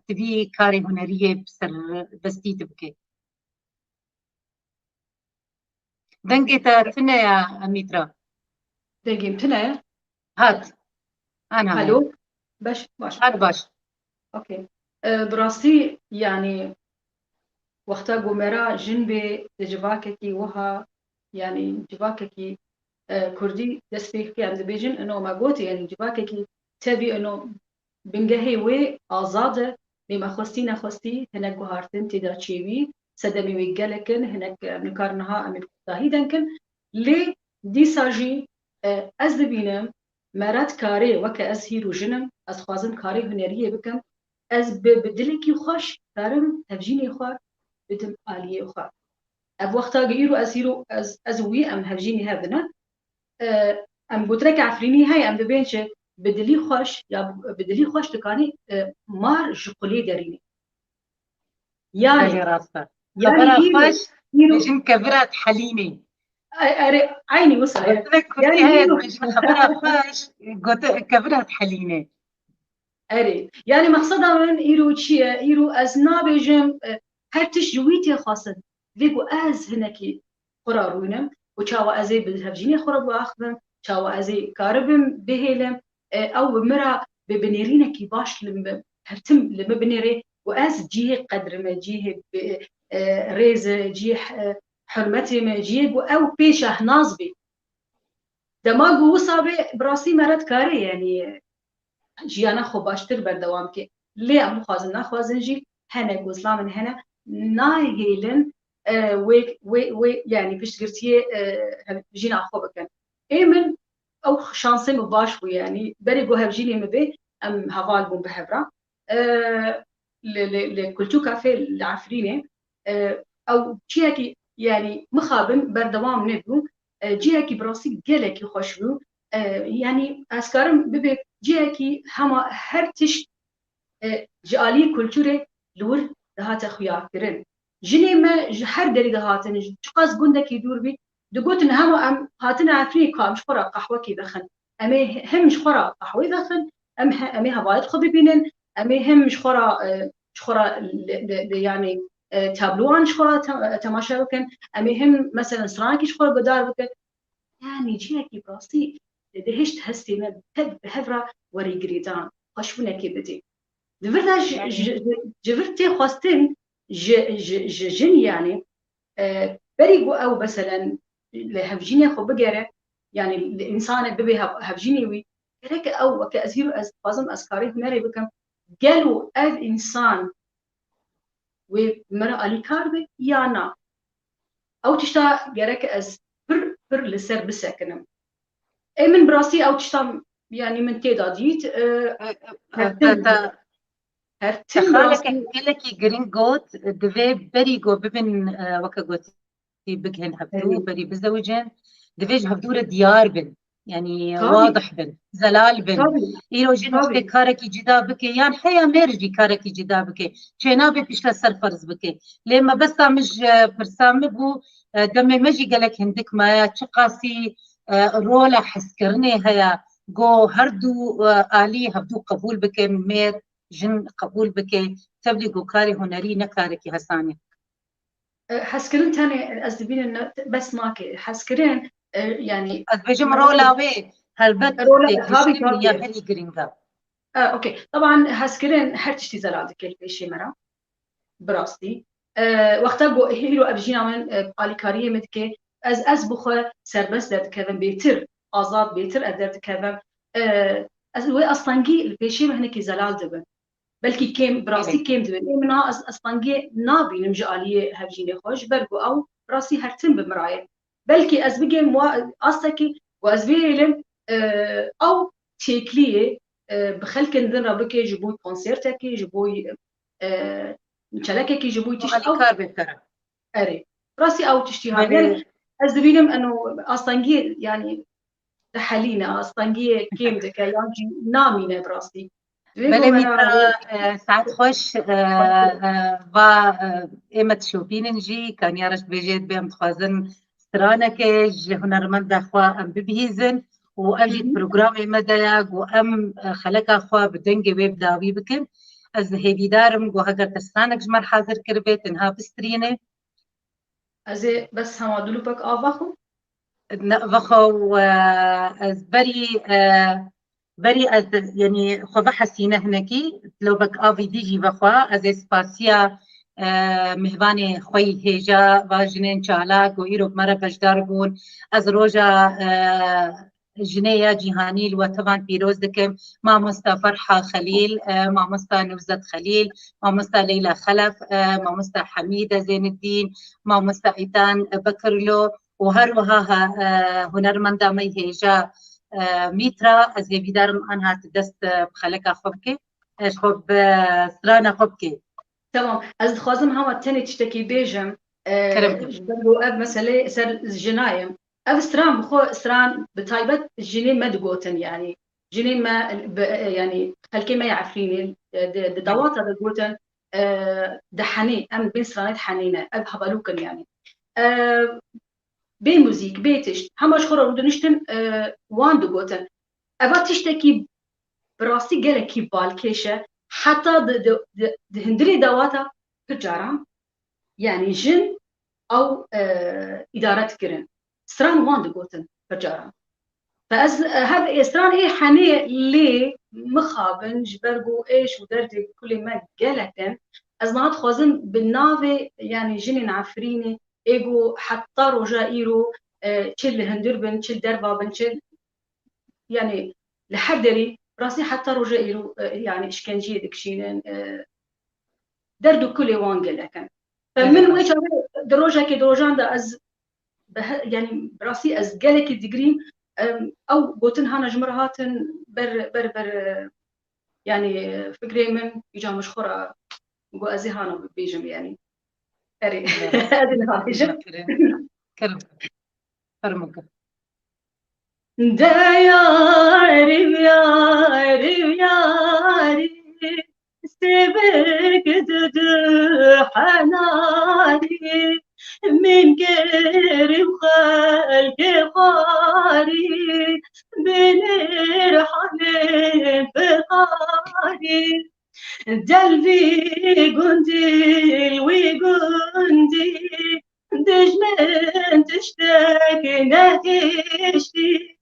تبي كاري هنرية بسر بستي تبكي دنجي ترفنا يا أميترا دنجي متنا هات أنا هلو باش هات باش أوكي براسي يعني وقتا قمرا جنبي جواككي وها يعني جواككي كردي دسبيكي عند بيجن إنه ما قوتي يعني جواككي تبي إنه بنجهي وي آزاده لما خستي نخستي هناك بهارتن تدا تشيوي سدمي ويجلكن هناك نكارنها أمي تاهيدن كن لي دي ساجي أز ببينم مرات كاري وكا أز هيرو جنم أز خوازن كاري هنريه بكم أز بدلكي خوش كارم هفجيني خوار بدم آلية خوار أب وقتا غيرو أز هيرو أز وي أم هفجيني هذنا أم بوترك عفريني هاي أم دبينش بدلي خوش يا بدلي خوش تكاني مار جقولي داريني يعني راستا يعني خوش بيجن كبرات حليمي عيني وصل يعني بيجن خبرها خوش قلت كبرات حليمي اري يعني مقصدها من ايرو تشي ايرو از نابجم هرتش جويتي خاصه ليكو از هناكي قراروينم وشاوا ازي بالهفجيني خرب واخذم شاوا ازي كاربم بهيلم او مرا ببنيرينا كي باش لما هرتم لما بنيري واز جيه قدر ما جيه ريز جيه حرمتي ما جيه او بيشه ناصبي دماغ وصابي براسي مرات كاري يعني جيانا خو باشتر بردوام كي لي ام خوازن نخوازن جي هنا جوزلا من هنا نايلن وي يعني فيش قرتيه جينا خو بكن ايمن او شانسي مباش يعني بري جو هفجيني مبي ام هفال بون بهبرا لكلتو كافي العفرينه او جيكي يعني مخابن بردوام نبو جيكي براسي قالكي خوشبو يعني اسكارم ببي جيكي هما هرتش جالي كلتوري لور دهات خويا كرن جني ما هر دري دهاتن شقاس قندك يدور بي دقوتن هما ام هاتنا عفري كام شخرا قهوه كي دخن امي هم شخرا قهوه دخن امي هوايد خبي بينن امي هم شخرا يعني تابلوان شخرا تماشا بكن امي هم مثلا سرانكي شخرا قدار بكن يعني جيكي براسي دهشت هستي ما تب بهفرا وري قريدان خشونا كي بدي دفرتا جفرتي خواستن جن يعني بريقو او مثلا لهفجيني خو بقرة يعني الانسان ببي هفجيني وي هيك او كازيرو از فازم اسكاري مري بكم قالوا الانسان ومرا الي كاربه يانا او تشتا جرك از بر لسر بسكنم اي من براسي او تشتا يعني من تيداديت هرتم تخالك براسي كلكي جرين جوت دفي بري جو ببن وكا جوتي بجهن هبدو بري بزوجن دفيج هبدورة ديار بن يعني واضح بن زلال بن إيرو جن وقت كاركي جدا بكي يعني حيا ميرجي كاركي جدا بكي شينا بيش لسر فرز بكي لما بس مش برسام بو دمي مجي قالك هندك ما تشقاسي رولا حسكرني هيا جو هردو آلي هبدو قبول بكي مير جن قبول بكي تبلي جو كاري هنري نكاركي هساني حسكرين تاني أزدبين بس ماكي حسكرين يعني أزبجم رولاوي هالبت تكشتم يا هلي جرينجا أوكي طبعا حسكرين هرتشتي زلادك الفيشي مرا براستي وقتا بو هيرو أبجينا من آليكارية مدكي از بخوا سربس درد كذا بيتر آزاد بيتر أدرد كذا أصلاً الفيشي مهنكي زلال دبن بلكي كيم براسي كيم دبن منها أصلاً نابي نمجي آلية هفجيني خوش برقو أو براسي هرتم بمراية بلكي از بگم أستكي واز بيلم أو تيكليه بخلك ندن ربكي جبوي كونسيرتكي جبوي مشاركة جبوي تشتي أو أري راسي أو تشتي هاي يعني از بيلم إنه أصلاً يعني تحلينا أصلاً كيم دك يعني نامينا براسي بلا ميترا ساعات خوش با ايمت شوبين نجي كان يارش بيجيت بهم تخازن سترانكج هنرمند اخوا ام ببيزن وامجيت بروجرام مدايق وام خلق اخوا بدنجي ويب داوي بكن از هيدي دارم جو هاجر تستانك جمر حاضر كربيت انها بسترينه از بس هما دلوبك آفاخو نقفخو از بري از يعني خو بحسينه هنكي لو بك افي ديجي بخوا از اسباسيا مهباني خوي هيجا واجنين چالاك وإيرو مرة بجدار بون از روجا جنيا جيهانيل وطبعا بيروز دكم مع مستا فرحة خليل مع مستا نوزت خليل مع مستا ليلى خلف مع مستا حميدة زين الدين مع مستا ايتان بكرلو وهروها هنرمندا مي هيجا ميترا از هيفيدارم انها تدست بخلقها خبكي ايش خب سرانا خبكي تمام از خوازم هما تاني تشتكي بيجم جبرو اب مسألة سر جنايم اب سران بخو سران بتايبت جني ما دقوتن يعني جني ما يعني خلكي ما يعرفيني دوات هذا قوتن دحني ام بين سرانات حنينه اب هبلوكن يعني بين موزيك بيتش هماش خورا ودنشتن وان دقوتن ابا تشتكي براسي جالكي بالكيشه حتى هندري دواتا تجارة يعني جن أو إدارات كرن سران وان دقوتن تجارة فأز هذا سران إيه حني ليه مخابن جبرجو إيش ودرد كل ما جالتن أز نهاد خوازن بالنافي يعني جن عفريني إيجو حتى رجائيرو تشل هندربن تشل دربابن تشل يعني لحدري راسي حتى رجائيرو يعني إشكنجية دكشينن دردو كل وانجل لكن فمن ويش دروجة كدروجان ده از يعني براسي از جالك الدجرين أو قوتن هانا جمرهاتن بر يعني فكري من يجا مشخورة جو أزي هانا بيجم يعني أري هذه نهاية كرم فرمك دا ياري ياري ياري سيبك حناني من غير خلق خاري بنرحل بقاري دلبي قنديل وقندي دجمن تشتاق نهشتي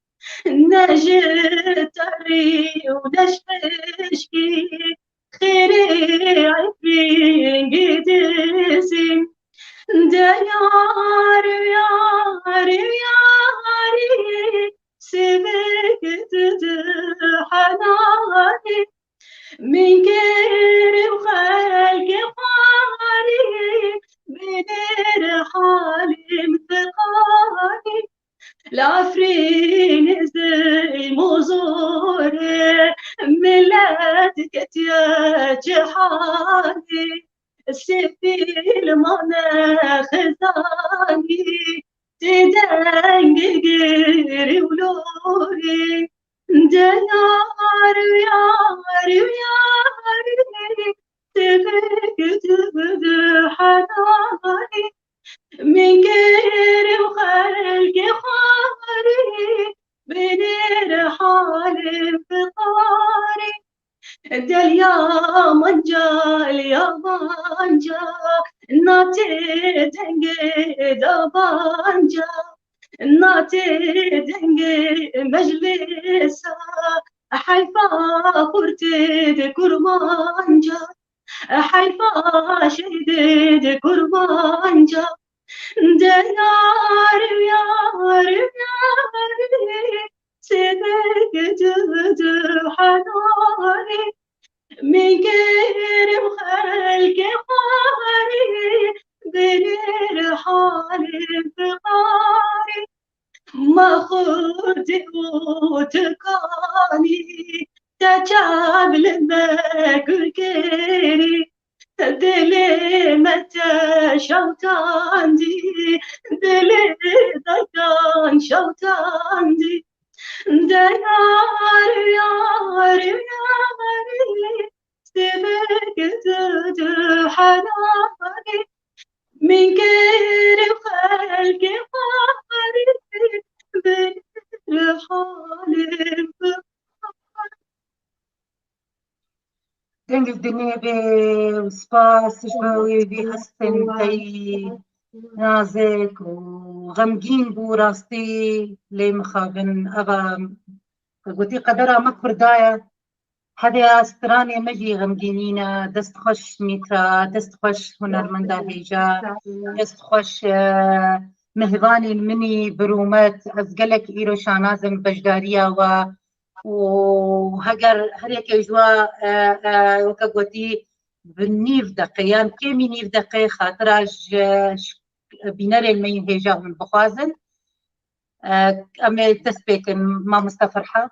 نجد تري ونشفشكي خيري عفين قدسي دا يار يار ياري سيبك حناني من غير خلق قاري من حالي بين زي مزوري ملاتك يا جحاني السفيل ما خزاني تدنق قيري ولوري ديار وياري وياري تبك تبد حناني من غير وخلق خاري بين حال فطاري دل يا منجا يا منجا ناتي دنگي دبانجا ناتي دنگي مجلسا حيفا قرتي كرمانجا حيفا شهدي كرمانجا ديار يار ياري سيدك جد حناني من غير خلق خاري بين حال فقاري ما خذ وتكاني تجاب لما كيري دلي متى شوتاندي دلي دكان شوتاندي ديار يار ياري سيبك تد حناني من غير خلق خاري بين حال دنگ الدنيا بي وسباس شبوي بي حسن تي نازك وغمجين بو راستي لي مخابن أبا قلتي قدرها مكبر دايا هذا استراني مجي غمجينينا دست خوش ميترا دست خوش هنرمندا هيجا دست خوش مهضاني المني برومات أزقلك إيرو شانازم بجداريا وهجر هريك إجوا وكقولتي بالنيف دقيقة كمي نيف دقيقة خاطراج بينار المين هيجا من بخازن أما تسبيك ما مستفرحة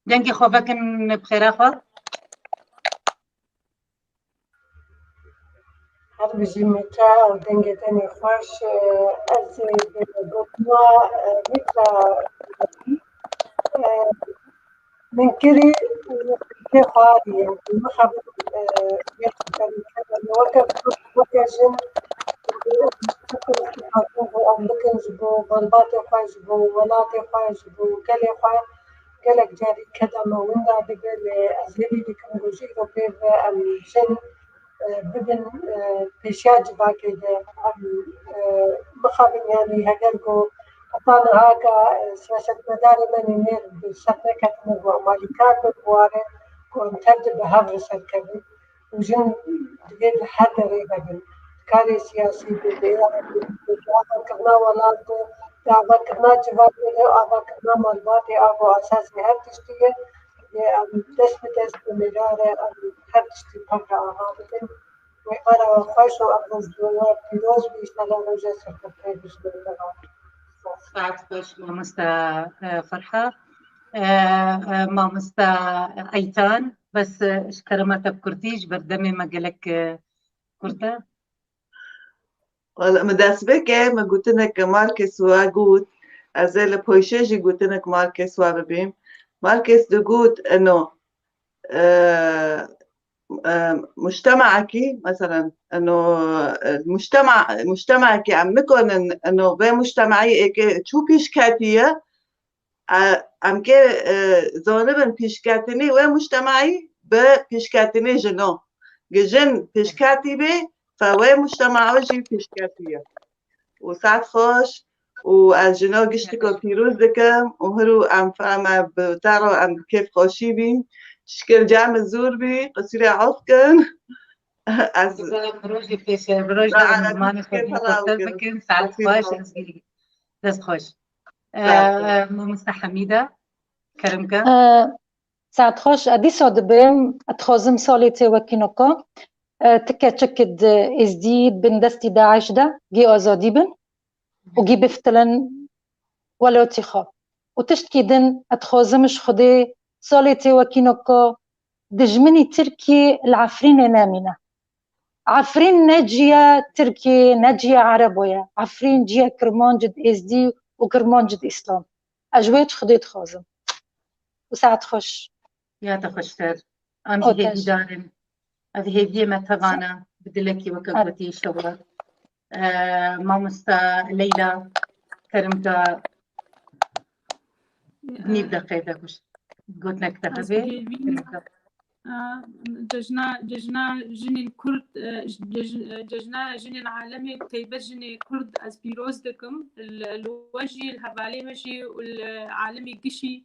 دنگ خوفكن بخير أخوة هر بجيمتا ودنگ تاني خوش از بقطوة مثل من كري في خاري يعني ما خبر وكجن لكن جبو بلباتي خواي جبو ولاتي خواي جبو قلي خواي قلك جاري كذا ما وندا بقل أزهري لكم روجيرو بيب الجن بدن بيشاج باكي ده مخابن يعني هجركو أطانا هاكا سياسة مداري من يمير بشركة نبوة مالكات بقواري كون تبدأ بهذا الشركة وجن تجد حد ريبا كاري سياسي بإعادة كنا ولاد إعادة كنا جواب إعادة كنا مالباتي أبو أساسي هر تشتيه دست بمراره هر تشتي بقى هذا وأنا خوش وأبوز دوار بيروز بيشتغل رجع سكرتير بيشتغل ساعات خوش مامستا فرحة مامستا أيتان بس شكرمتها بكرتيج بردمي ما قالك كرتا والله مداسبك ما قلت لك ماركس واجود أزل بويشيجي قلت لك ماركس واببيم ماركس دقود إنه مجتمعك مثلا إنه مجتمعك عم نكون إنه بمجتمعي شو بيشكاتية عم كي زونبن بيشكاتني ومجتمعي بيشكاتني جنو جن بيشكاتي بي فوي مجتمع وجي بيشكاتية وساعات خوش والجنو قشتكو بيروز دكم وهرو عم فاهمة بتعرو عم كيف خوشي بين تشكل جام الزور بي قصيرة عفكن از بروجي فيش بروجي ما نخدم بكن ساعات خوش أزقلي دست خوش مامستا حميدة كرمكا ساعت خوش أدي صاد بهم أتخازم سالي تي وكينوكا تكا تشكد ازديد بن دستي داعش دا جي ازادي بن وجي بفتلن ولو تخا وتشتكي دن اتخوزمش خدي صالتي وكينوكو دجمني تركي العفرين نامنة عفرين نجية تركي نجية عربية عفرين جية كرمانجد ازدي وكرمانجد اسلام اجويت خدي تخوزم وساعة خش يا تخشتر امشي هيدي دارم هذه ما تبعنا بدلكي وكبتي شغل ما مستا ليلى كرمتا نبدا قيدة وش قلت لك تهبي ججنا جنين كرد ججنا جنين عالمي تيبت جنين كرد از بيروز دكم الوجي الهبالي مشي والعالمي قشي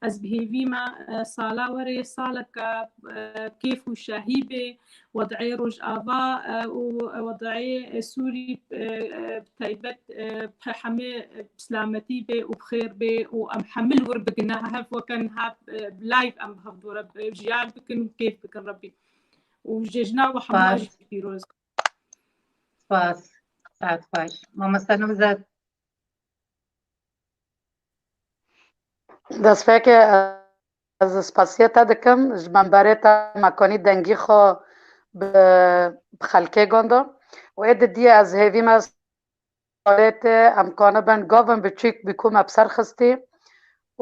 از بهيفيما صالا وري صالك كيف وشاهيبه وضعي روج آبا ووضعي سوري تايبت بحمي بسلامتي به وبخير به وأمحمل وربقنا هف وكان هاب لايف أم هفدو رب جيال بكن كيف بكن ربي وجيجنا وحمواج بيروز فاس ساعد فاش ماما سنوزات دەستپێکێ ئەز سپاسیەتە دەکەم ji منبەرێتە مەکۆنی دەنگی خۆ bi xelkê gondo û ê didiyê ez hêvî me salêtê em kanibin gavin biçûk bîku me bi ser xistî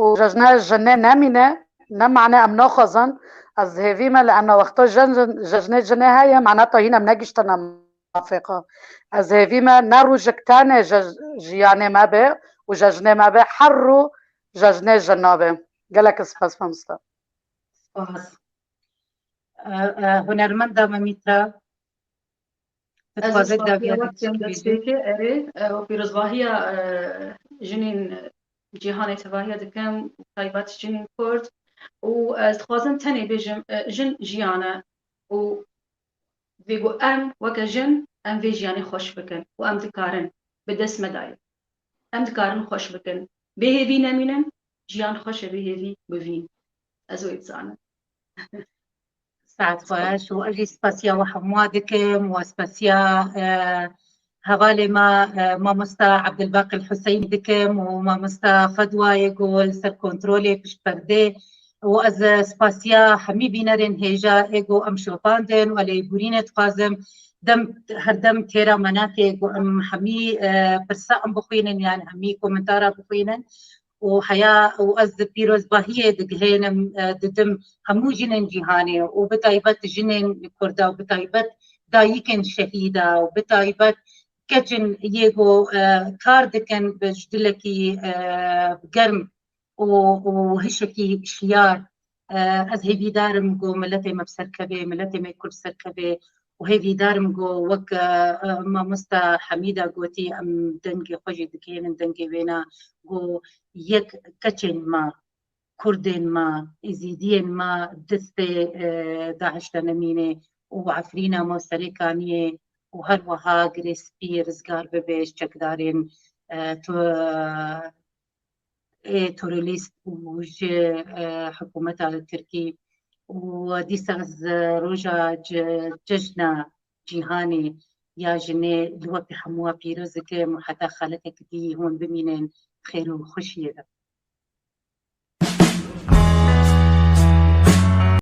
û jejne jinê nemîne ne mane em naxwazin ez hêvî me li em wexta jejnê jinê heye menata hîn em negiştine mafêqa ez hêvî me ne rûjik tenê jiyanê me bê û jejnê me bê her rû ججنه جنابه گلک سپاس مامستا سپاس هنرمنده ممیترا از دستپیکه اره و پیروزباهی جنین جهان تباهی دکم تایبات جنین کرد و از خوازم تنی بجم جن جیانه و بگو ام وک جن ام وی جیانی خوش بکن و ام دکارن به دست مدای ام دکارن خوش بکن بهێوی نەمینن ژیان خۆشە بهێوی بڤین ئەزۆی بزانن ساعت خۆش و ئەژی سپاسیا و هەموا دکم و سپاسیا هەواڵێ مامۆستا عەبدولباقی الحوسەینی دکم و مامۆستا فەدوایە گۆل سەر کۆنترۆلێ پشت پەردێ و ئەز سپاسیا هەمی بینەرێن هێژا ئێگۆ ئەم شۆپاندن و لێ بورینە دخوازم هەردەم تێرا مەناتێک و ئەم هەمی پرسا ئەم بخوێنن یان هەمی کۆمنتارا بخوێنن و هەیە و ئەز پیرۆزباهیە دگهێنم ددم هەموو ژنên جیهانê و بتایبەت ژنên کوردا و بتایبەت dayîkên şehîda و bitaybet keçin yêgo kar dikin bi ji dilekî germ û hişekî şiyar ez hêvîdarim got milletê me bi ser keve milletê me Kurd serkeve û hêvîdarim got wek mamosta Hemîda gotî em dengê xwe jî dikênin dengê wêne got yek keçên me Kurdên me êzîdiyên me destê Daeş de nemîne û efrîna me serêkaniyê û her wiha girê spî rizgar bibe ji çekdarên terorîst û ji hikûmeta li Tirkî û dîsa ez roja cejna cîhanê ya jinê li we pê hemû pîroz dikim û heta xelekek dî hûn bimînin xêr û xweşiyê de.